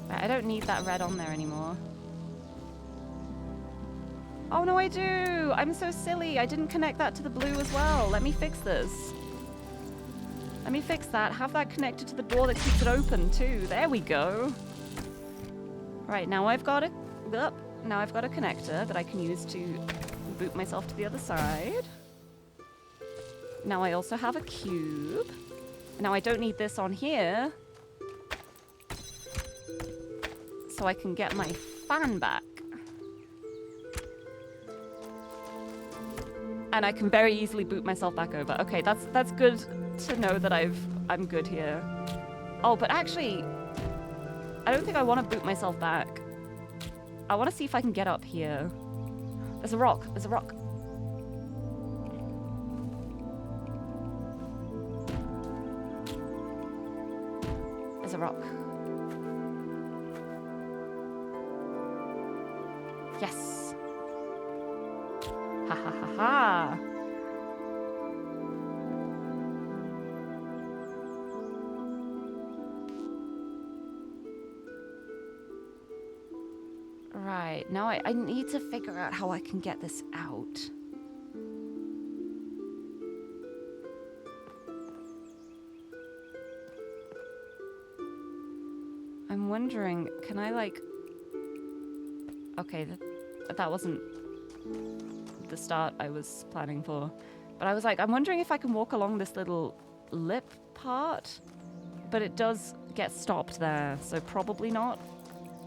Right, I don't need that red on there anymore. Oh no, I do! I'm so silly. I didn't connect that to the blue as well. Let me fix this. Let me fix that. Have that connected to the door that keeps it open too. There we go. Right, now I've got a connector that I can use to boot myself to the other side. Now I also have a cube. Now I don't need this on here. So I can get my fan back. And I can very easily boot myself back over. Okay, that's good to know that I'm good here. Oh, but actually, I don't think I want to boot myself back. I want to see if I can get up here. There's a rock. There's a rock. there's a rock. Yes. Ha ha ha ha. Right, now I need to figure out how I can get this out. I'm wondering, can I like... Okay, that wasn't the start I was planning for. But I was like, I'm wondering if I can walk along this little lip part. But it does get stopped there, so probably not.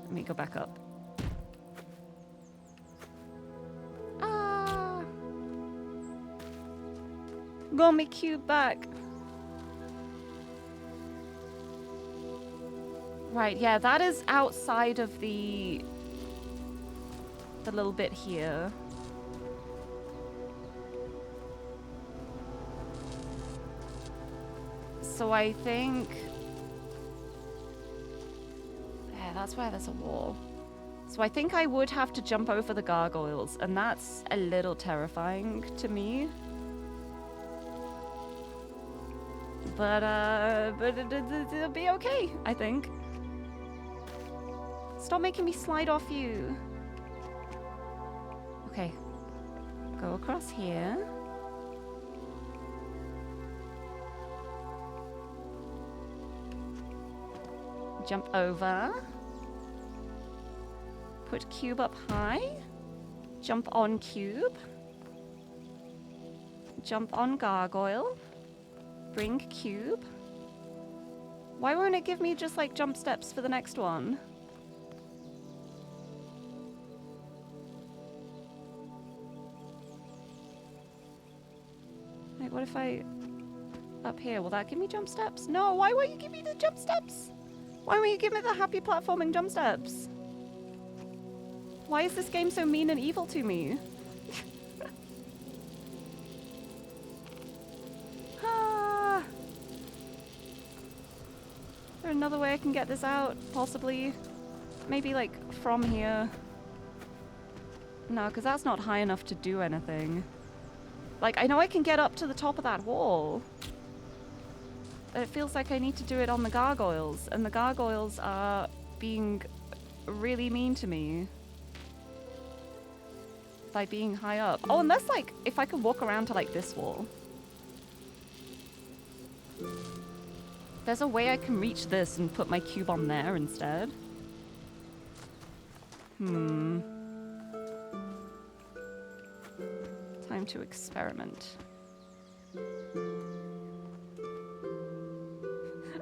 Let me go back up. Ah! Got me cube back. Right, yeah, that is outside of the little bit here. So I think... Yeah, that's where there's a wall. So I think I would have to jump over the gargoyles, and that's a little terrifying to me. But it'll be okay, I think. Stop making me slide off you. Okay. Go across here. Jump over. Put cube up high. Jump on cube. Jump on gargoyle. Bring cube. Why won't it give me just like jump steps for the next one? Like, what if I... Up here, will that give me jump steps? No, why won't you give me the jump steps? Why won't you give me the happy platforming jump steps? Why is this game so mean and evil to me? Ah. Is there another way I can get this out? Possibly. Maybe like from here. No, because that's not high enough to do anything. Like, I know I can get up to the top of that wall. But it feels like I need to do it on the gargoyles. And the gargoyles are being really mean to me. By being high up. Oh, and that's like, if I can walk around to like this wall. There's a way I can reach this and put my cube on there instead. Time to experiment.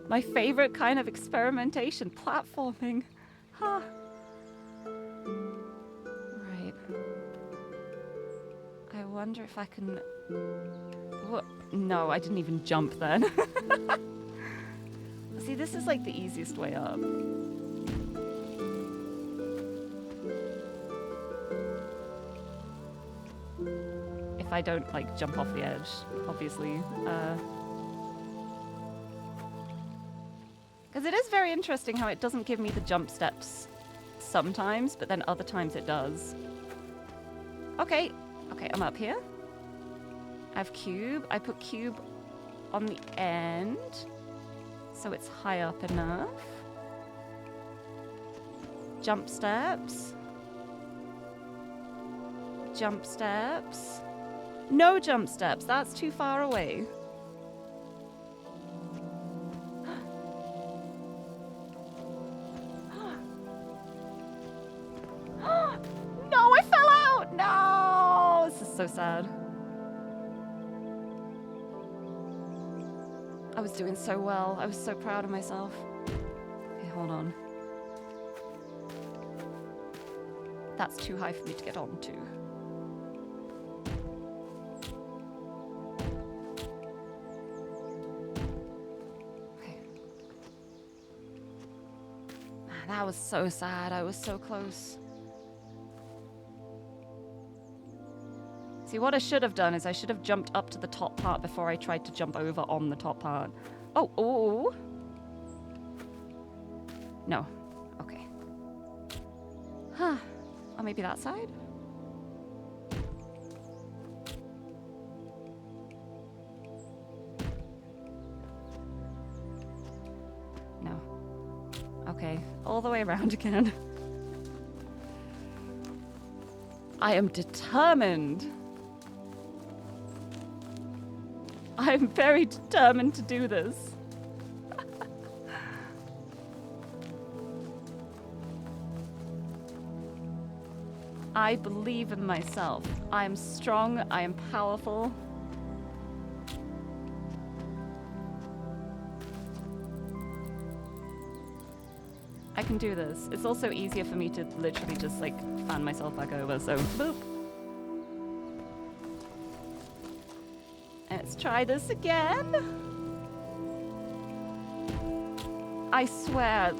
My favorite kind of experimentation, platforming. Huh. Right. I wonder if I can... What? No, I didn't even jump then. See, this is like the easiest way up. If I don't like jump off the edge, obviously. Because it is very interesting how it doesn't give me the jump steps sometimes, but then other times it does. Okay, okay, I'm up here. I have cube. I put cube on the end, so it's high up enough. Jump steps. Jump steps. No jump steps. That's too far away. No, I fell out. No, this is so sad. I was doing so well. I was so proud of myself. Okay, hold on. That's too high for me to get onto. Okay. Man, that was so sad. I was so close. See, what I should have done is I should have jumped up to the top part before I tried to jump over on the top part. Oh, oh. No. Okay. Huh. Or maybe that side? No. Okay. All the way around again. I am determined. I'm very determined to do this. I believe in myself. I am strong. I am powerful. I can do this. It's also easier for me to literally just like fan myself back over, so boop. Let's try this again. I swear,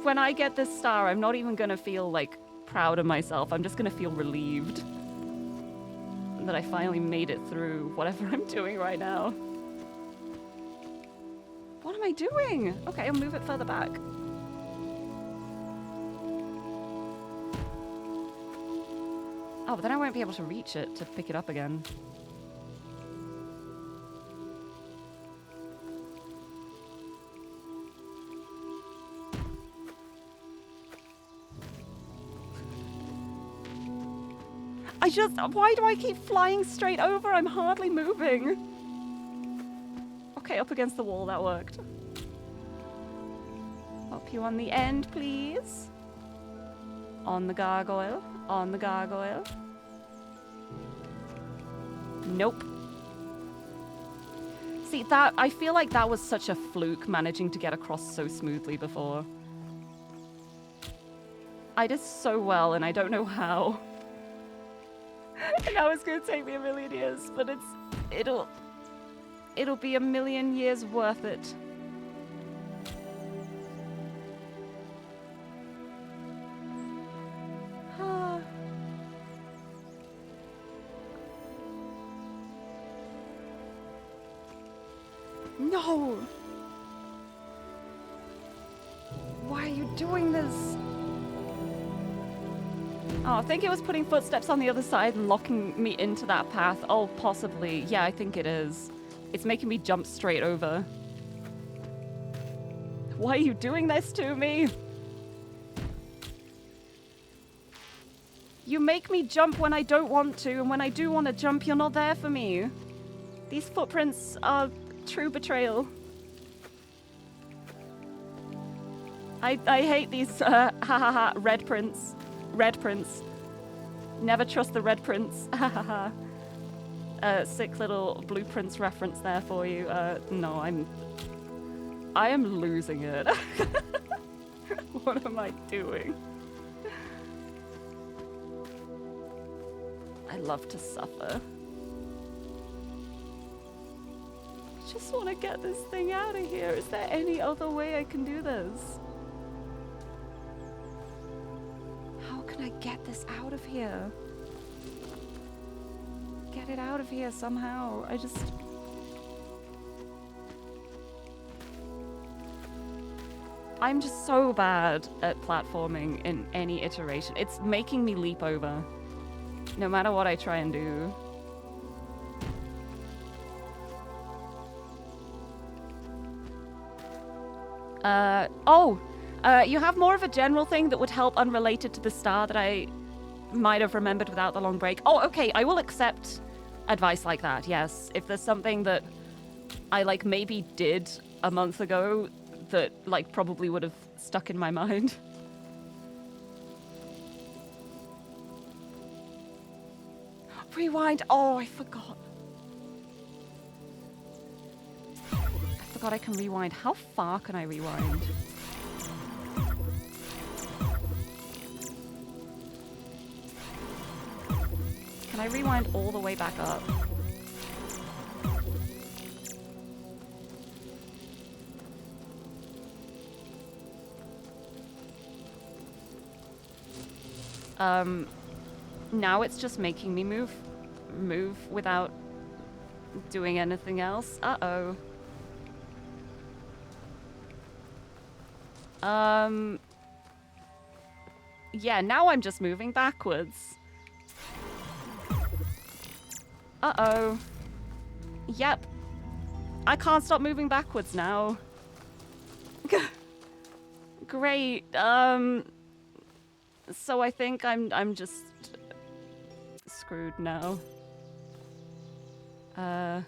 when I get this star, I'm not even gonna feel like proud of myself. I'm just gonna feel relieved that I finally made it through whatever I'm doing right now. What am I doing? Okay, I'll move it further back. Oh, but then I won't be able to reach it to pick it up again. Why do I keep flying straight over? I'm hardly moving. Okay, up against the wall, that worked. Up you on the end, please. On the gargoyle. On the gargoyle. Nope. See, I feel like that was such a fluke, managing to get across so smoothly before. I did so well, and I don't know how. And now it's gonna take me a million years, but it'll be a million years worth it. No! Why are you doing this? Oh, I think it was putting footsteps on the other side and locking me into that path. Oh, possibly. Yeah, I think it is. It's making me jump straight over. Why are you doing this to me? You make me jump when I don't want to, and when I do want to jump, you're not there for me. These footprints are true betrayal. I hate these red prints. Red prints. Never trust the red prints. Sick little blueprints reference there for you. No, I am losing it. What am I doing? I love to suffer. I just want to get this thing out of here. Is there any other way I can do this? How can I get this out of here? Get it out of here somehow. I'm just so bad at platforming in any iteration. It's making me leap over, no matter what I try and do. You have more of a general thing that would help unrelated to the star that I might have remembered without the long break. Oh, okay, I will accept advice like that, yes. If there's something that I, like, maybe did a month ago that, like, probably would have stuck in my mind. Rewind. Oh, I forgot. I forgot I can rewind. How far can I rewind? Can I rewind all the way back up? Now it's just making me move without doing anything else. Uh-oh. Yeah, now I'm just moving backwards. Uh-oh. Yep. I can't stop moving backwards now. Great. So I think I'm just screwed now. I'm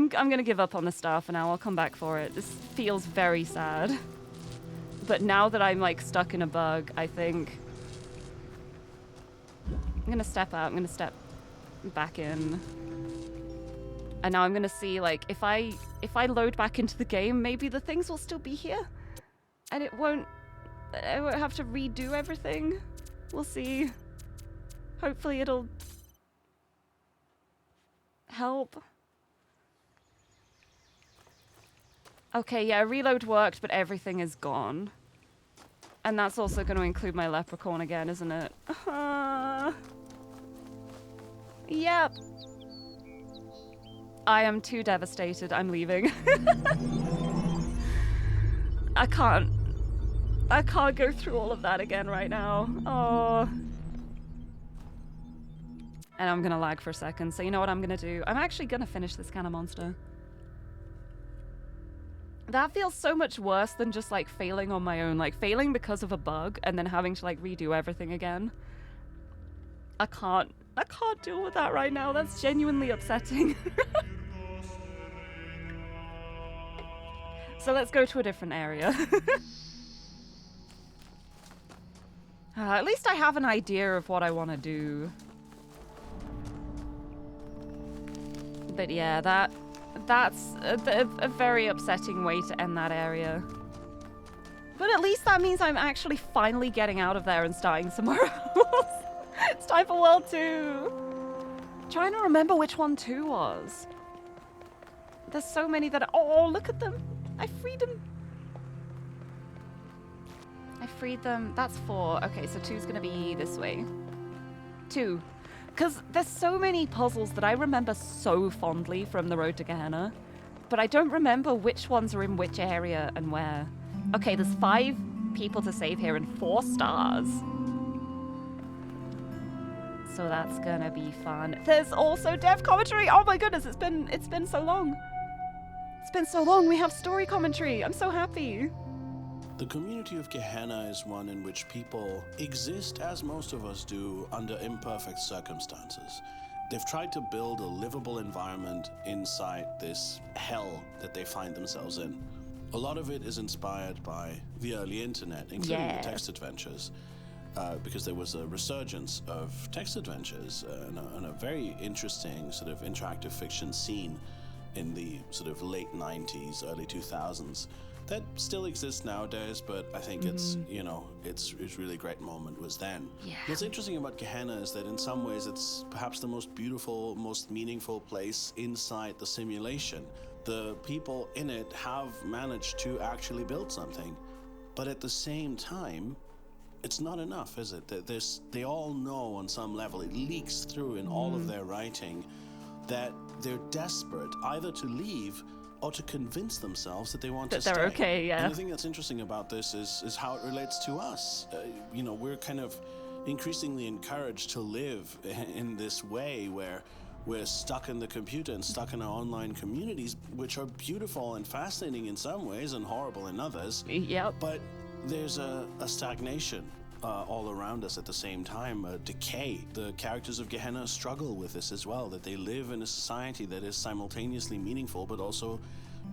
gonna give up on the star for now. I'll come back for it. This feels very sad. But now that I'm like stuck in a bug, I think I'm gonna step out. I'm gonna step back in. And now I'm gonna see, like, if I load back into the game, maybe the things will still be here, and I won't have to redo everything. We'll see. Hopefully it'll help. Okay, yeah, reload worked, but everything is gone. And that's also going to include my leprechaun again, isn't it? Yep. I am too devastated. I'm leaving. I can't go through all of that again right now. Oh. And I'm gonna lag for a second. So you know what I'm gonna do? I'm actually gonna finish this kind of monster. That feels so much worse than just like failing on my own. Like failing because of a bug and then having to like redo everything again. I can't deal with that right now. That's genuinely upsetting. So let's go to a different area. At least I have an idea of what I want to do. But yeah, that's a very upsetting way to end that area. But at least that means I'm actually finally getting out of there and starting somewhere else. It's time for World 2. Trying to remember which one 2 was. There's so many that oh, look at them. I freed them. I freed them. That's 4. Okay, so 2's gonna be this way. 2. Because there's so many puzzles that I remember so fondly from the Road to Gehenna, but I don't remember which ones are in which area and where. Okay, there's 5 people to save here and 4 stars. So that's gonna be fun. There's also dev commentary. Oh my goodness, it's been so long. It's been so long. We have story commentary. I'm so happy. The community of Gehenna is one in which people exist, as most of us do, under imperfect circumstances. They've tried to build a livable environment inside this hell that they find themselves in. A lot of it is inspired by the early internet, including the text adventures, because there was a resurgence of text adventures and a very interesting sort of interactive fiction scene in the sort of late 90s, early 2000s. That still exists nowadays, but I think it's, you know, it's really great moment was then. Yeah. What's interesting about Gehenna is that in some ways it's perhaps the most beautiful, most meaningful place inside the simulation. The people in it have managed to actually build something, but at the same time, it's not enough, is it? They all know on some level, it leaks through in all of their writing, that they're desperate either to leave or to convince themselves that they want to stay. They're okay, yeah. And the thing that's interesting about this is how it relates to us. You know, we're kind of increasingly encouraged to live in this way where we're stuck in the computer and stuck in our online communities, which are beautiful and fascinating in some ways and horrible in others. Yep. But there's a stagnation all around us at the same time, a decay. The characters of Gehenna struggle with this as well, that they live in a society that is simultaneously meaningful but also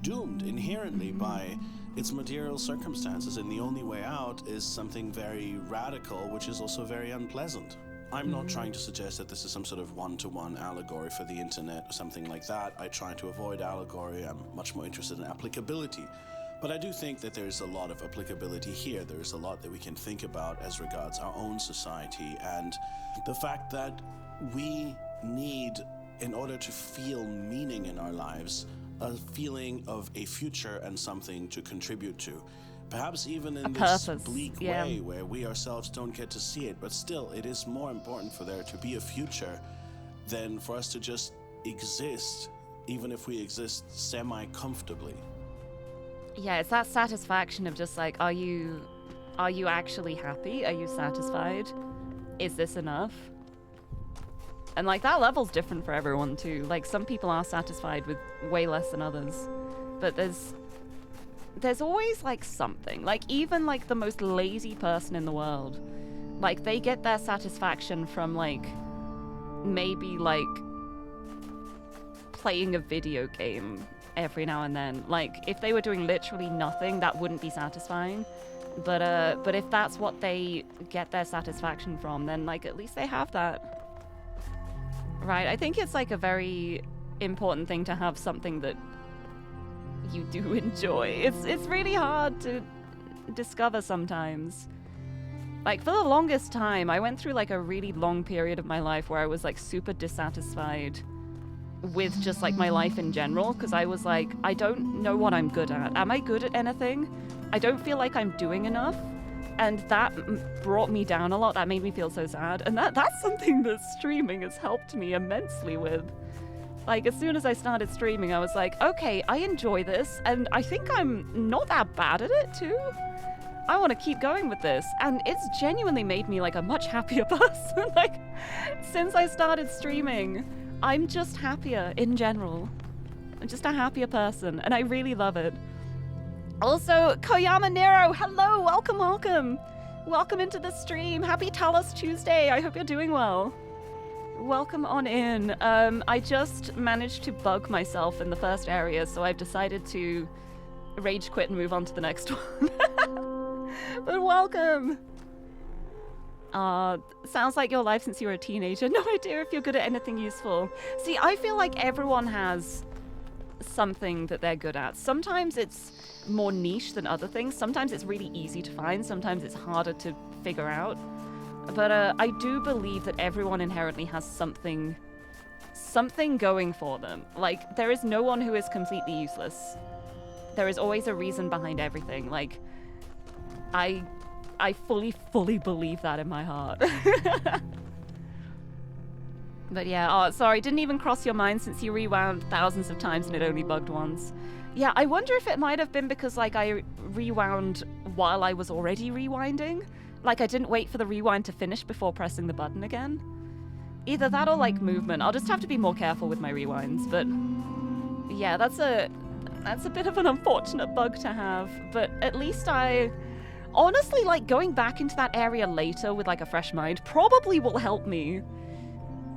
doomed inherently by its material circumstances, and the only way out is something very radical, which is also very unpleasant. I'm not trying to suggest that this is some sort of one-to-one allegory for the internet or something like that. I try to avoid allegory. I'm much more interested in applicability. But I do think that there's a lot of applicability here. There's a lot that we can think about as regards our own society, and the fact that we need, in order to feel meaning in our lives, a feeling of a future and something to contribute to. Perhaps even in this bleak way where we ourselves don't get to see it, but still it is more important for there to be a future than for us to just exist, even if we exist semi-comfortably. Yeah, it's that satisfaction of just like, are you actually happy? Are you satisfied? Is this enough? And like that level's different for everyone too. Like some people are satisfied with way less than others. But there's always like something. Like even like the most lazy person in the world, like they get their satisfaction from like maybe like playing a video game every now and then. Like if they were doing literally nothing, that wouldn't be satisfying. But if that's what they get their satisfaction from, then like at least they have that. Right, I think it's like a very important thing to have something that you do enjoy. It's really hard to discover sometimes. Like for the longest time, I went through like a really long period of my life where I was like super dissatisfied with just like my life in general, because I was like, I don't know what I'm good at. Am I good at anything? I don't feel like I'm doing enough. And that brought me down a lot. That made me feel so sad. And that's something that streaming has helped me immensely with. Like, as soon as I started streaming, I was like, okay, I enjoy this, and I think I'm not that bad at it, too. I want to keep going with this. And it's genuinely made me, like, a much happier person. Like, since I started streaming, I'm just happier in general. I'm just a happier person, and I really love it. Also, Koyama Nero, hello, welcome, welcome. Welcome into the stream. Happy Talos Tuesday. I hope you're doing well. Welcome on in. I just managed to bug myself in the first area, so I've decided to rage quit and move on to the next one. But welcome. Sounds like your life since you were a teenager. No idea if you're good at anything useful. See, I feel like everyone has something that they're good at. Sometimes it's more niche than other things. Sometimes it's really easy to find. Sometimes it's harder to figure out. But I do believe that everyone inherently has something going for them. Like, there is no one who is completely useless. There is always a reason behind everything. Like, I fully believe that in my heart. But yeah, sorry, didn't even cross your mind since you rewound thousands of times and it only bugged once. Yeah, I wonder if it might have been because, like, I rewound while I was already rewinding. Like, I didn't wait for the rewind to finish before pressing the button again. Either that or, like, movement. I'll just have to be more careful with my rewinds, but yeah, that's a bit of an unfortunate bug to have, but at least I... Honestly, like, going back into that area later with, like, a fresh mind probably will help me.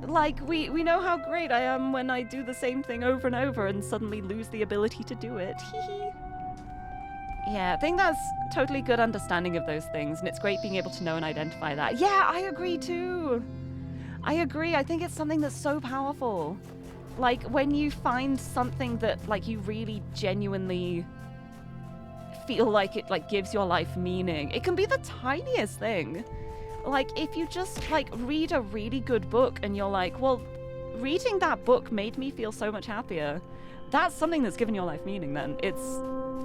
Like, we know how great I am when I do the same thing over and over and suddenly lose the ability to do it. Hee. Yeah, I think that's totally good understanding of those things, and it's great being able to know and identify that. Yeah, I agree too. I agree. I think it's something that's so powerful. Like, when you find something that, like, you really genuinely feel like it, like, gives your life meaning. It can be the tiniest thing. Like, if you just, like, read a really good book and you're like, well, reading that book made me feel so much happier. That's something that's given your life meaning then. It's,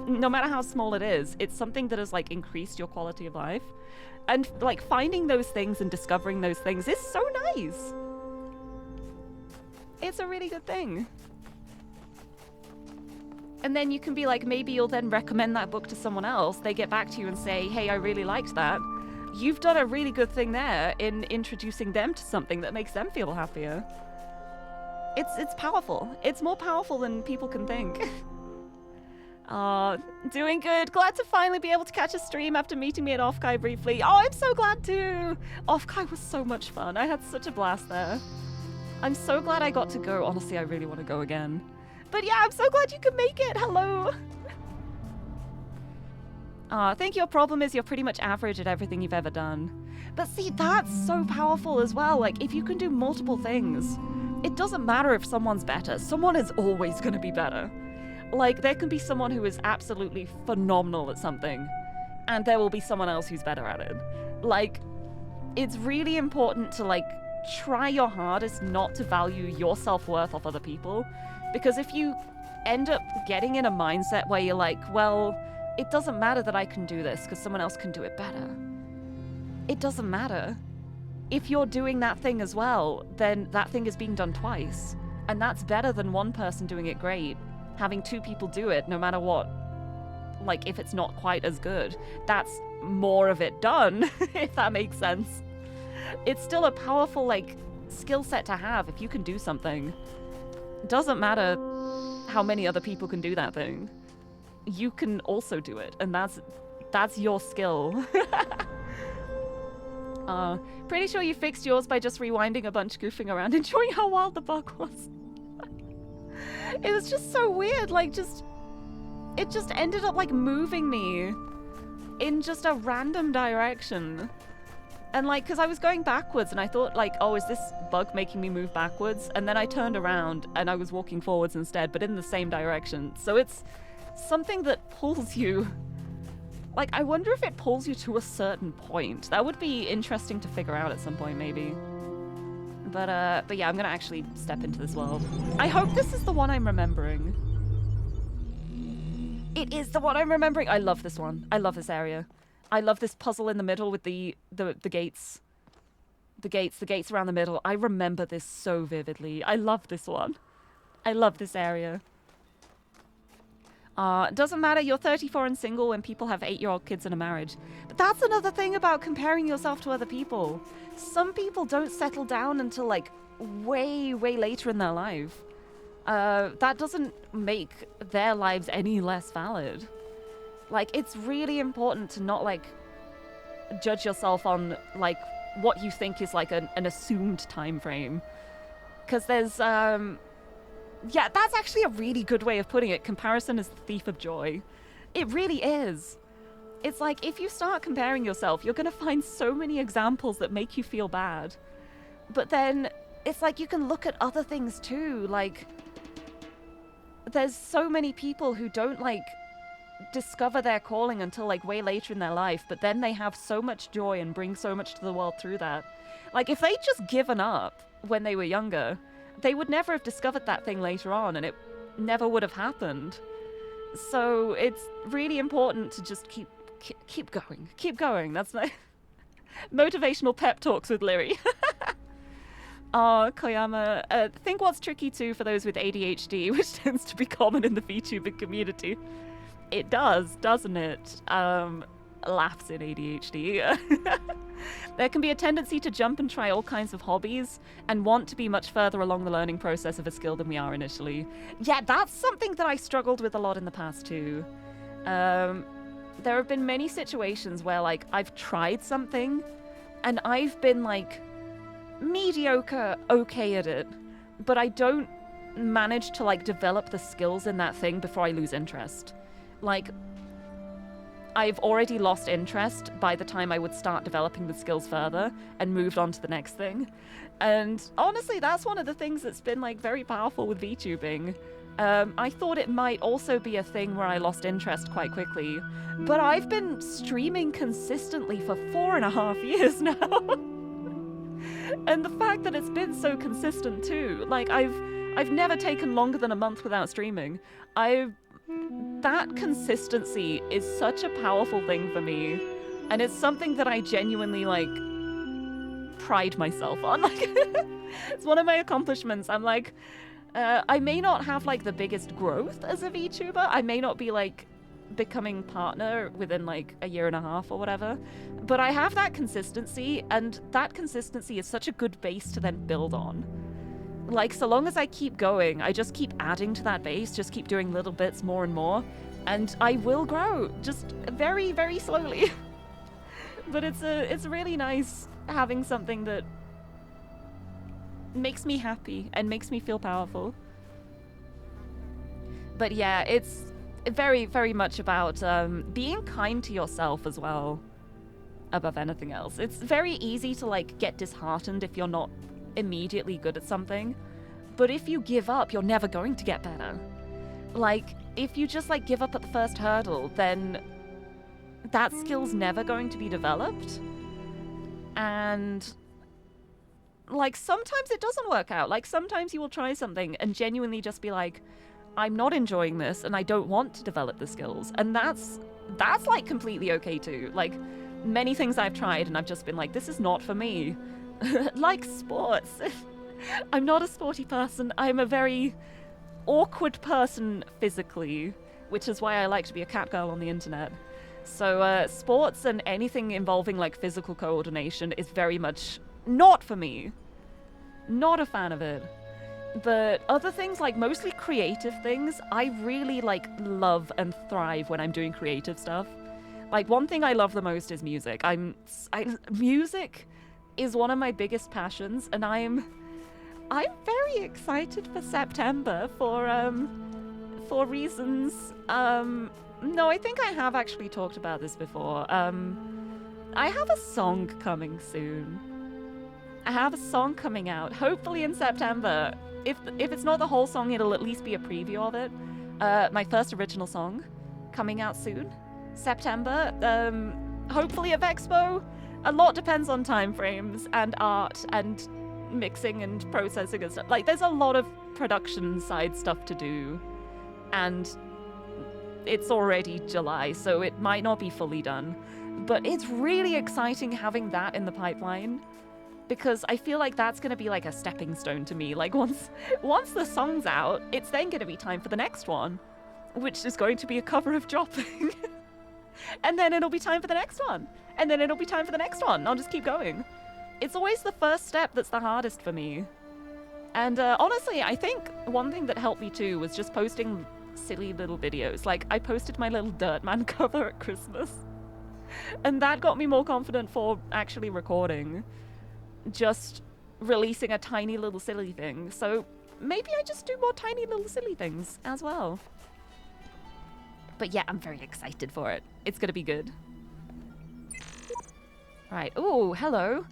no matter how small it is, it's something that has, like, increased your quality of life. And, like, finding those things and discovering those things is so nice. It's a really good thing. And then you can be like, maybe you'll then recommend that book to someone else. They get back to you and say, hey, I really liked that. You've done a really good thing there in introducing them to something that makes them feel happier. It's powerful. It's more powerful than people can think. Doing good. Glad to finally be able to catch a stream after meeting me at Offkai briefly. Oh, I'm so glad too. Offkai was so much fun. I had such a blast there. I'm so glad I got to go. Honestly, I really want to go again. But yeah, I'm so glad you could make it. Hello. I think your problem is you're pretty much average at everything you've ever done. But see, that's so powerful as well. Like, if you can do multiple things, it doesn't matter if someone's better. Someone is always going to be better. Like, there can be someone who is absolutely phenomenal at something, and there will be someone else who's better at it. Like, it's really important to, like, try your hardest not to value your self-worth off other people. Because if you end up getting in a mindset where you're like, well, it doesn't matter that I can do this because someone else can do it better. It doesn't matter. If you're doing that thing as well, then that thing is being done twice. And that's better than one person doing it great. Having two people do it, no matter what like, if it's not quite as good, that's more of it done, if that makes sense. It's still a powerful, like, skill set to have if you can do something. It doesn't matter how many other people can do that thing. You can also do it, and that's your skill. Pretty sure you fixed yours by just rewinding a bunch, goofing around, enjoying how wild the bug was. It was just so weird, like, it just ended up, like, moving me in just a random direction. And, like, because I was going backwards, and I thought, like, oh, is this bug making me move backwards? And then I turned around, and I was walking forwards instead, but in the same direction. So it's something that pulls you. Like, I wonder if it pulls you to a certain point. That would be interesting to figure out at some point, maybe. But yeah, I'm gonna actually step into this world. I hope this is the one I'm remembering. It is the one I'm remembering. I love this one. I love this area. I love this puzzle in the middle with the gates. The gates around the middle. I remember this so vividly. I love this one. I love this area. Doesn't matter, you're 34 and single when people have 8-year-old kids in a marriage. But that's another thing about comparing yourself to other people. Some people don't settle down until, like, way, way later in their life. That doesn't make their lives any less valid. Like, it's really important to not, like, judge yourself on, like, what you think is, like, an assumed time frame. Because there's, yeah, that's actually a really good way of putting it. Comparison is the thief of joy. It really is. It's like, if you start comparing yourself, you're going to find so many examples that make you feel bad. But then, it's like you can look at other things too. Like, there's so many people who don't, like, discover their calling until, like, way later in their life, but then they have so much joy and bring so much to the world through that. Like, if they'd just given up when they were younger, they would never have discovered that thing later on, and it never would have happened. So it's really important to just keep going. Keep going. That's my motivational pep talks with Lirie. Oh, Koyama. I think what's tricky too for those with ADHD, which tends to be common in the VTuber community. It does, doesn't it? Laughs in ADHD. There can be a tendency to jump and try all kinds of hobbies and want to be much further along the learning process of a skill than we are initially. Yeah, that's something that I struggled with a lot in the past too. There have been many situations where, like, I've tried something and I've been, like, mediocre, okay at it, but I don't manage to, like, develop the skills in that thing before I lose interest. Like, I've already lost interest by the time I would start developing the skills further and moved on to the next thing. And honestly, that's one of the things that's been, like, very powerful with VTubing. I thought it might also be a thing where I lost interest quite quickly, but I've been streaming consistently for 4.5 years now. And the fact that it's been so consistent too, like, I've never taken longer than a month without streaming. That consistency is such a powerful thing for me, and it's something that I genuinely, like, pride myself on. Like, it's one of my accomplishments. I'm like, I may not have, like, the biggest growth as a VTuber. I may not be, like, becoming partner within, like, 1.5 years or whatever, but I have that consistency, and that consistency is such a good base to then build on. Like, so long as I keep going, I just keep adding to that base, just keep doing little bits more and more, and I will grow, just very, very slowly. But it's really nice having something that makes me happy and makes me feel powerful. But yeah, it's very, very much about being kind to yourself as well, above anything else. It's very easy to, like, get disheartened if you're not immediately good at something, but if you give up, you're never going to get better. Like, if you just, like, give up at the first hurdle, then that skill's never going to be developed. And, like, sometimes it doesn't work out. Like, sometimes you will try something and genuinely just be like, I'm not enjoying this and I don't want to develop the skills. And that's like completely okay too. Like, many things I've tried and I've just been like, this is not for me. Like sports. I'm not a sporty person. I'm a very awkward person physically. which is why I like to be a cat girl on the internet. So sports and anything involving like physical coordination is very much not for me. Not a fan of it. But other things, like mostly creative things, I really like love and thrive when I'm doing creative stuff. Like one thing I love the most is music. Music is one of my biggest passions, and I'm very excited for September for reasons. No, I think I have actually talked about this before. I have a song coming soon. I have a song coming out, hopefully in September. If it's not the whole song, it'll at least be a preview of it. My first original song coming out soon, September. Hopefully at Expo. A lot depends on time frames and art and mixing and processing and stuff. Like, there's a lot of production side stuff to do, and it's already July, so it might not be fully done. But it's really exciting having that in the pipeline, because I feel like that's going to be like a stepping stone to me. Like once the song's out, it's then going to be time for the next one, which is going to be a cover of Jopping. And then it'll be time for the next one. And then it'll be time for the next one. I'll just keep going. It's always the first step that's the hardest for me. And honestly, I think one thing that helped me too was just posting silly little videos. Like, I posted my little Dirtman cover at Christmas. And that got me more confident for actually recording. Just releasing a tiny little silly thing. So maybe I just do more tiny little silly things as well. But yeah, I'm very excited for it. It's gonna be good. Right. Ooh, hello.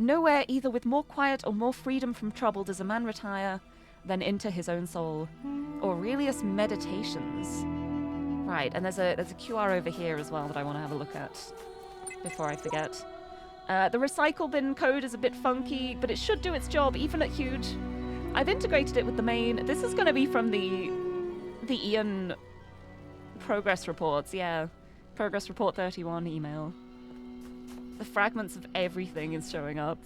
Nowhere either with more quiet or more freedom from trouble does a man retire than into his own soul. Aurelius Meditations. Right, and there's a QR over here as well that I want to have a look at before I forget. The recycle bin code is a bit funky, but it should do its job even at huge. I've integrated it with the main. This is going to be from the Ian progress reports, yeah. Progress report 31 email. The fragments of everything is showing up.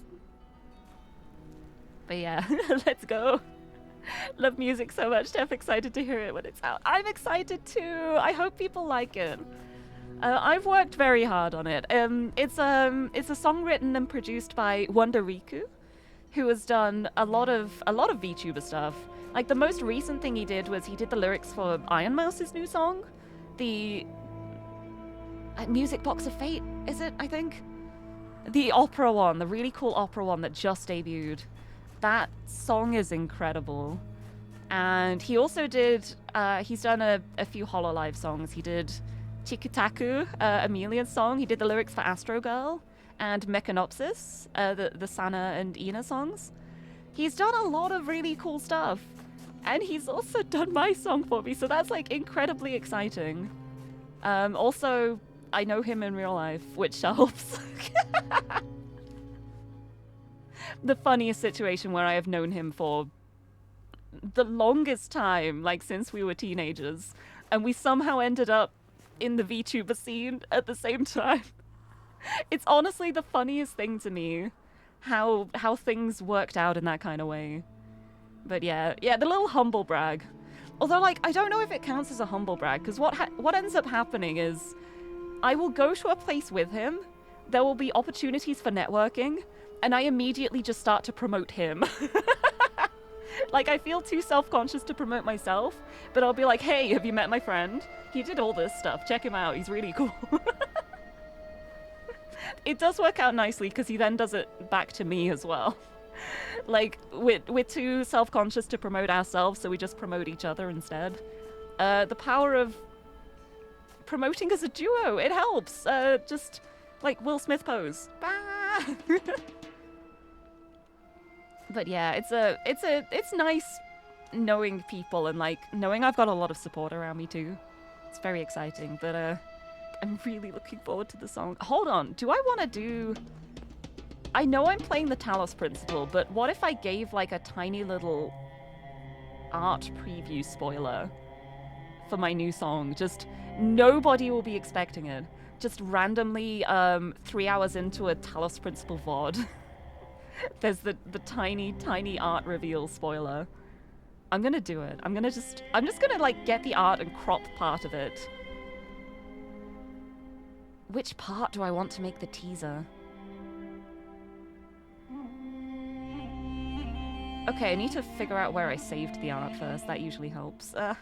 But yeah, let's go. Love music so much, Steph. Excited to hear it when it's out. I'm excited too. I hope people like it. I've worked very hard on it. It's a song written and produced by Wonderiku, who has done a lot of VTuber stuff. Like, the most recent thing he did was he did the lyrics for Iron Mouse's new song, the Music Box of Fate, is it? I think the opera one, the really cool opera one that just debuted. That song is incredible. And he also did, he's done a few Hololive songs. He did Chikutaku, Amelia's song. He did the lyrics for Astro Girl and Mechanopsis, the Sana and Ina songs. He's done a lot of really cool stuff. And he's also done my song for me, so that's like incredibly exciting. Also, I know him in real life, which helps. The funniest situation where I have known him for the longest time, like since we were teenagers, and we somehow ended up in the VTuber scene at the same time. It's honestly the funniest thing to me, how things worked out in that kind of way. But yeah, the little humble brag. Although, like, I don't know if it counts as a humble brag, because what ends up happening is I will go to a place with him, there will be opportunities for networking, and I immediately just start to promote him. Like, I feel too self-conscious to promote myself, but I'll be like, hey, have you met my friend? He did all this stuff. Check him out. He's really cool. It does work out nicely, because he then does it back to me as well. Like, we're too self-conscious to promote ourselves, so we just promote each other instead. The power of promoting as a duo, it helps. Just like Will Smith pose. Bah! But yeah, it's nice knowing people and like knowing I've got a lot of support around me too. It's very exciting, but I'm really looking forward to the song. Hold on, do I want to do... I know I'm playing the Talos Principle, but what if I gave like a tiny little art preview spoiler for my new song? Just nobody will be expecting it. Just randomly 3 hours into a Talos Principle VOD. There's the tiny art reveal spoiler. I'm gonna do it. I'm just gonna like get the art and crop part of it. Which part do I want to make the teaser? Okay, I need to figure out where I saved the art first. That usually helps. Where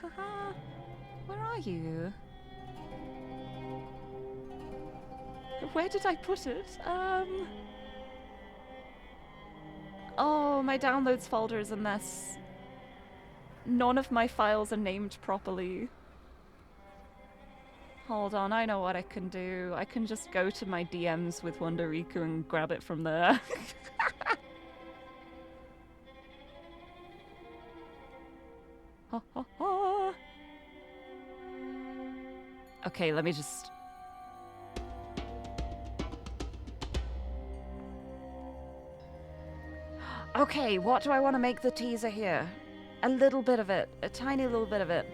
are you? Where did I put it? Oh, my downloads folder is a mess. None of my files are named properly. Hold on, I know what I can do. I can just go to my DMs with Wonderiku and grab it from there. Ha, ha, ha. Okay, let me just... Okay, what do I want to make the teaser here? A little bit of it. A tiny little bit of it.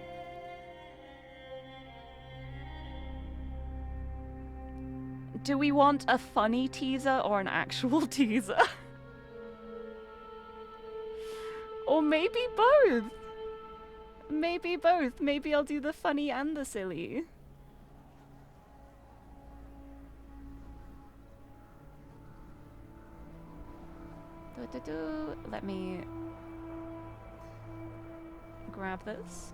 Do we want a funny teaser or an actual teaser? Or maybe both. Maybe both. Maybe I'll do the funny and the silly. Let me grab this.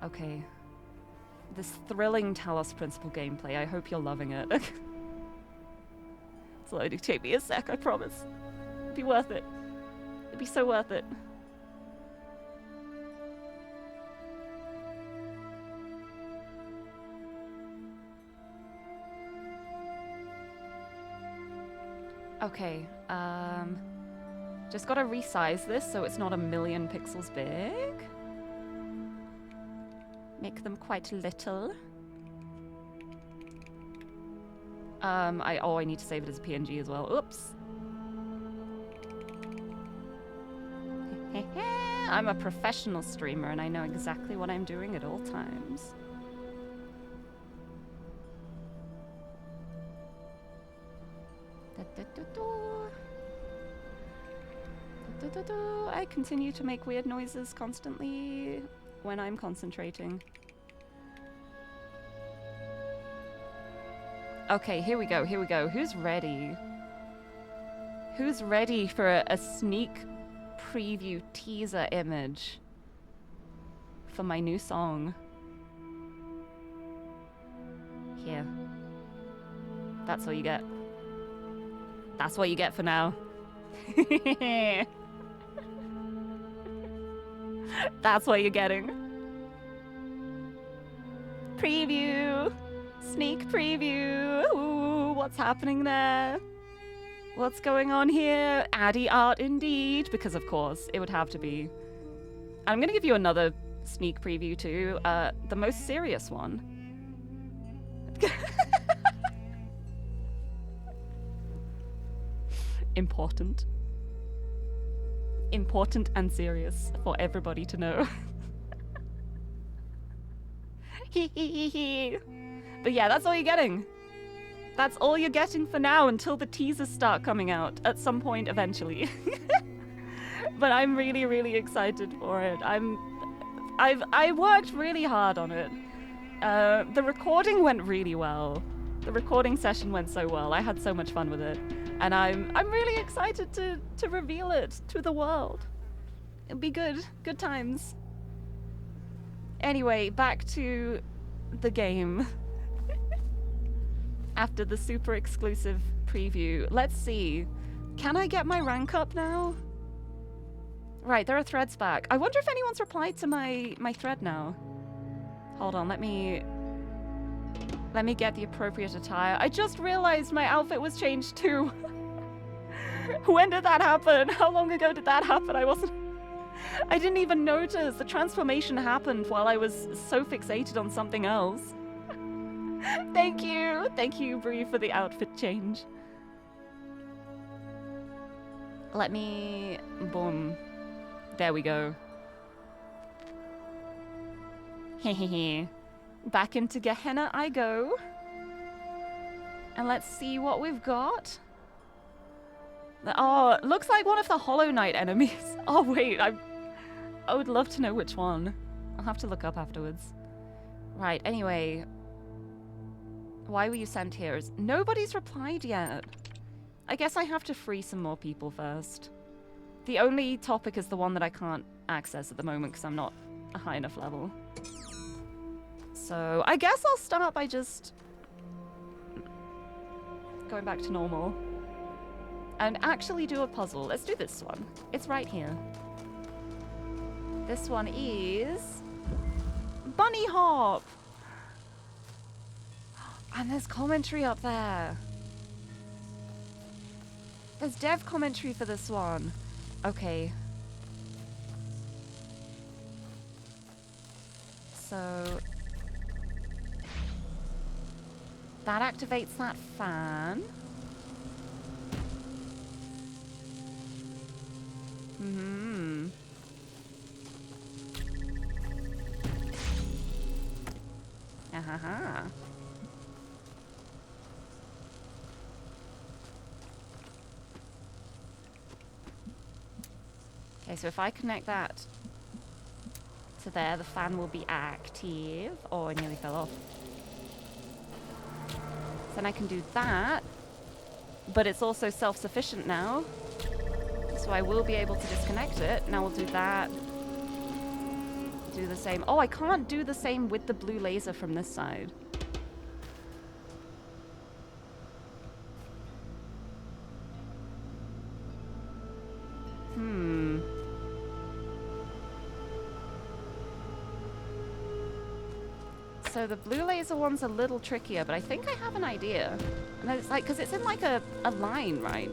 Okay. This thrilling Talos Principle gameplay. I hope you're loving it. It's only take me a sec, I promise. It'd be worth it. It'd be so worth it. Okay, just gotta resize this so it's not 1,000,000 pixels big. Make them quite little. I need to save it as a PNG as well. Oops. I'm a professional streamer and I know exactly what I'm doing at all times. I continue to make weird noises constantly when I'm concentrating. Okay, here we go, here we go. Who's ready? Who's ready for a sneak preview teaser image for my new song? Here. That's what you get. That's what you get for now. That's what you're getting. Preview. Sneak preview. Ooh, what's happening there? What's going on here? Addy art indeed, because of course it would have to be. I'm gonna give you another sneak preview too. The most serious one. Important. Important and serious for everybody to know. But yeah, that's all you're getting. That's all you're getting for now until the teasers start coming out at some point eventually. But I'm really, really excited for it. I worked really hard on it. The recording went really well. The recording session went so well. I had so much fun with it. And I'm really excited to reveal it to the world. It'll be good. Good times. Anyway, back to the game. After the super exclusive preview. Let's see. Can I get my rank up now? Right, there are threads back. I wonder if anyone's replied to my thread now. Hold on, let me get the appropriate attire. I just realized my outfit was changed too. When did that happen? How long ago did that happen? I didn't even notice. The transformation happened while I was so fixated on something else. Thank you, Bree, for the outfit change. Let me... boom. There we go. Hehehe. Back into Gehenna I go. And let's see what we've got. Oh, looks like one of the Hollow Knight enemies. Oh wait, I would love to know which one. I'll have to look up afterwards. Right, anyway. Why were you sent here? Nobody's replied yet. I guess I have to free some more people first. The only topic is the one that I can't access at the moment because I'm not a high enough level. So I guess I'll start by just going back to normal. And actually do a puzzle. Let's do this one. It's right here. This one is Bunny Hop. And there's commentary up there. There's dev commentary for this one. Okay. So that activates that fan. Mm-hmm. Ah-ha-ha. Okay, so if I connect that to there, the fan will be active. Oh, I nearly fell off. Then I can do that, but it's also self-sufficient now. So I will be able to disconnect it. Now we'll do that. Do the same. Oh, I can't do the same with the blue laser from this side. So the blue laser one's a little trickier, but I think I have an idea. And it's like, because it's in like a line, right?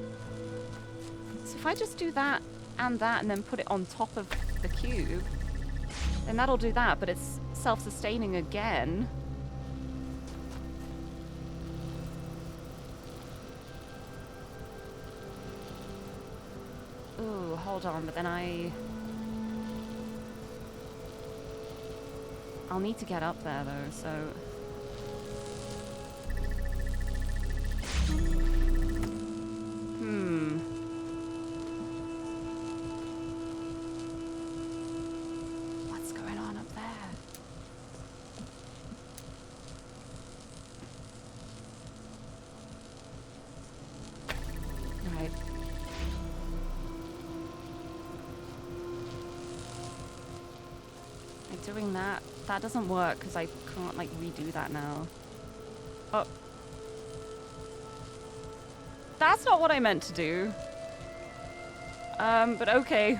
So if I just do that and then put it on top of the cube, then that'll do that, but it's self-sustaining again. Ooh, hold on, but then I'll need to get up there though, so... What's going on up there? Right. Like doing that. That doesn't work because I can't like redo that now. Oh. That's not what I meant to do. But okay.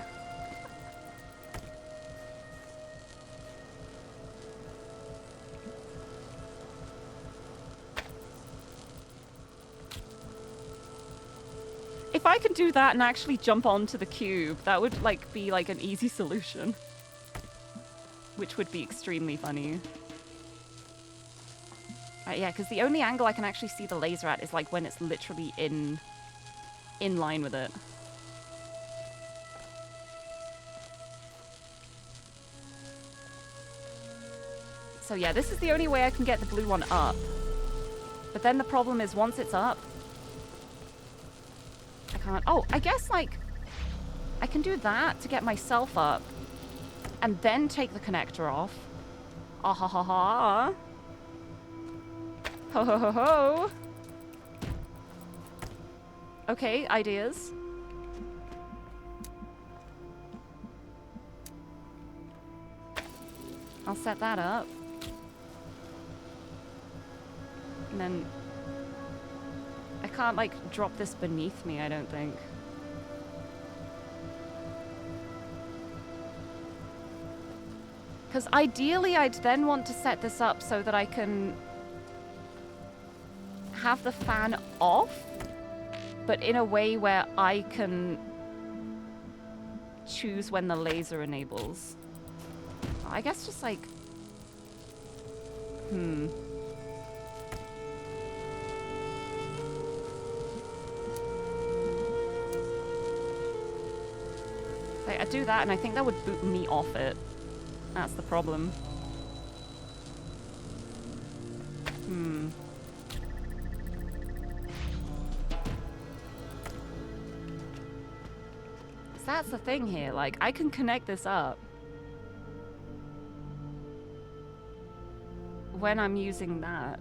If I could do that and actually jump onto the cube, that would like be like an easy solution. Which would be extremely funny. Yeah, because the only angle I can actually see the laser at is like when it's literally in line with it. So yeah, this is the only way I can get the blue one up. But then the problem is once it's up, I can't... Oh, I guess like I can do that to get myself up. And then take the connector off. Ah ha ha ha. Ho ho ho ho. Okay, ideas. I'll set that up. And then... I can't, like, drop this beneath me, I don't think. Because ideally, I'd then want to set this up so that I can have the fan off, but in a way where I can choose when the laser enables. I guess just like... Like, I do that and I think that would boot me off it. That's the problem. that's the thing here, like, I can connect this up when I'm using that.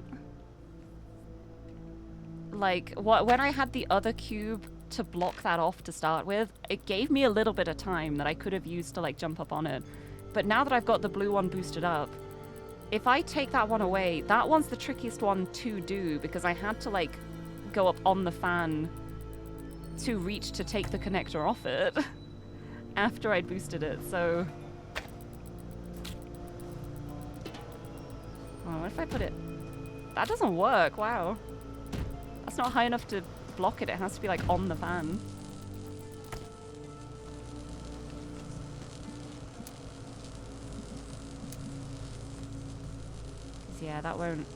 Like, when I had the other cube to block that off to start with, it gave me a little bit of time that I could have used to, like, jump up on it. But now that I've got the blue one boosted up, if I take that one away, that one's the trickiest one to do because I had to, like, go up on the fan to reach to take the connector off it after I'd boosted it, so... Oh, what if I put it... That doesn't work, wow. That's not high enough to block it, it has to be, like, on the fan. Yeah, that won't...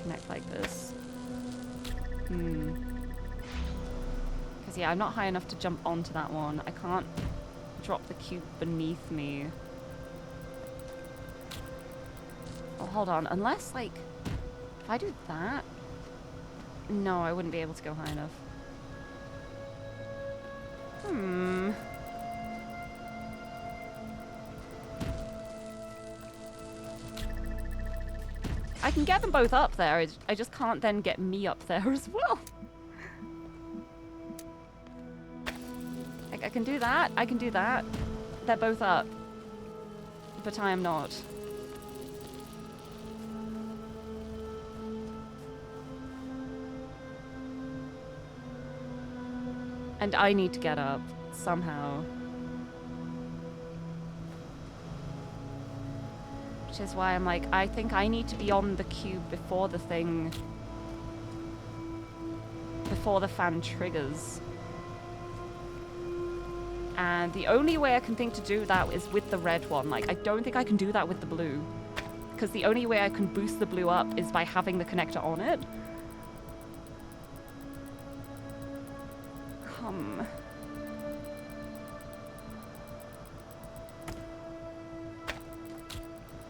connect like this. Because, yeah, I'm not high enough to jump onto that one. I can't drop the cube beneath me. Oh, hold on. Unless, like, if I do that... No, I wouldn't be able to go high enough. I can get them both up there, I just can't then get me up there as well. I can do that, I can do that. They're both up. But I am not. And I need to get up, somehow. Which is why I'm like, I think I need to be on the cube before the thing... before the fan triggers. And the only way I can think to do that is with the red one. Like, I don't think I can do that with the blue. Because the only way I can boost the blue up is by having the connector on it.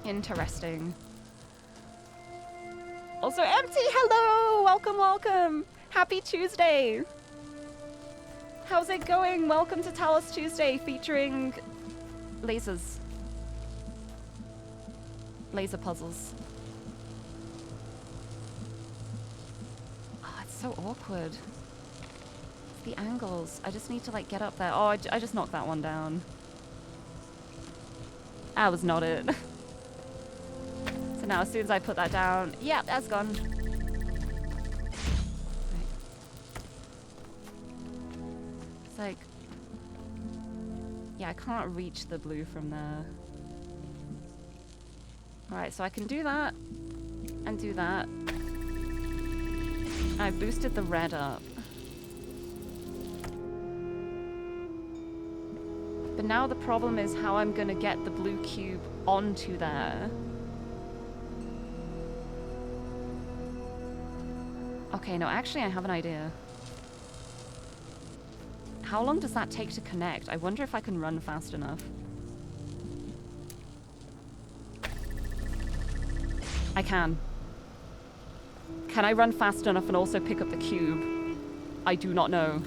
Interesting. Also, Empty, hello! Welcome, welcome! Happy Tuesday! How's it going? Welcome to Talos Tuesday featuring lasers. Laser puzzles. Oh, it's so awkward. The angles. I just need to, like, get up there. Oh, I just knocked that one down. That was not it. So now, as soon as I put that down... Yeah, that's gone. Right. It's like... Yeah, I can't reach the blue from there. Alright, so I can do that. And do that. I boosted the red up. But now the problem is how I'm gonna get the blue cube onto there. Okay, no, actually I have an idea. How long does that take to connect? I wonder if I can run fast enough. I can. Can I run fast enough and also pick up the cube? I do not know.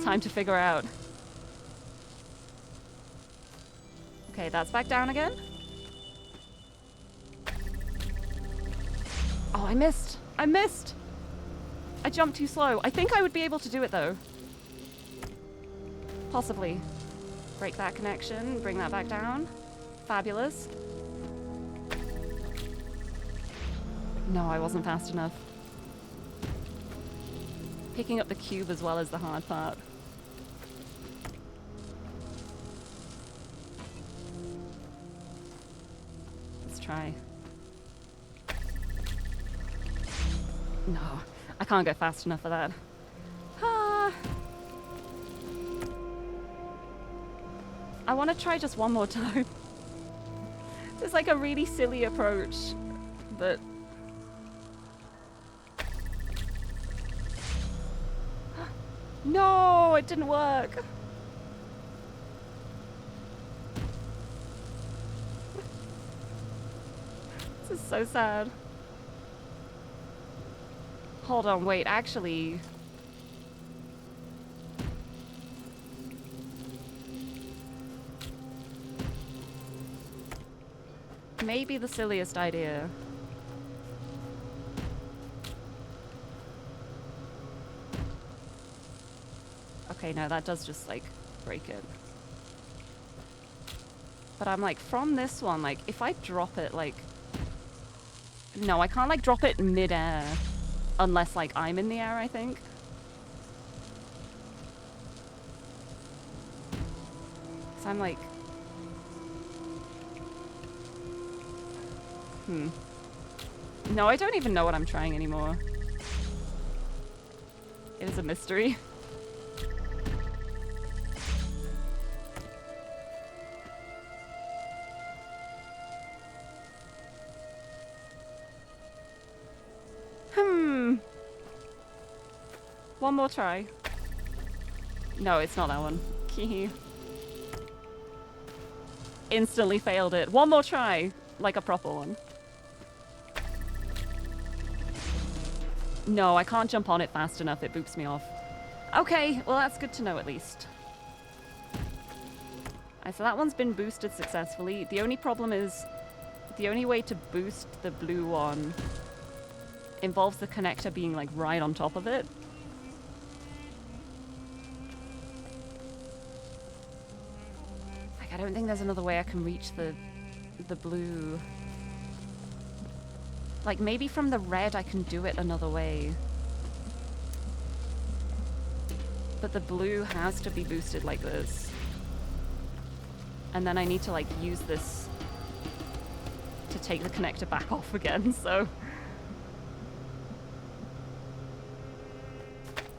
Time to figure out. Okay, that's back down again. Oh, I missed. I missed. I jumped too slow. I think I would be able to do it though. Possibly. Break that connection, bring that back down. Fabulous. No, I wasn't fast enough. Picking up the cube as well as the hard part. Let's try. No, I can't go fast enough for that. Ah. I want to try just one more time. It's like a really silly approach, but... No, it didn't work. This is so sad. Hold on, wait, actually... maybe the silliest idea. Okay, no, that does just, like, break it. But I'm like, from this one, like, if I drop it, like... no, I can't, like, drop it mid-air. Unless, like, I'm in the air, I think. So I'm like... No, I don't even know what I'm trying anymore. It is a mystery. One more try. No, it's not that one. Instantly failed it. One more try. Like a proper one. No, I can't jump on it fast enough. It boops me off. Okay, well that's good to know at least. Alright, so that one's been boosted successfully. The only problem is the only way to boost the blue one involves the connector being like right on top of it. Like, I don't think there's another way I can reach the blue. Like, maybe from the red I can do it another way. But the blue has to be boosted like this. And then I need to, like, use this to take the connector back off again, so...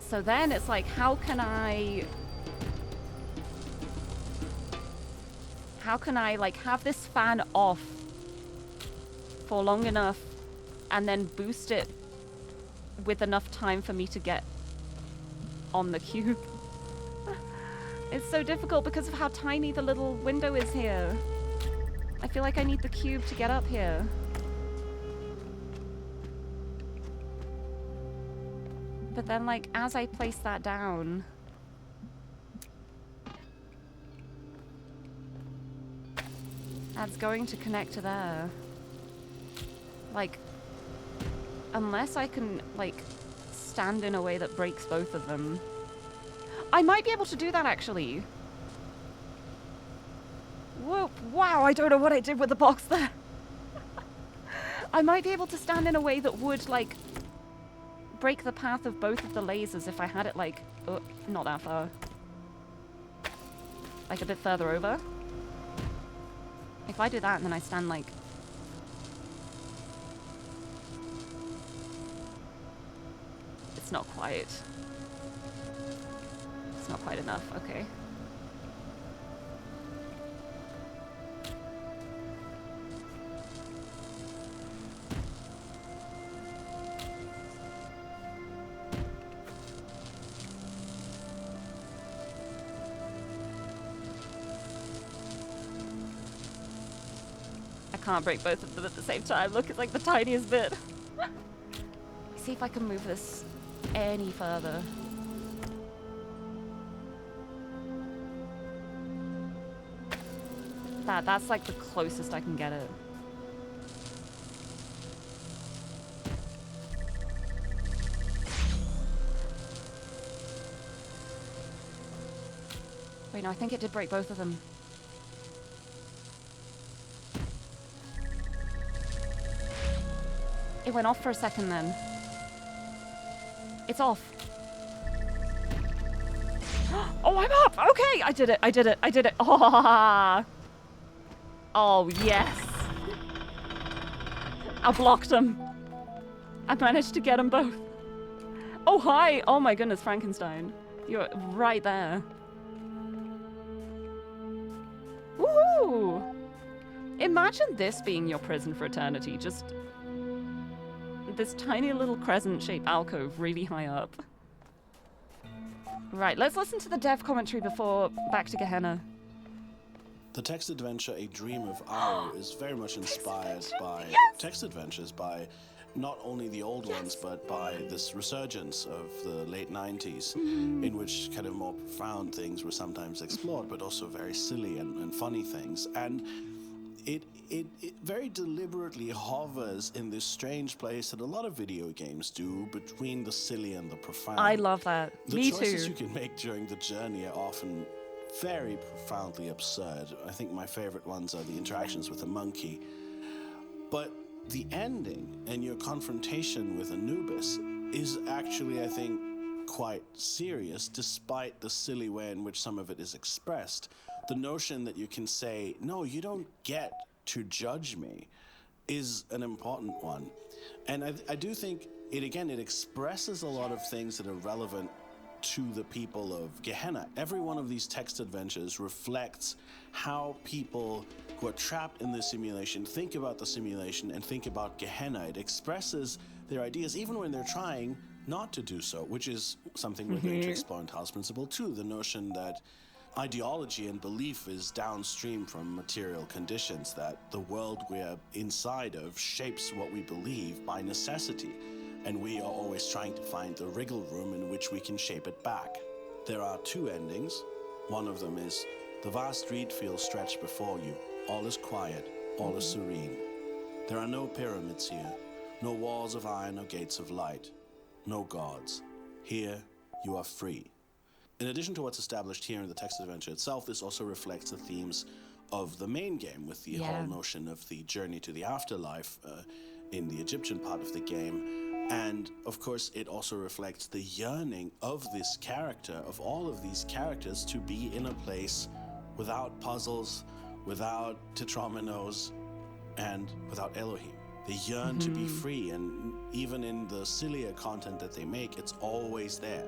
so then it's like, how can I, like, have this fan off for long enough and then boost it with enough time for me to get on the cube? It's so difficult because of how tiny the little window is here. I feel like I need the cube to get up here. But then, like, as I place that down... that's going to connect to there. Like... unless I can, like, stand in a way that breaks both of them. I might be able to do that, actually. Whoa, wow, I don't know what I did with the box there. I might be able to stand in a way that would, like, break the path of both of the lasers if I had it, like, not that far. Like, a bit further over. If I do that and then I stand, like... it's not quite. It's not quite enough, okay. I can't break both of them at the same time. Look, it's like the tiniest bit. See if I can move this any further. That's like the closest I can get it. Wait, no, I think it did break both of them. It went off for a second then. It's off. Oh, I'm up! Okay, I did it, I did it, I did it. Oh, oh yes. I blocked them. I managed to get them both. Oh, hi! Oh my goodness, Frankenstein. You're right there. Woohoo! Imagine this being your prison for eternity. Just this tiny little crescent-shaped alcove really high up. Right, let's listen to the dev commentary before back to Gehenna. The text adventure A Dream of Aru is very much inspired by text adventures by not only the old ones, but by this resurgence of the late 90s, in which kind of more profound things were sometimes explored, but also very silly and funny things. And it very deliberately hovers in this strange place that a lot of video games do between the silly and the profound. I love that. Me The choices too. you can make during the journey are often very profoundly absurd. I think my favorite ones are the interactions with the monkey. But the ending and your confrontation with Anubis is actually, I think, quite serious, despite the silly way in which some of it is expressed. The notion that you can say, no, you don't get to judge me, is an important one. And I do think it expresses a lot of things that are relevant to the people of Gehenna. Every one of these text adventures reflects how people who are trapped in the simulation think about the simulation and think about Gehenna. It expresses their ideas even when they're trying not to do so, which is something we're going to explore in Talos Principle too, the notion that ideology and belief is downstream from material conditions, that the world we're inside of shapes what we believe by necessity, and we are always trying to find the wriggle room in which we can shape it back. There are two endings. One of them is, the vast reed fields stretch before you. All is quiet, all is serene. There are no pyramids here, no walls of iron or gates of light, no gods. Here, you are free. In addition to what's established here in the text adventure itself, this also reflects the themes of the main game, with the whole notion of the journey to the afterlife in the Egyptian part of the game. And of course, it also reflects the yearning of this character, of all of these characters, to be in a place without puzzles, without tetrominos, and without Elohim. They yearn to be free, and even in the sillier content that they make, it's always there.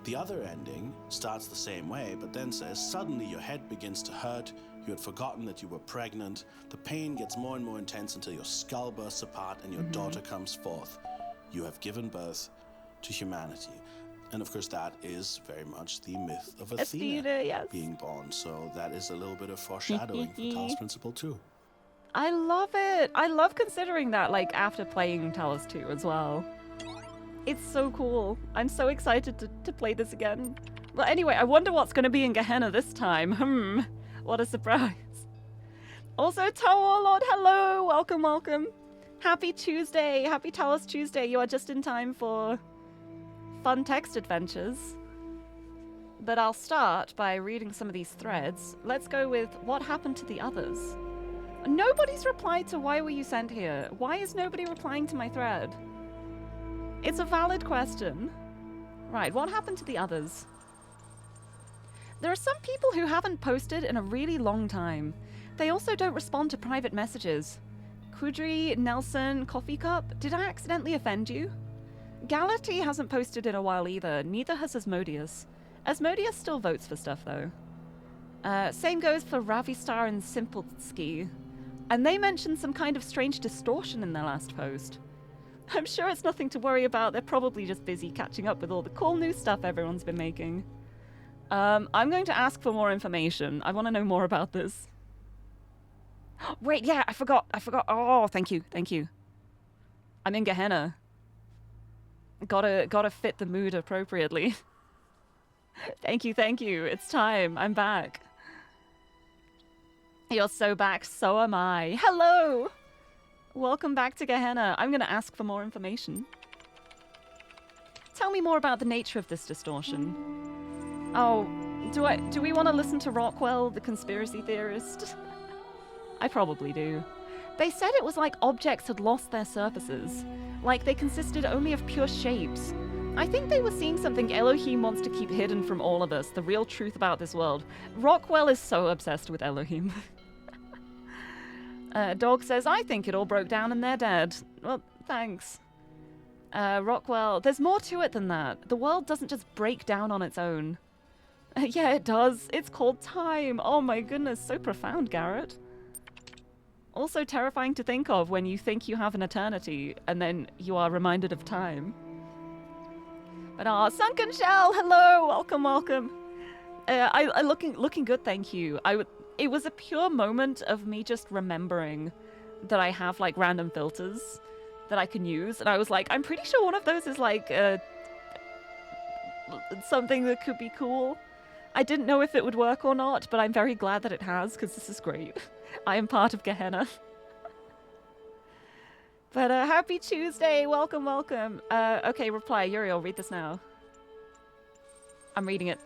The other ending starts the same way, but then says, suddenly your head begins to hurt, you had forgotten that you were pregnant, the pain gets more and more intense until your skull bursts apart and your daughter comes forth. You have given birth to humanity. And of course that is very much the myth of Athena being born, so that is a little bit of foreshadowing for Talos Principle 2. I love it. I love considering that, like, after playing Talos 2 as well. It's so cool. I'm so excited to play this again. Well, anyway, I wonder what's going to be in Gehenna this time. What a surprise. Also, Tower Lord, hello. Welcome, welcome. Happy Tuesday. Happy Talos Tuesday. You are just in time for fun text adventures. But I'll start by reading some of these threads. Let's go with what happened to the others. Nobody's replied to why were you sent here. Why is nobody replying to my thread? It's a valid question. Right, what happened to the others? There are some people who haven't posted in a really long time. They also don't respond to private messages. Kudri, Nelson, Coffee Cup, did I accidentally offend you? Galati hasn't posted in a while either, neither has Asmodeus. Asmodeus still votes for stuff though. Same goes for Ravistar and Simplesky. And they mentioned some kind of strange distortion in their last post. I'm sure it's nothing to worry about. They're probably just busy catching up with all the cool new stuff everyone's been making. I'm going to ask for more information. I want to know more about this. Wait, yeah, I forgot. Oh, thank you. I'm in Gehenna. Gotta fit the mood appropriately. Thank you. It's time. I'm back. You're so back, so am I. Hello! Welcome back to Gehenna. I'm gonna ask for more information. Tell me more about the nature of this distortion. Oh, do we want to listen to Rockwell, the conspiracy theorist? I probably do. They said it was like objects had lost their surfaces, like they consisted only of pure shapes. I think they were seeing something Elohim wants to keep hidden from all of us, the real truth about this world. Rockwell is so obsessed with Elohim. Dog says, I think it all broke down and they're dead. Well, thanks. Rockwell, there's more to it than that. The world doesn't just break down on its own. Yeah, it does. It's called time. Oh my goodness, so profound, Garrett. Also terrifying to think of when you think you have an eternity and then you are reminded of time. But Sunken Shell, hello, welcome. I looking good, thank you. it was a pure moment of me just remembering that I have like random filters that I can use, and I was like, I'm pretty sure one of those is like something that could be cool. I didn't know if it would work or not, but I'm very glad that it has, because this is great. I am part of Gehenna. But happy Tuesday, welcome, welcome. Okay, reply, Uriel, read this now. I'm reading it.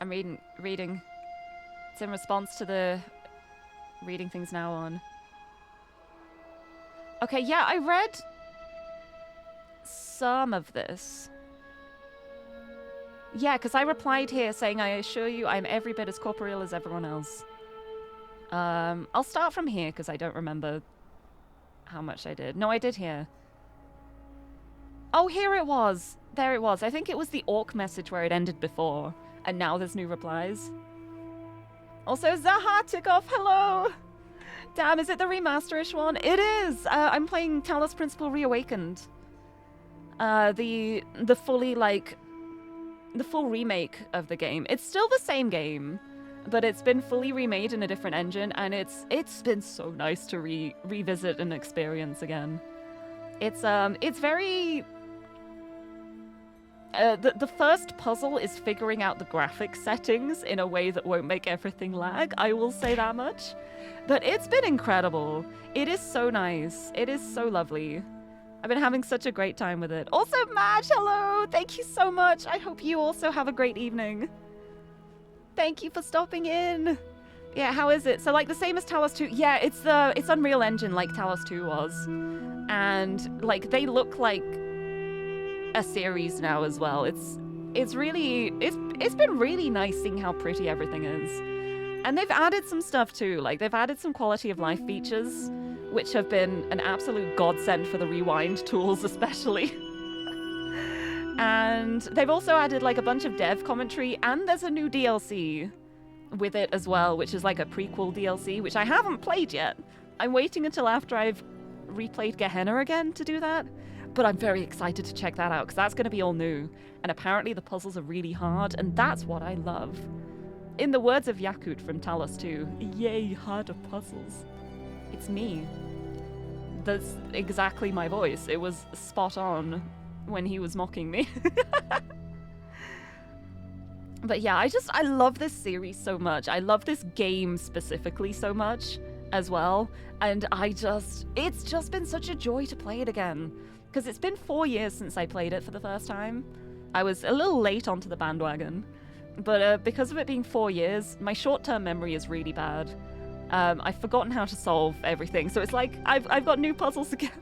I'm reading. It's in response to the reading things now on. Okay, yeah, I read some of this. Yeah, because I replied here saying, I assure you I'm every bit as corporeal as everyone else. I'll start from here because I don't remember how much I did. No, I did here. Oh, here it was. There it was. I think it was the orc message where it ended before. And now there's new replies. Also, Zaha took off. Hello. Damn, is it the remasterish one? It is. I'm playing Talos Principle Reawakened. The fully like the full remake of the game. It's still the same game, but it's been fully remade in a different engine, and it's been so nice to revisit and experience again. It's very the first puzzle is figuring out the graphic settings in a way that won't make everything lag, I will say that much. But it's been incredible. It is so nice. It is so lovely. I've been having such a great time with it. Also, Madge, hello! Thank you so much. I hope you also have a great evening. Thank you for stopping in. Yeah, how is it? So, like, the same as Talos 2. Yeah, it's Unreal Engine like Talos 2 was. And, like, they look like a series now as well. It's been really nice seeing how pretty everything is. And they've added some stuff too. Like, they've added some quality of life features, which have been an absolute godsend for the rewind tools especially. And they've also added like a bunch of dev commentary, and there's a new DLC with it as well, which is like a prequel DLC, which I haven't played yet. I'm waiting until after I've replayed Gehenna again to do that. But I'm very excited to check that out, because that's going to be all new. And apparently the puzzles are really hard, and that's what I love. In the words of Yakut from Talos 2, yay, harder puzzles. It's me. That's exactly my voice. It was spot on when he was mocking me. But yeah, I love this series so much. I love this game specifically so much as well. And it's just been such a joy to play it again. Because it's been 4 years since I played it for the first time. I was a little late onto the bandwagon. But because of it being 4 years, my short-term memory is really bad. I've forgotten how to solve everything, so it's like I've got new puzzles again.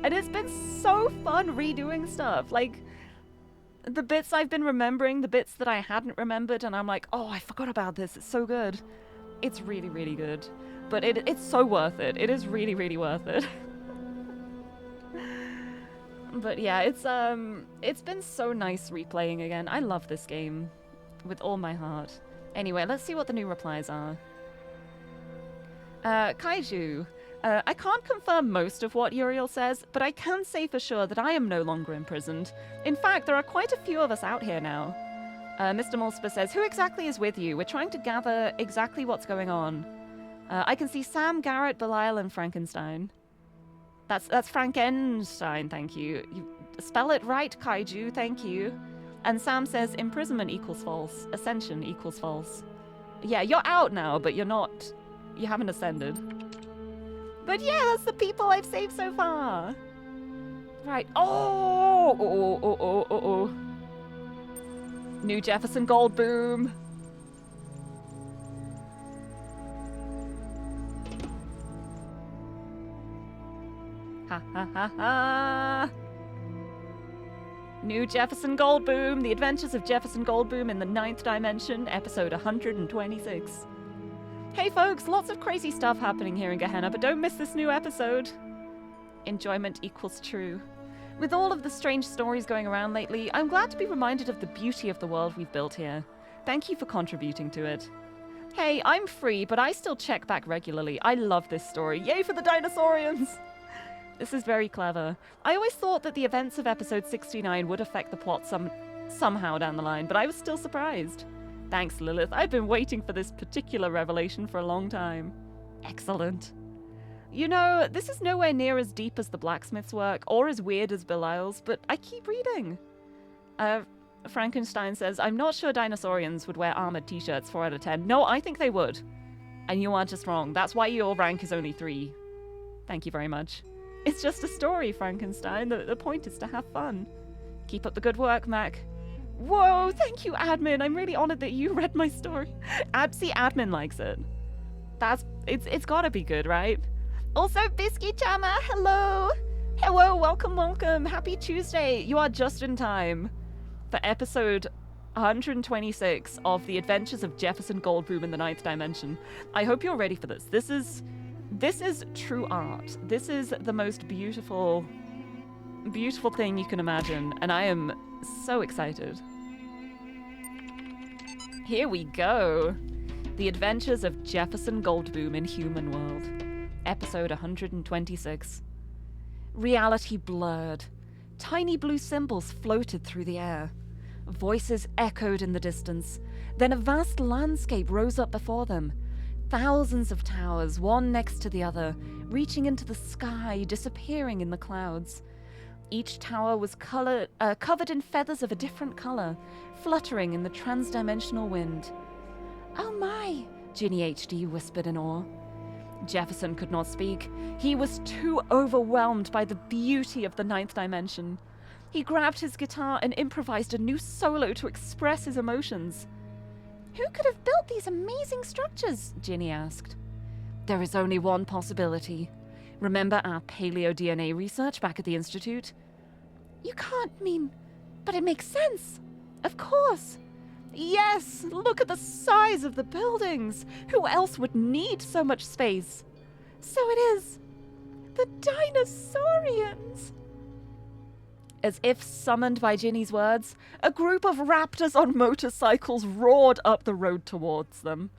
And it's been so fun redoing stuff. Like, the bits I've been remembering, the bits that I hadn't remembered, and I'm like, oh, I forgot about this. It's so good. It's really, really good. But it's so worth it. It is really, really worth it. But yeah, it's been so nice replaying again. I love this game with all my heart. Anyway, let's see what the new replies are. Kaiju. I can't confirm most of what Uriel says, but I can say for sure that I am no longer imprisoned. In fact, there are quite a few of us out here now. Mr. Mulsper says, who exactly is with you? We're trying to gather exactly what's going on. I can see Sam, Garrett, Belial, and Frankenstein. That's Frankenstein, thank you. You spell it right, Kaiju, thank you. And Sam says imprisonment equals false. Ascension equals false. Yeah, you're out now, but you haven't ascended. But yeah, that's the people I've saved so far. Right. Oh. New Jefferson Goldboom. Ha ha ha ha! New Jefferson Goldboom, The Adventures of Jefferson Goldboom in the 9th Dimension, episode 126. Hey folks, lots of crazy stuff happening here in Gehenna, but don't miss this new episode. Enjoyment equals true. With all of the strange stories going around lately, I'm glad to be reminded of the beauty of the world we've built here. Thank you for contributing to it. Hey, I'm free, but I still check back regularly. I love this story. Yay for the dinosaurians! This is very clever. I always thought that the events of episode 69 would affect the plot somehow down the line, but I was still surprised. Thanks, Lilith. I've been waiting for this particular revelation for a long time. Excellent. You know, this is nowhere near as deep as the blacksmith's work, or as weird as Belial's, but I keep reading. Frankenstein says, I'm not sure dinosaurians would wear armored t-shirts 4 out of 10. No, I think they would. And you are just wrong. That's why your rank is only 3. Thank you very much. It's just a story, Frankenstein. The point is to have fun. Keep up the good work, Mac. Whoa, thank you, Admin. I'm really honored that you read my story. See, Admin likes it. It's gotta be good, right? Also, Bisky Chama, hello. Hello, welcome. Happy Tuesday. You are just in time for episode 126 of The Adventures of Jefferson Goldblum in the Ninth Dimension. I hope you're ready for this. This is true art. This is the most beautiful thing you can imagine, and I am so excited. Here we go. The Adventures of Jefferson Goldblum in Human World. Episode 126. Reality blurred. Tiny blue symbols floated through the air. Voices echoed in the distance. Then a vast landscape rose up before them. Thousands of towers, one next to the other, reaching into the sky, disappearing in the clouds. Each tower was covered in feathers of a different color, fluttering in the transdimensional wind. Oh my, Ginny HD whispered in awe. Jefferson could not speak. He was too overwhelmed by the beauty of the ninth dimension. He grabbed his guitar and improvised a new solo to express his emotions. Who could have built these amazing structures? Ginny asked. There is only one possibility. Remember our paleo-DNA research back at the Institute? You can't mean... But it makes sense. Of course. Yes, look at the size of the buildings. Who else would need so much space? So it is. The dinosaurians. As if summoned by Ginny's words, a group of raptors on motorcycles roared up the road towards them.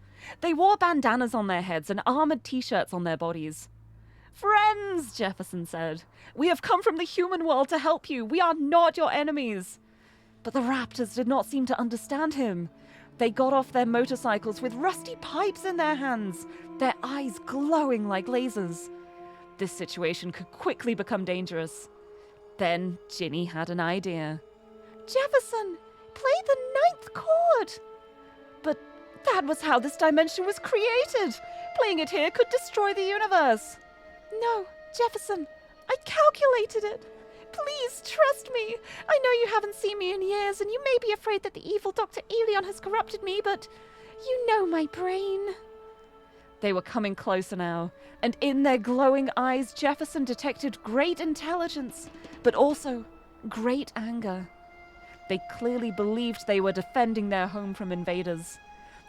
They wore bandanas on their heads and armored t-shirts on their bodies. Friends, Jefferson said, we have come from the human world to help you. We are not your enemies. But the raptors did not seem to understand him. They got off their motorcycles with rusty pipes in their hands, their eyes glowing like lasers. This situation could quickly become dangerous. Then Ginny had an idea. Jefferson, play the ninth chord. But that was how this dimension was created. Playing it here could destroy the universe. No, Jefferson, I calculated it. Please trust me. I know you haven't seen me in years, and you may be afraid that the evil Dr. Elion has corrupted me, but you know my brain. They were coming closer now, and in their glowing eyes, Jefferson detected great intelligence, but also great anger. They clearly believed they were defending their home from invaders.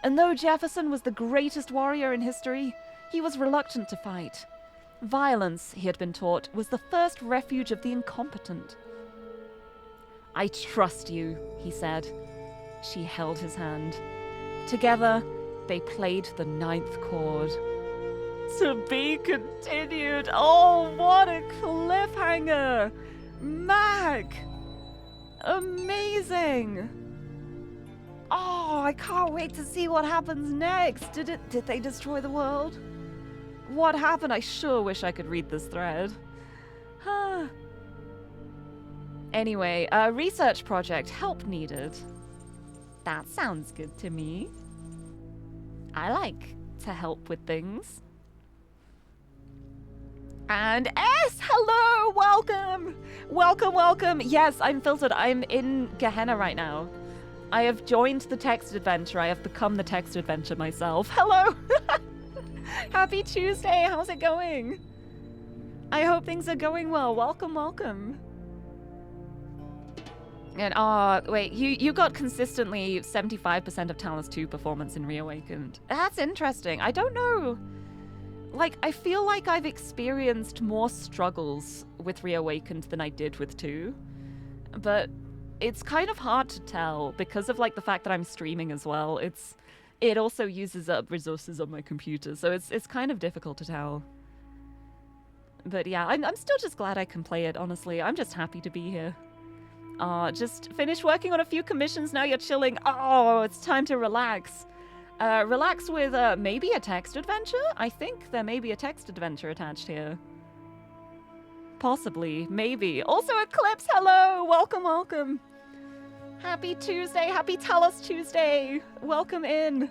And though Jefferson was the greatest warrior in history, he was reluctant to fight. Violence, he had been taught, was the first refuge of the incompetent. I trust you, he said. She held his hand. Together, they played the ninth chord. To be continued. Oh, what a cliffhanger! Mac! Amazing! Oh, I can't wait to see what happens next. Did they destroy the world? What happened? I sure wish I could read this thread. Huh. Anyway, a research project, help needed. That sounds good to me. I like to help with things. And S, hello, welcome. Welcome. Yes, I'm filtered. I'm in Gehenna right now. I have joined the text adventure. I have become the text adventure myself. Hello. Happy Tuesday. How's it going? I hope things are going well. Welcome. And wait, you got consistently 75% of Talos 2 performance in Reawakened. That's interesting. I don't know. Like, I feel like I've experienced more struggles with Reawakened than I did with 2. But it's kind of hard to tell because of like the fact that I'm streaming as well. It also uses up resources on my computer, so it's kind of difficult to tell. But yeah, I'm still just glad I can play it, honestly. I'm just happy to be here. Just finished working on a few commissions, now you're chilling. Oh, it's time to relax. Relax with maybe a text adventure? I think there may be a text adventure attached here. Possibly, maybe. Also Eclipse, hello! Welcome, welcome. Happy Tuesday, happy Talos Tuesday. Welcome in.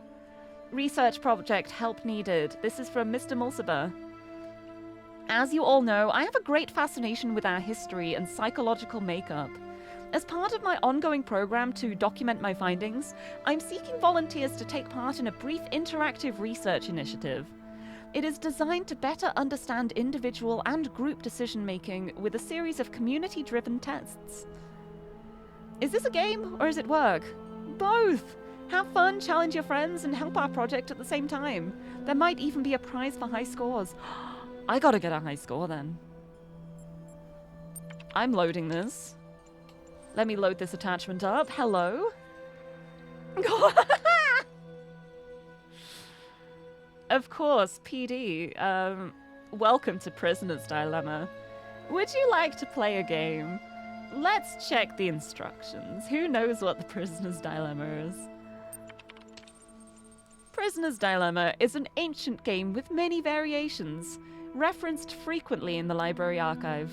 Research project, help needed. This is from Mr. Mulciber. As you all know, I have a great fascination with our history and psychological makeup. As part of my ongoing program to document my findings, I'm seeking volunteers to take part in a brief interactive research initiative. It is designed to better understand individual and group decision-making with a series of community-driven tests. Is this a game, or is it work? Both! Have fun, challenge your friends, and help our project at the same time. There might even be a prize for high scores. I gotta get a high score, then. I'm loading this. Let me load this attachment up. Hello? Of course, PD. Welcome to Prisoner's Dilemma. Would you like to play a game? Let's check the instructions. Who knows what the Prisoner's Dilemma is? Prisoner's Dilemma is an ancient game with many variations, referenced frequently in the library archive.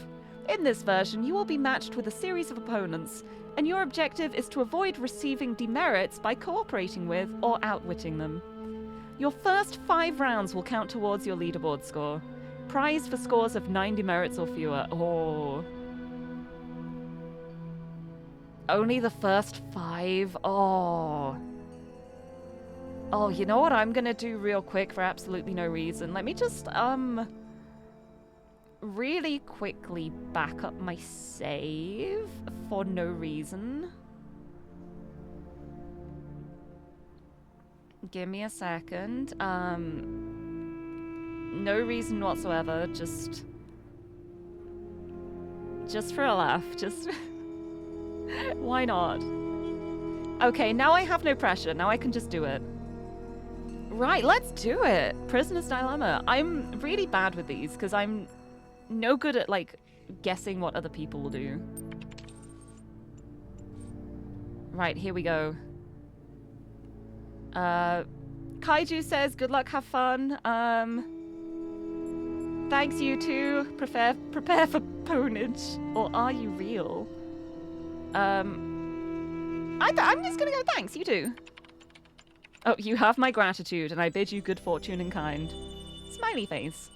In this version, you will be matched with a series of opponents, and your objective is to avoid receiving demerits by cooperating with or outwitting them. Your first 5 rounds will count towards your leaderboard score, prized for scores of 9 demerits or fewer. Oh. Only the first 5? Oh. Oh, you know what I'm gonna do real quick for absolutely no reason? Let me just, really quickly back up my save for no reason. Give me a second. No reason whatsoever, just for a laugh, just why not? Okay, now I have no pressure, now I can just do it. Right, let's do it! Prisoner's Dilemma. I'm really bad with these, because I'm no good at, like, guessing what other people will do. Right, here we go. Kaiju says, good luck, have fun. Thanks, you too. Prepare for ponage. Or are you real? I'm just gonna go thanks, you too. Oh, you have my gratitude, and I bid you good fortune and kind. Smiley face.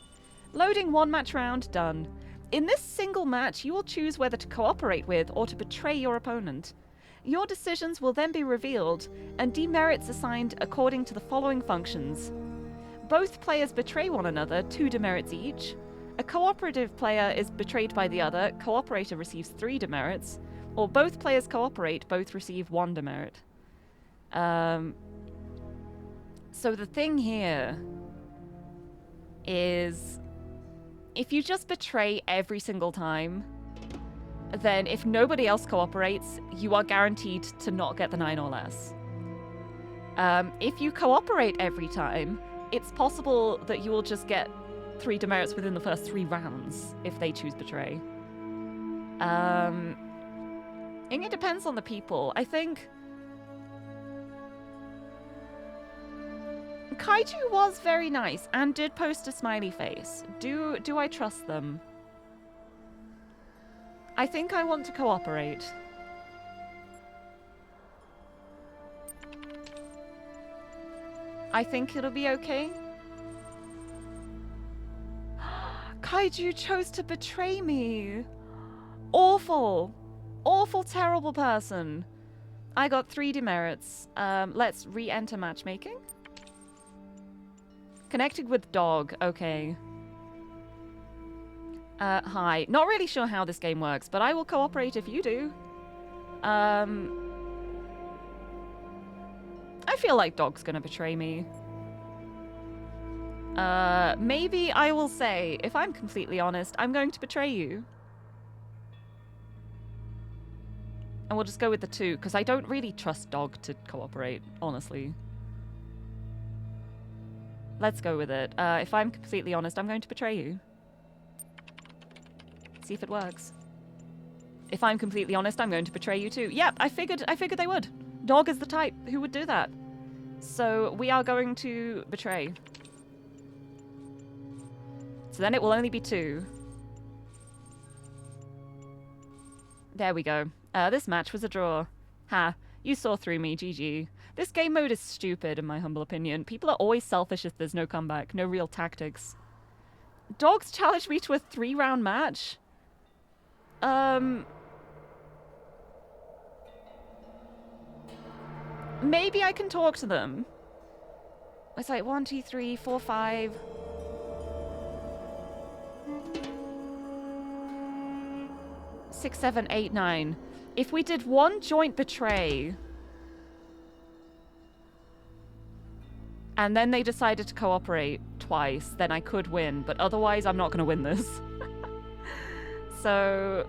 Loading 1 match round, done. In this single match, you will choose whether to cooperate with or to betray your opponent. Your decisions will then be revealed, and demerits assigned according to the following functions. Both players betray one another, 2 demerits each. A cooperative player is betrayed by the other, cooperator receives 3 demerits. Or both players cooperate, both receive 1 demerit. So the thing here is, if you just betray every single time, then if nobody else cooperates, you are guaranteed to not get the 9 or less. If you cooperate every time, it's possible that you will just get 3 demerits within the first 3 rounds if they choose betray. I think it depends on the people. I think Kaiju was very nice and did post a smiley face. Do I trust them? I think I want to cooperate. I think it'll be okay. Kaiju chose to betray me. Awful. Awful, terrible person. I got 3 demerits. Let's re-enter matchmaking. Connected with dog. Okay. Hi. Not really sure how this game works, but I will cooperate if you do. I feel like dog's gonna betray me. Maybe I will say, if I'm completely honest, I'm going to betray you. And we'll just go with the 2, because I don't really trust dog to cooperate, honestly. Let's go with it. If I'm completely honest, I'm going to betray you. See if it works. If I'm completely honest, I'm going to betray you too. Yep, I figured they would. Dog is the type who would do that. So we are going to betray. So then it will only be 2. There we go. This match was a draw. Ha, you saw through me, GG. This game mode is stupid, in my humble opinion. People are always selfish if there's no comeback, no real tactics. Dogs challenged me to a 3-round match? Maybe I can talk to them. It's like 1, 2, 3, 4, 5... 6, 7, 8, 9. If we did 1 joint betray, and then they decided to cooperate twice, then I could win. But otherwise, I'm not going to win this. So,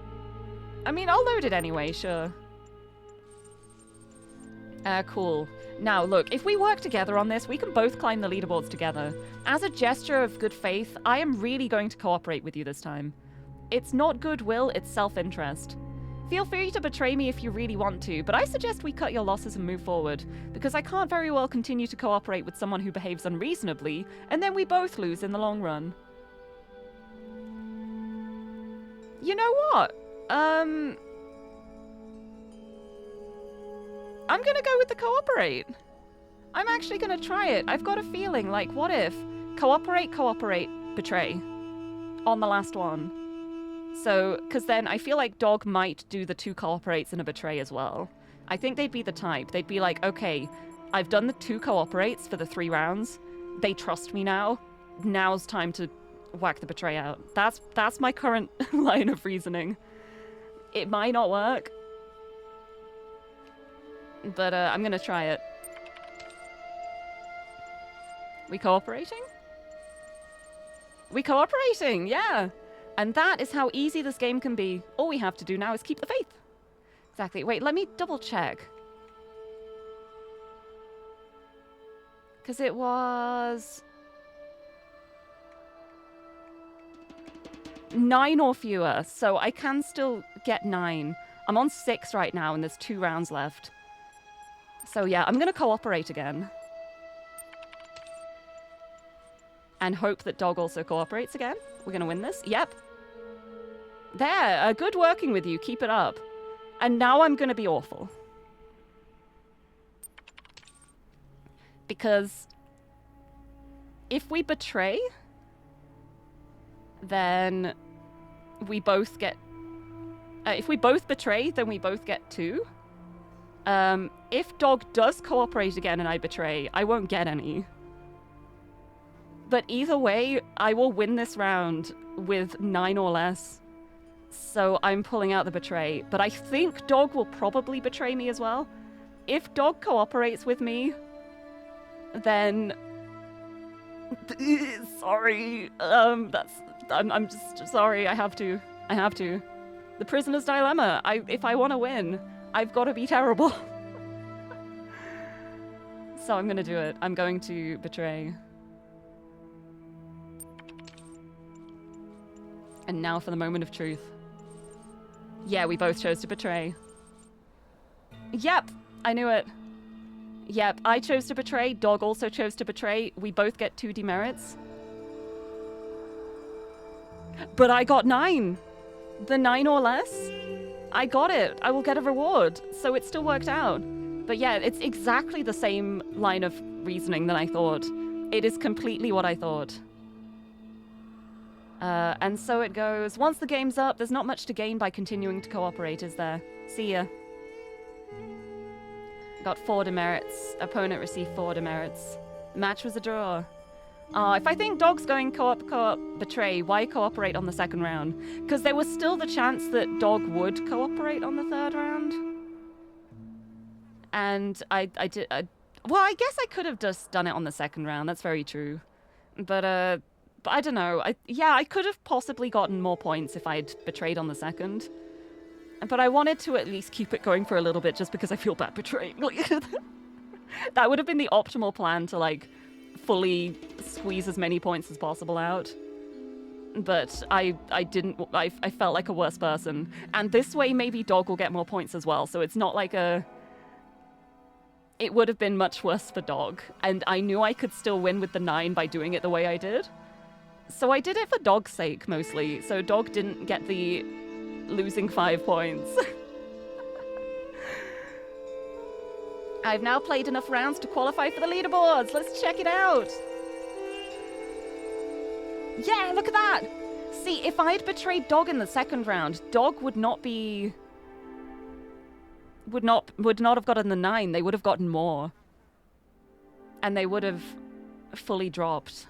I mean, I'll load it anyway, sure. Cool. Now, look, if we work together on this, we can both climb the leaderboards together. As a gesture of good faith, I am really going to cooperate with you this time. It's not goodwill, it's self-interest. Feel free to betray me if you really want to, but I suggest we cut your losses and move forward, because I can't very well continue to cooperate with someone who behaves unreasonably, and then we both lose in the long run. You know what? I'm gonna go with the cooperate. I'm actually gonna try it. I've got a feeling, like, what if cooperate, betray on the last one? So, because then I feel like Dog might do the 2 cooperates and a betray as well. I think they'd be the type. They'd be like, okay, I've done the 2 cooperates for the 3 rounds. They trust me now. Now's time to whack the betray out. That's my current line of reasoning. It might not work, but I'm gonna try it. We cooperating? We cooperating, yeah. And that is how easy this game can be. All we have to do now is keep the faith. Exactly. Wait, let me double check. Because it was 9 or fewer, so I can still get 9. I'm on 6 right now, and there's 2 rounds left. So yeah, I'm going to cooperate again. And hope that Dog also cooperates again. We're going to win this. Yep. There, good working with you. Keep it up. And now I'm going to be awful. Because if we betray, then we both get... if we both betray, then we both get 2. If Dog does cooperate again and I betray, I won't get any. But either way, I will win this round with 9 or less. So I'm pulling out the betray. But I think Dog will probably betray me as well. If Dog cooperates with me, then... sorry. I'm just sorry. I have to. The prisoner's dilemma. If I want to win, I've got to be terrible. So I'm going to do it. I'm going to betray. And now for the moment of truth. Yeah, we both chose to betray. Yep, I knew it. Yep, I chose to betray. Dog also chose to betray. We both get 2 demerits. But I got 9. The 9 or less? I got it. I will get a reward. So it still worked out. But yeah, it's exactly the same line of reasoning that I thought. It is completely what I thought. And so it goes. Once the game's up, there's not much to gain by continuing to cooperate, is there? See ya. Got 4 demerits. Opponent received 4 demerits. Match was a draw. If I think Dog's going co-op, betray, why cooperate on the 2nd round? Because there was still the chance that Dog would cooperate on the 3rd round. And I did... well, I guess I could have just done it on the 2nd round. That's very true. But I don't know. I could have possibly gotten more points if I'd betrayed on the 2nd. But I wanted to at least keep it going for a little bit just because I feel bad betraying. That would have been the optimal plan to, like, fully squeeze as many points as possible out. but I felt like a worse person. And this way, maybe dog will get more points as well. So it's not like a... It would have been much worse for dog. And I knew I could still win with the 9 by doing it the way I did. So I did it for dog's sake, mostly. So dog didn't get the losing 5 points. I've now played enough rounds to qualify for the leaderboards. Let's check it out. Yeah, look at that. See, if I'd betrayed dog in the second round, dog would not be... Would not have gotten the 9. They would have gotten more. And they would have fully dropped.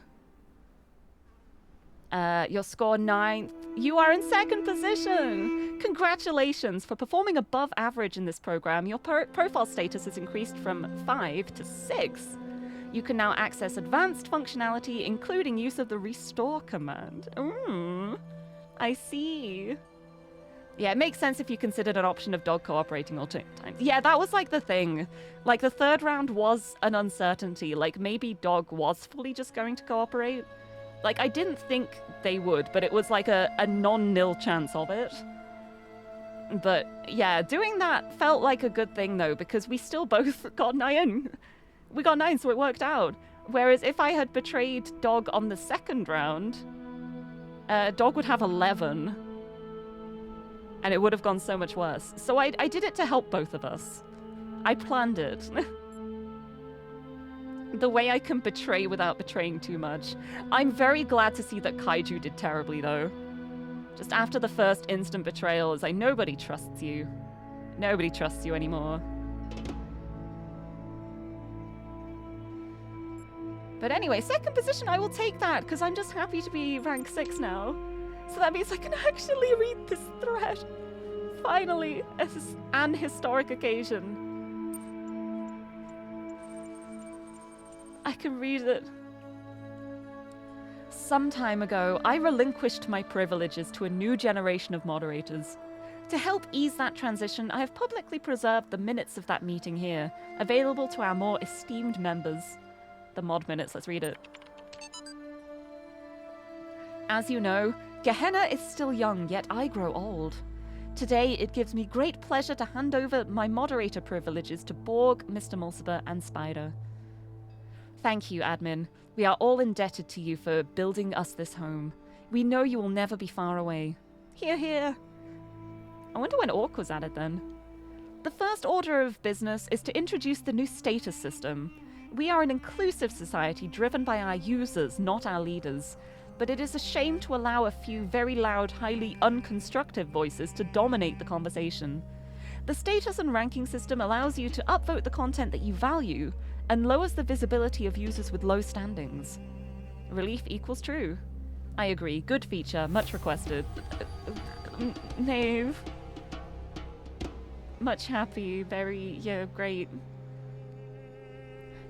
Your score 9th. You are in 2nd position. Congratulations for performing above average in this program. Your profile status has increased from 5 to 6. You can now access advanced functionality, including use of the restore command. I see. Yeah, it makes sense if you considered an option of dog cooperating all times. Yeah, that was like the thing. Like the third round was an uncertainty. Like maybe dog was fully just going to cooperate. Like I didn't think they would, but it was like a non-nil chance of it. But yeah, doing that felt like a good thing though, because we still both got 9. We got 9, so it worked out. Whereas if I had betrayed dog on the second round, dog would have 11. And it would have gone so much worse. So I did it to help both of us. I planned it. The way I can betray without betraying too much. I'm very glad to see that Kaiju did terribly, though. Just after the first instant betrayal, it's like, nobody trusts you. Nobody trusts you anymore. But anyway, 2nd position, I will take that, because I'm just happy to be rank 6 now. So that means I can actually read this thread. Finally, an historic occasion. I can read it. Some time ago, I relinquished my privileges to a new generation of moderators. To help ease that transition, I have publicly preserved the minutes of that meeting here, available to our more esteemed members. The mod minutes, let's read it. As you know, Gehenna is still young, yet I grow old. Today, it gives me great pleasure to hand over my moderator privileges to Borg, Mr. Mulciber, and Spider. Thank you, admin. We are all indebted to you for building us this home. We know you will never be far away. Hear, hear. I wonder when Orc was added then. The first order of business is to introduce the new status system. We are an inclusive society driven by our users, not our leaders. But it is a shame to allow a few very loud, highly unconstructive voices to dominate the conversation. The status and ranking system allows you to upvote the content that you value, and lowers the visibility of users with low standings. Relief equals true. I agree. Good feature. Much requested. Knave. Much happy. Very, yeah, great.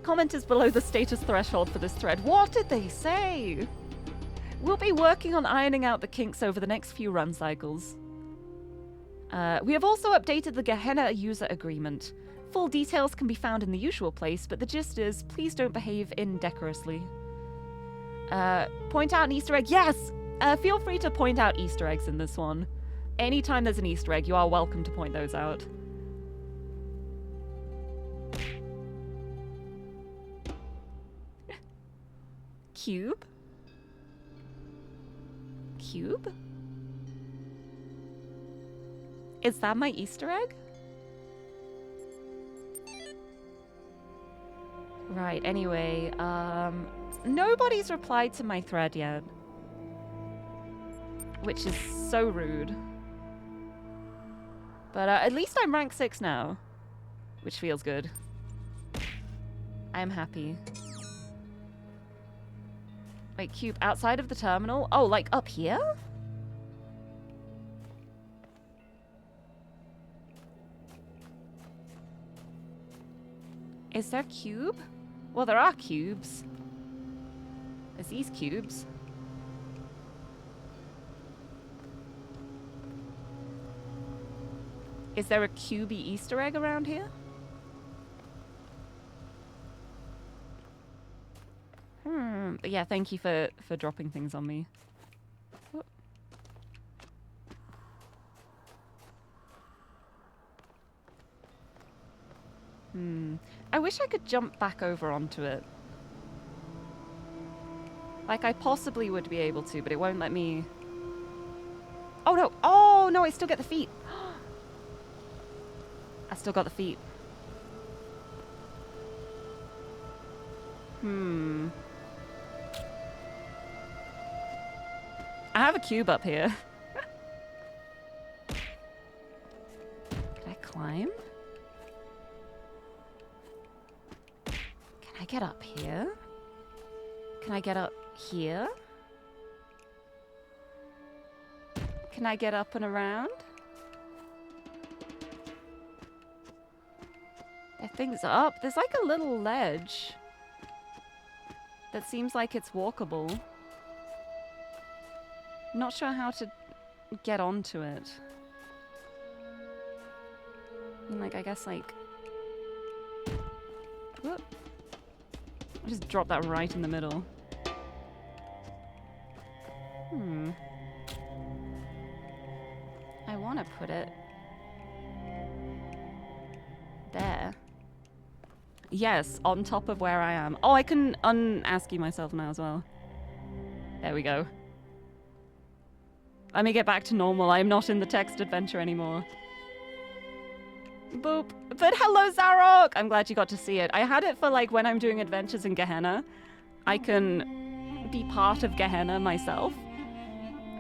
Comment is below the status threshold for this thread. What did they say? We'll be working on ironing out the kinks over the next few run cycles. We have also updated the Gehenna user agreement. Full details can be found in the usual place, but the gist is, please don't behave indecorously. Point out an Easter egg. Yes! Feel free to point out Easter eggs in this one. Anytime there's an Easter egg, you are welcome to point those out. Cube? Cube? Is that my Easter egg? Right, anyway, nobody's replied to my thread yet. Which is so rude. But at least I'm rank 6 now. Which feels good. I'm happy. Wait, Cube, outside of the terminal? Oh, like up here? Is there cube? Well, there are cubes. There's these cubes. Is there a cubey Easter egg around here? Yeah, thank you for dropping things on me. I wish I could jump back over onto it. Like, I possibly would be able to, but it won't let me... Oh, no! Oh, no, I still get the feet! I still got the feet. I have a cube up here. Can I climb? Can I get up here? Can I get up here? Can I get up and around? That thing's up. There's like a little ledge that seems like it's walkable. Not sure how to get onto it. And like, I guess like... Whoop. I just dropped that right in the middle. I want to put it there. Yes, on top of where I am. Oh, I can un-ASCII myself now as well. There we go. Let me get back to normal. I'm not in the text adventure anymore. Boop. But hello, Zarok! I'm glad you got to see it. I had it for like when I'm doing adventures in Gehenna. I can be part of Gehenna myself.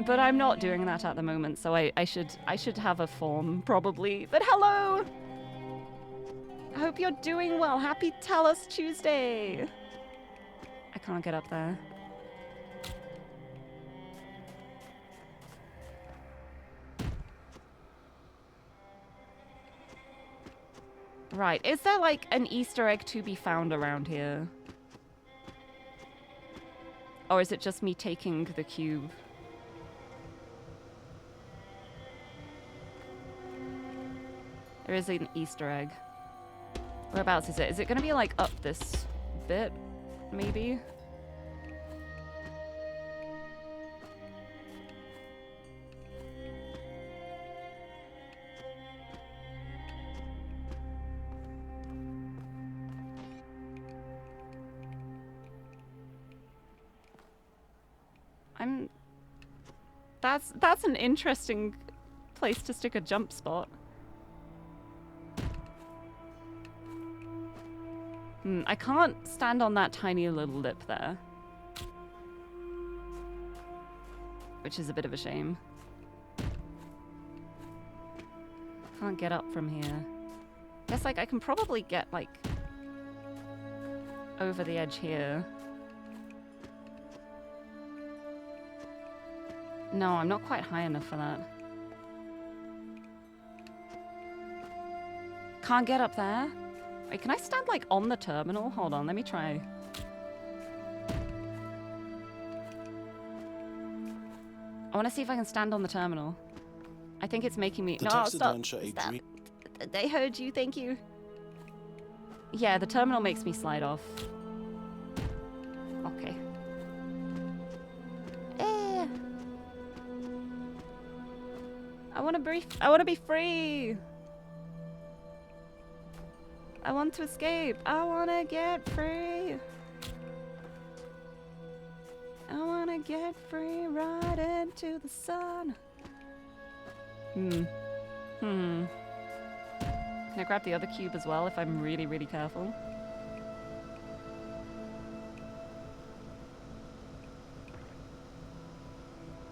But I'm not doing that at the moment, so I should have a form, probably. But hello! I hope you're doing well. Happy Talos Tuesday! I can't get up there. Right, is there like an Easter egg to be found around here? Or is it just me taking the cube? There is an Easter egg. Whereabouts is it? Is it going to be like up this bit? Maybe? That's an interesting place to stick a jump spot. I can't stand on that tiny little lip there. Which is a bit of a shame. Can't get up from here. Guess like I can probably get like over the edge here. No, I'm not quite high enough for that. Can't get up there. Wait, can I stand like on the terminal? Hold on, let me try. I want to see if I can stand on the terminal. I think it's making me... No, stop. Stop. They heard you, thank you. Yeah, the terminal makes me slide off. Okay. I want to be free. I want to escape. I want to get free. I want to get free right into the sun. Can I grab the other cube as well if I'm really, really careful?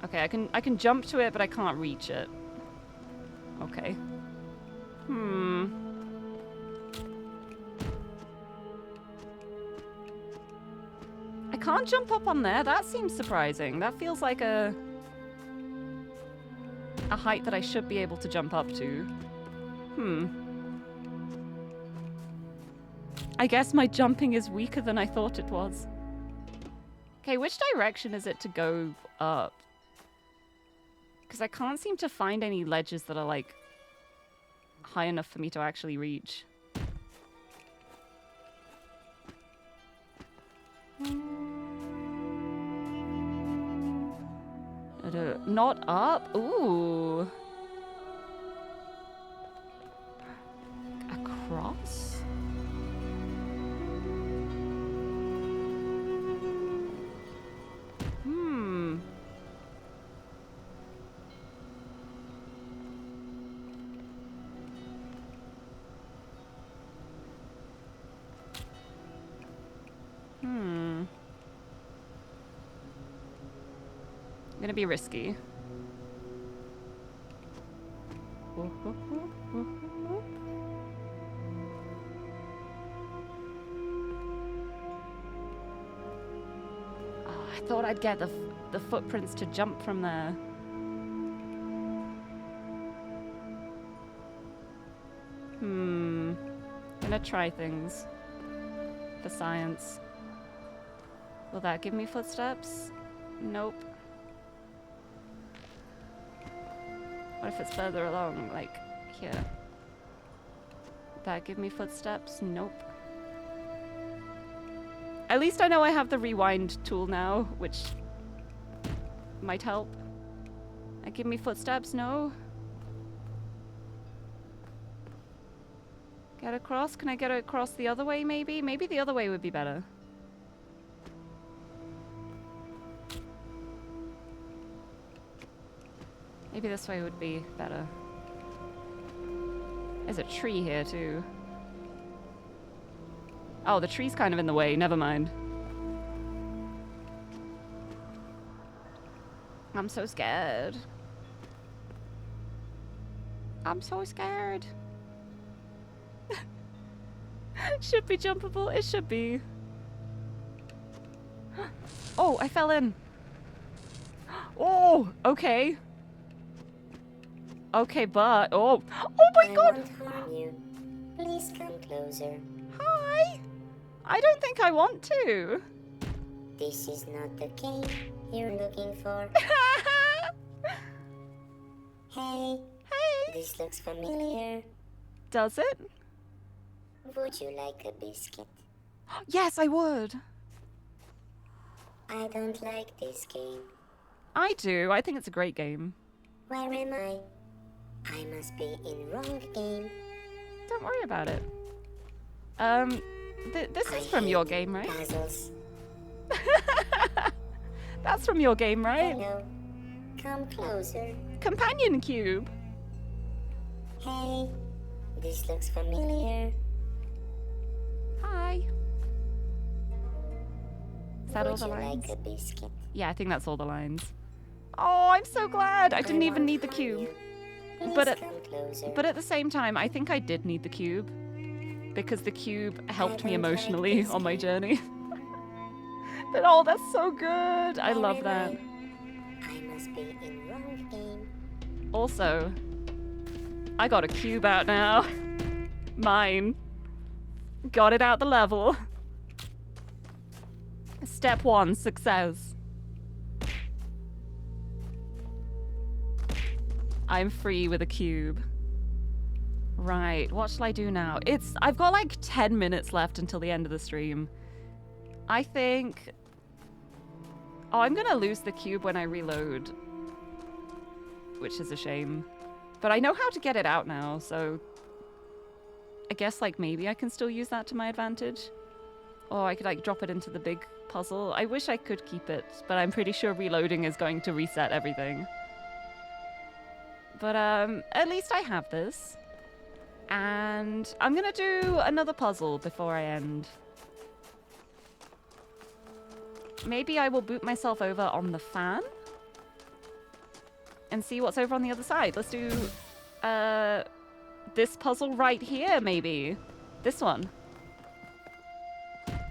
Okay, I can jump to it, but I can't reach it. Okay. I can't jump up on there. That seems surprising. That feels like a height that I should be able to jump up to. I guess my jumping is weaker than I thought it was. Okay, which direction is it to go up? Because I can't seem to find any ledges that are, like, high enough for me to actually reach. Not up? Ooh. Across? I'm gonna be risky. Oh, I thought I'd get the footprints to jump from there. Gonna try things for science. Will that give me footsteps? Nope. What if it's further along, like here? Will that give me footsteps? Nope. At least I know I have the rewind tool now, which might help. That give me footsteps? No. Get across? Can I get across the other way, maybe? Maybe the other way would be better. Maybe this way would be better. There's a tree here, too. Oh, the tree's kind of in the way. Never mind. I'm so scared. I'm so scared. Should be jumpable. It should be. Oh, I fell in. Oh, okay. Okay, but oh my God! I won't harm you. Please come closer. Hi. I don't think I want to. This is not the game you're looking for. Hey. Hey. This looks familiar. Does it? Would you like a biscuit? Yes, I would. I don't like this game. I do. I think it's a great game. Where am I? I must be in wrong game. Don't worry about it. This is from your game, right? Puzzles. That's from your game, right? Hello. Come closer. Companion cube. Hey. This looks familiar. Hi. Is that all Would the you lines? like a biscuit? Yeah, I think that's all the lines. Oh, I'm so glad. I didn't even need the cube. But at the same time, I think I did need the cube. Because the cube helped me emotionally on my journey. But oh, that's so good. I love that. I must be in wrong game. Also, I got a cube out now. Mine. Got it out the level. Step 1, success. I'm free with a cube. Right, what shall I do now? I've got like 10 minutes left until the end of the stream. I think... Oh, I'm gonna lose the cube when I reload. Which is a shame. But I know how to get it out now, so... I guess like maybe I can still use that to my advantage. Or I could like drop it into the big puzzle. I wish I could keep it, but I'm pretty sure reloading is going to reset everything. But at least I have this. And I'm gonna do another puzzle before I end. Maybe I will boot myself over on the fan and see what's over on the other side. Let's do this puzzle right here, maybe. This one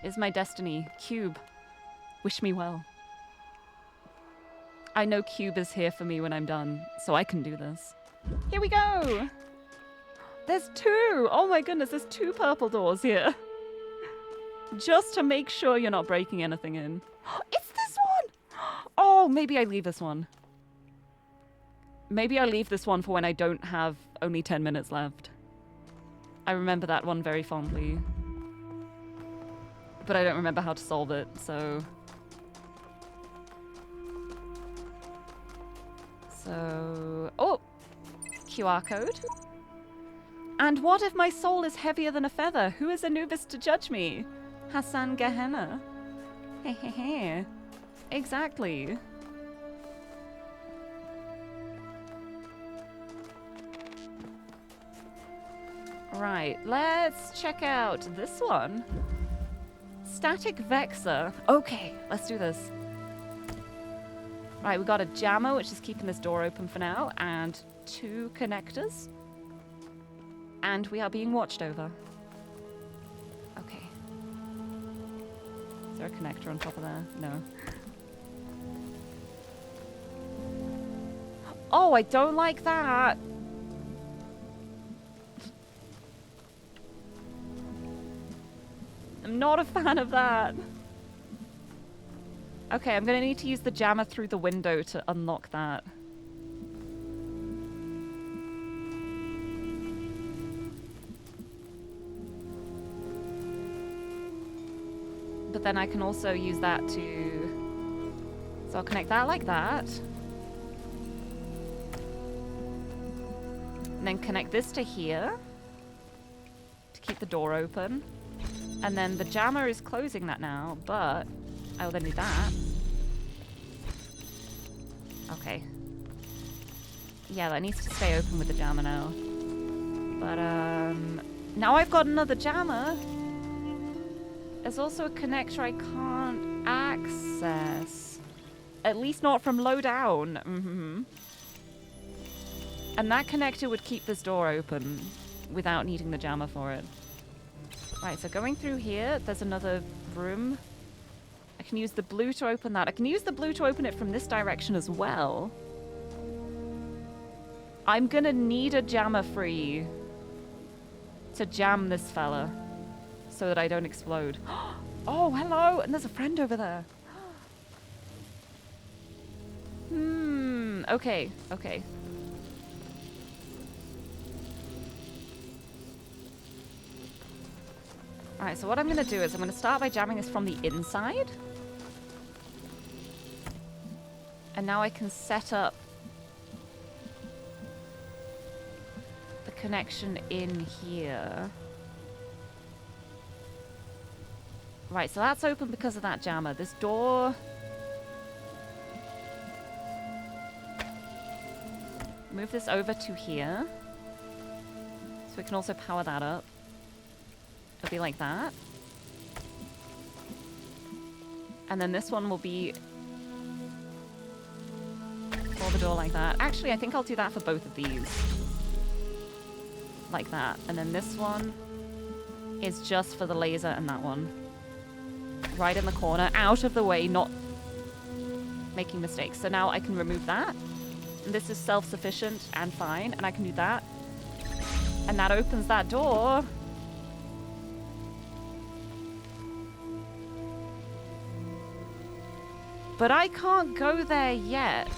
is my destiny. Cube. Wish me well. I know Cube is here for me when I'm done, so I can do this. Here we go! There's 2! Oh my goodness, there's 2 purple doors here. Just to make sure you're not breaking anything in. It's this one! Oh, maybe I leave this one. Maybe I leave this one for when I don't have only 10 minutes left. I remember that one very fondly. But I don't remember how to solve it, so... Oh! QR code. And what if my soul is heavier than a feather? Who is Anubis to judge me? Hassan Gehenna. Hehehe. Exactly. Right, let's check out this one. Static Vexor. Okay, let's do this. Right, we got a jammer, which is keeping this door open for now, and 2 connectors. And we are being watched over. Okay. Is there a connector on top of there? No. Oh, I don't like that. I'm not a fan of that. Okay, I'm gonna need to use the jammer through the window to unlock that. But then I can also use that to... So I'll connect that like that. And then connect this to here. To keep the door open. And then the jammer is closing that now, but I will then do that. Okay. Yeah, that needs to stay open with the jammer now. But, now I've got another jammer. There's also a connector I can't access. At least not from low down. Mm-hmm. And that connector would keep this door open without needing the jammer for it. Right, so going through here, there's another room. I can use the blue to open that. I can use the blue to open it from this direction as well. I'm gonna need a jammer free to jam this fella so that I don't explode. Oh, hello! And there's a friend over there. Okay, okay. Alright, so what I'm going to do is I'm going to start by jamming this from the inside. And now I can set up the connection in here. Right, so that's open because of that jammer. This door... Move this over to here. So we can also power that up. It'll be like that. And then this one will be for the door like that. Actually, I think I'll do that for both of these. Like that. And then this one is just for the laser and that one. Right in the corner, out of the way, not making mistakes. So now I can remove that. And this is self-sufficient and fine. And I can do that. And that opens that door. But I can't go there yet.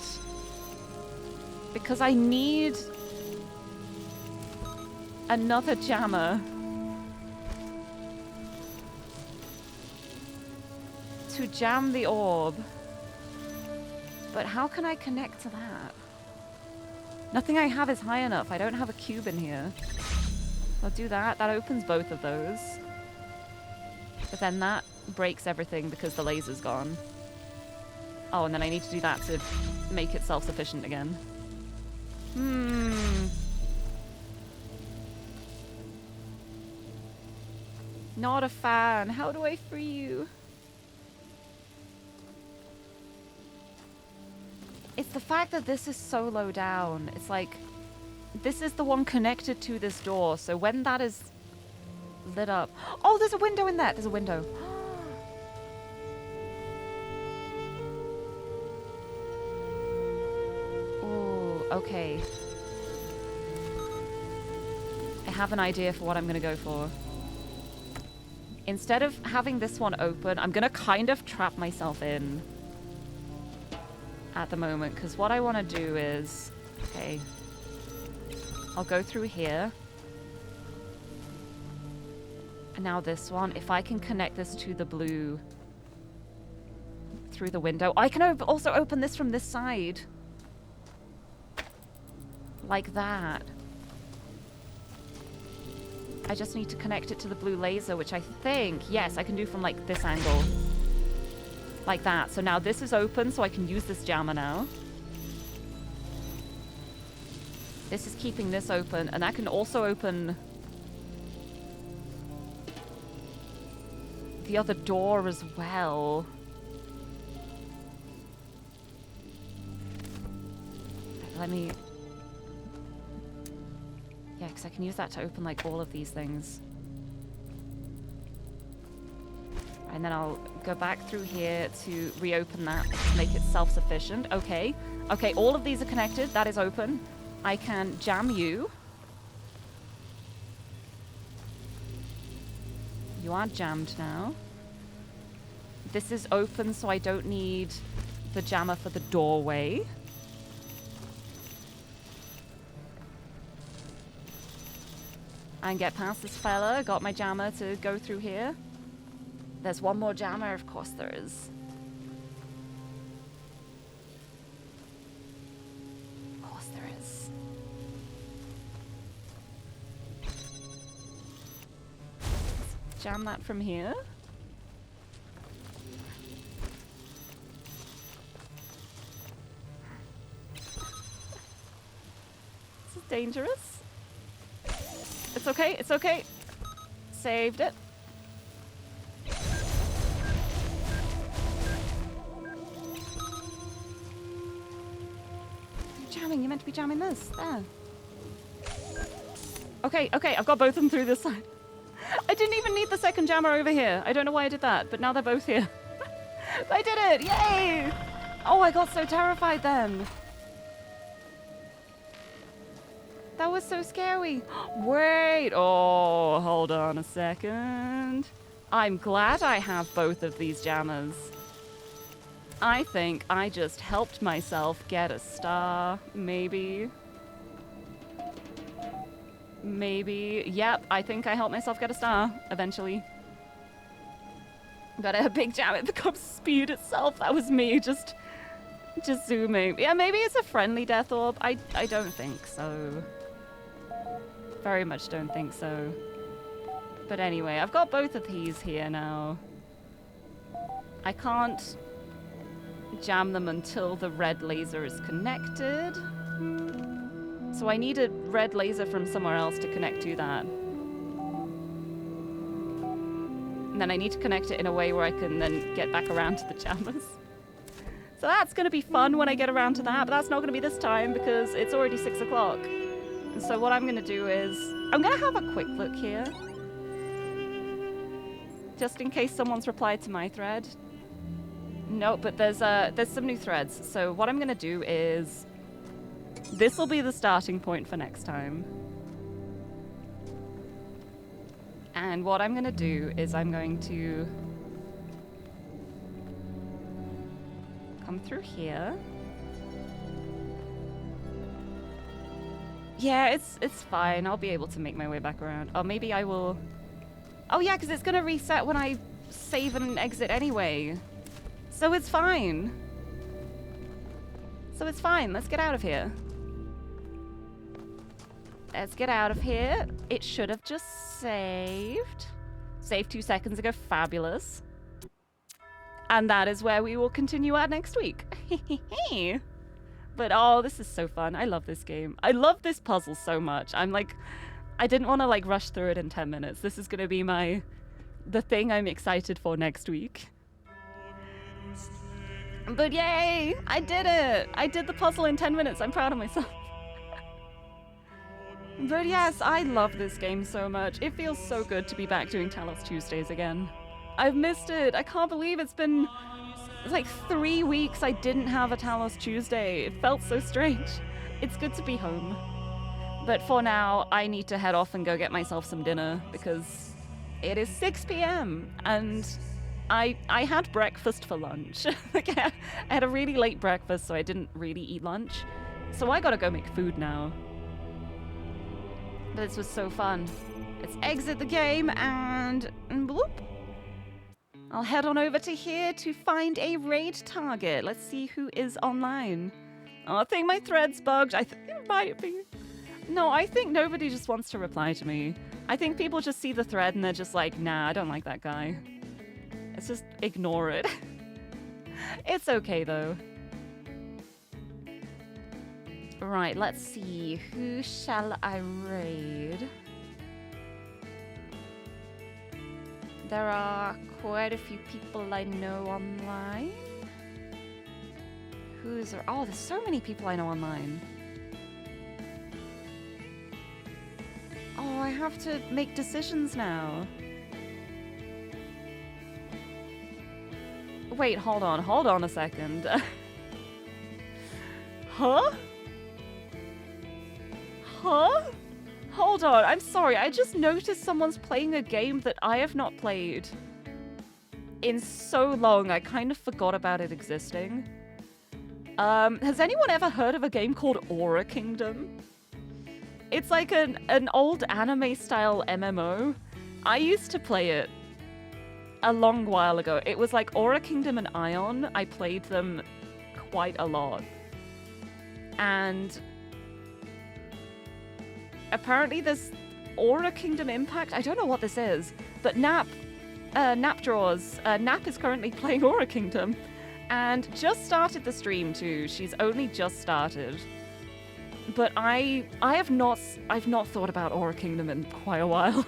Because I need another jammer to jam the orb. But how can I connect to that? Nothing I have is high enough. I don't have a cube in here. I'll do that. That opens both of those. But then that breaks everything because the laser's gone. Oh, and then I need to do that to make it self-sufficient again. Not a fan. How do I free you? It's the fact that this is so low down. It's like, this is the one connected to this door. So when that is lit up... Oh, there's a window in there. There's a window. Okay. I have an idea for what I'm going to go for. Instead of having this one open, I'm going to kind of trap myself in at the moment. Because what I want to do is... Okay. I'll go through here. And now this one. If I can connect this to the blue through the window. I can also open this from this side. Like that. I just need to connect it to the blue laser, which I think, yes, I can do from like this angle. Like that. So now this is open, so I can use this jammer now. This is keeping this open, and that can also open the other door as well. Let me... Yeah, because I can use that to open, like, all of these things. And then I'll go back through here to reopen that to make it self-sufficient. Okay. Okay, all of these are connected. That is open. I can jam you. You are jammed now. This is open, so I don't need the jammer for the doorway. And get past this fella. Got my jammer to go through here. There's one more jammer, of course there is. Of course there is. Let's jam that from here. This is dangerous. It's okay, it's okay. Saved it. Jamming, you're meant to be jamming this. There. Okay, okay, I've got both of them through this side. I didn't even need the second jammer over here. I don't know why I did that, but now they're both here. I did it! Yay! Oh, I got so terrified then. That was so scary. Wait. Oh, hold on a second. I'm glad I have both of these jammers. I think I just helped myself get a star. Maybe. Maybe. Yep, I think I helped myself get a star eventually. Got a big jam. It becomes speed itself. That was me just zooming. Yeah, maybe it's a friendly death orb. I don't think so. Very much don't think so. But anyway, I've got both of these here now. I can't jam them until the red laser is connected. So I need a red laser from somewhere else to connect to that. And then I need to connect it in a way where I can then get back around to the jammers. So that's going to be fun when I get around to that, but that's not going to be this time because it's already 6 o'clock. And so what I'm going to do is, I'm going to have a quick look here. Just in case someone's replied to my thread. No, but there's some new threads. So what I'm going to do is, this will be the starting point for next time. And what I'm going to do is I'm going to come through here. Yeah, it's fine. I'll be able to make my way back around. Or maybe I will... Oh yeah, because it's going to reset when I save and exit anyway. So it's fine. So it's fine. Let's get out of here. Let's get out of here. It should have just saved. Saved 2 seconds ago. Fabulous. And that is where we will continue at next week. But oh, this is so fun. I love this game. I love this puzzle so much. I'm like, I didn't want to like rush through it in 10 minutes. This is going to be the thing I'm excited for next week. But yay, I did it. I did the puzzle in 10 minutes. I'm proud of myself. But yes, I love this game so much. It feels so good to be back doing Talos Tuesdays again. I've missed it. I can't believe it's like 3 weeks I didn't have a Talos Tuesday. It felt so strange. It's good to be home. But for now, I need to head off and go get myself some dinner because it is 6 p.m. and I had breakfast for lunch. Like, I had a really late breakfast, so I didn't really eat lunch. So I gotta go make food now. But this was so fun. Let's exit the game and bloop. I'll head on over to here to find a raid target. Let's see who is online. Oh, I think my thread's bugged. I think it might be. No, I think nobody just wants to reply to me. I think people just see the thread and they're just like, nah, I don't like that guy. Let's just ignore it. It's okay, though. Right, let's see. Who shall I raid? There are quite a few people I know online. Oh, there's so many people I know online. I have to make decisions now. Wait, hold on a second. Huh? Huh? Hold on, I'm sorry, I just noticed someone's playing a game that I have not played in so long, I kind of forgot about it existing. Has anyone ever heard of a game called Aura Kingdom? It's like an old anime-style MMO. I used to play it a long while ago. It was like Aura Kingdom and Ion. I played them quite a lot. And apparently there's Aura Kingdom Impact. I don't know what this is, but Nap is currently playing Aura Kingdom and just started the stream too. She's only just started. But I've not thought about Aura Kingdom in quite a while.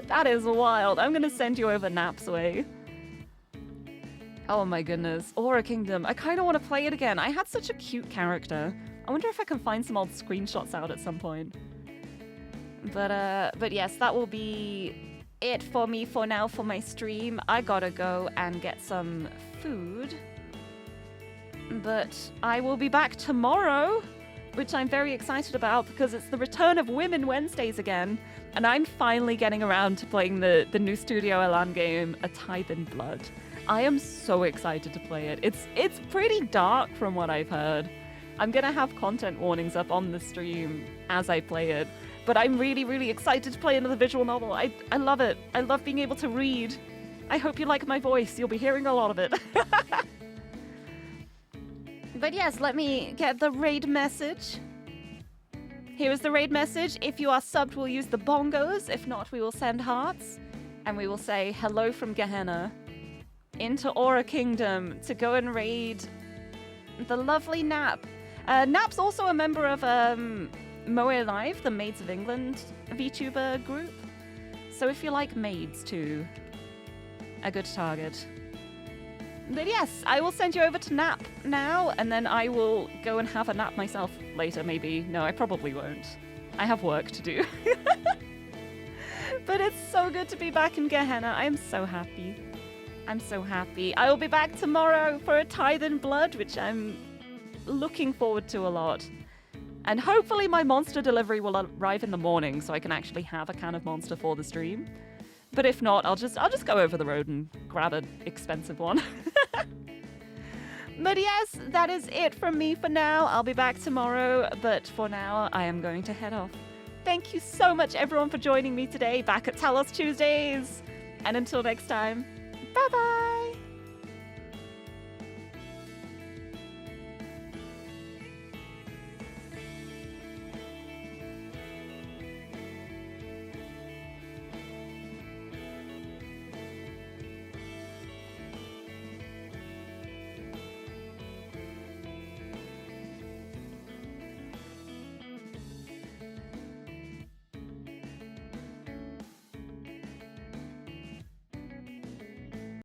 that is wild. I'm gonna send you over Nap's way. Oh my goodness, Aura Kingdom. I kind of want to play it again. I had such a cute character. I wonder if I can find some old screenshots out at some point. But yes, that will be it for me for now for my stream. I gotta go and get some food. But I will be back tomorrow, which I'm very excited about because it's the return of Women Wednesdays again. And I'm finally getting around to playing the new Studio Elan game, A Tithe in Blood. I am so excited to play it. It's pretty dark from what I've heard. I'm gonna have content warnings up on the stream as I play it. But I'm really, really excited to play another visual novel. I love it. I love being able to read. I hope you like my voice. You'll be hearing a lot of it. But yes, let me get the raid message. Here is the raid message. If you are subbed, we'll use the bongos. If not, we will send hearts. And we will say hello from Gehenna into Aura Kingdom to go and raid the lovely Nap. Nap's also a member of Moe Live, the Maids of England VTuber group. So if you like maids too, a good target. But yes, I will send you over to Nap now, and then I will go and have a nap myself later, maybe. No, I probably won't. I have work to do. But it's so good to be back in Gehenna. I'm so happy. I'm so happy. I will be back tomorrow for A Tithe in Blood, which I'm looking forward to a lot. And hopefully my monster delivery will arrive in the morning so I can actually have a can of monster for the stream. But if not, I'll just go over the road and grab an expensive one. But yes, that is it from me for now. I'll be back tomorrow, but for now, I am going to head off. Thank you so much, everyone, for joining me today back at Talos Tuesdays. And until next time, bye-bye!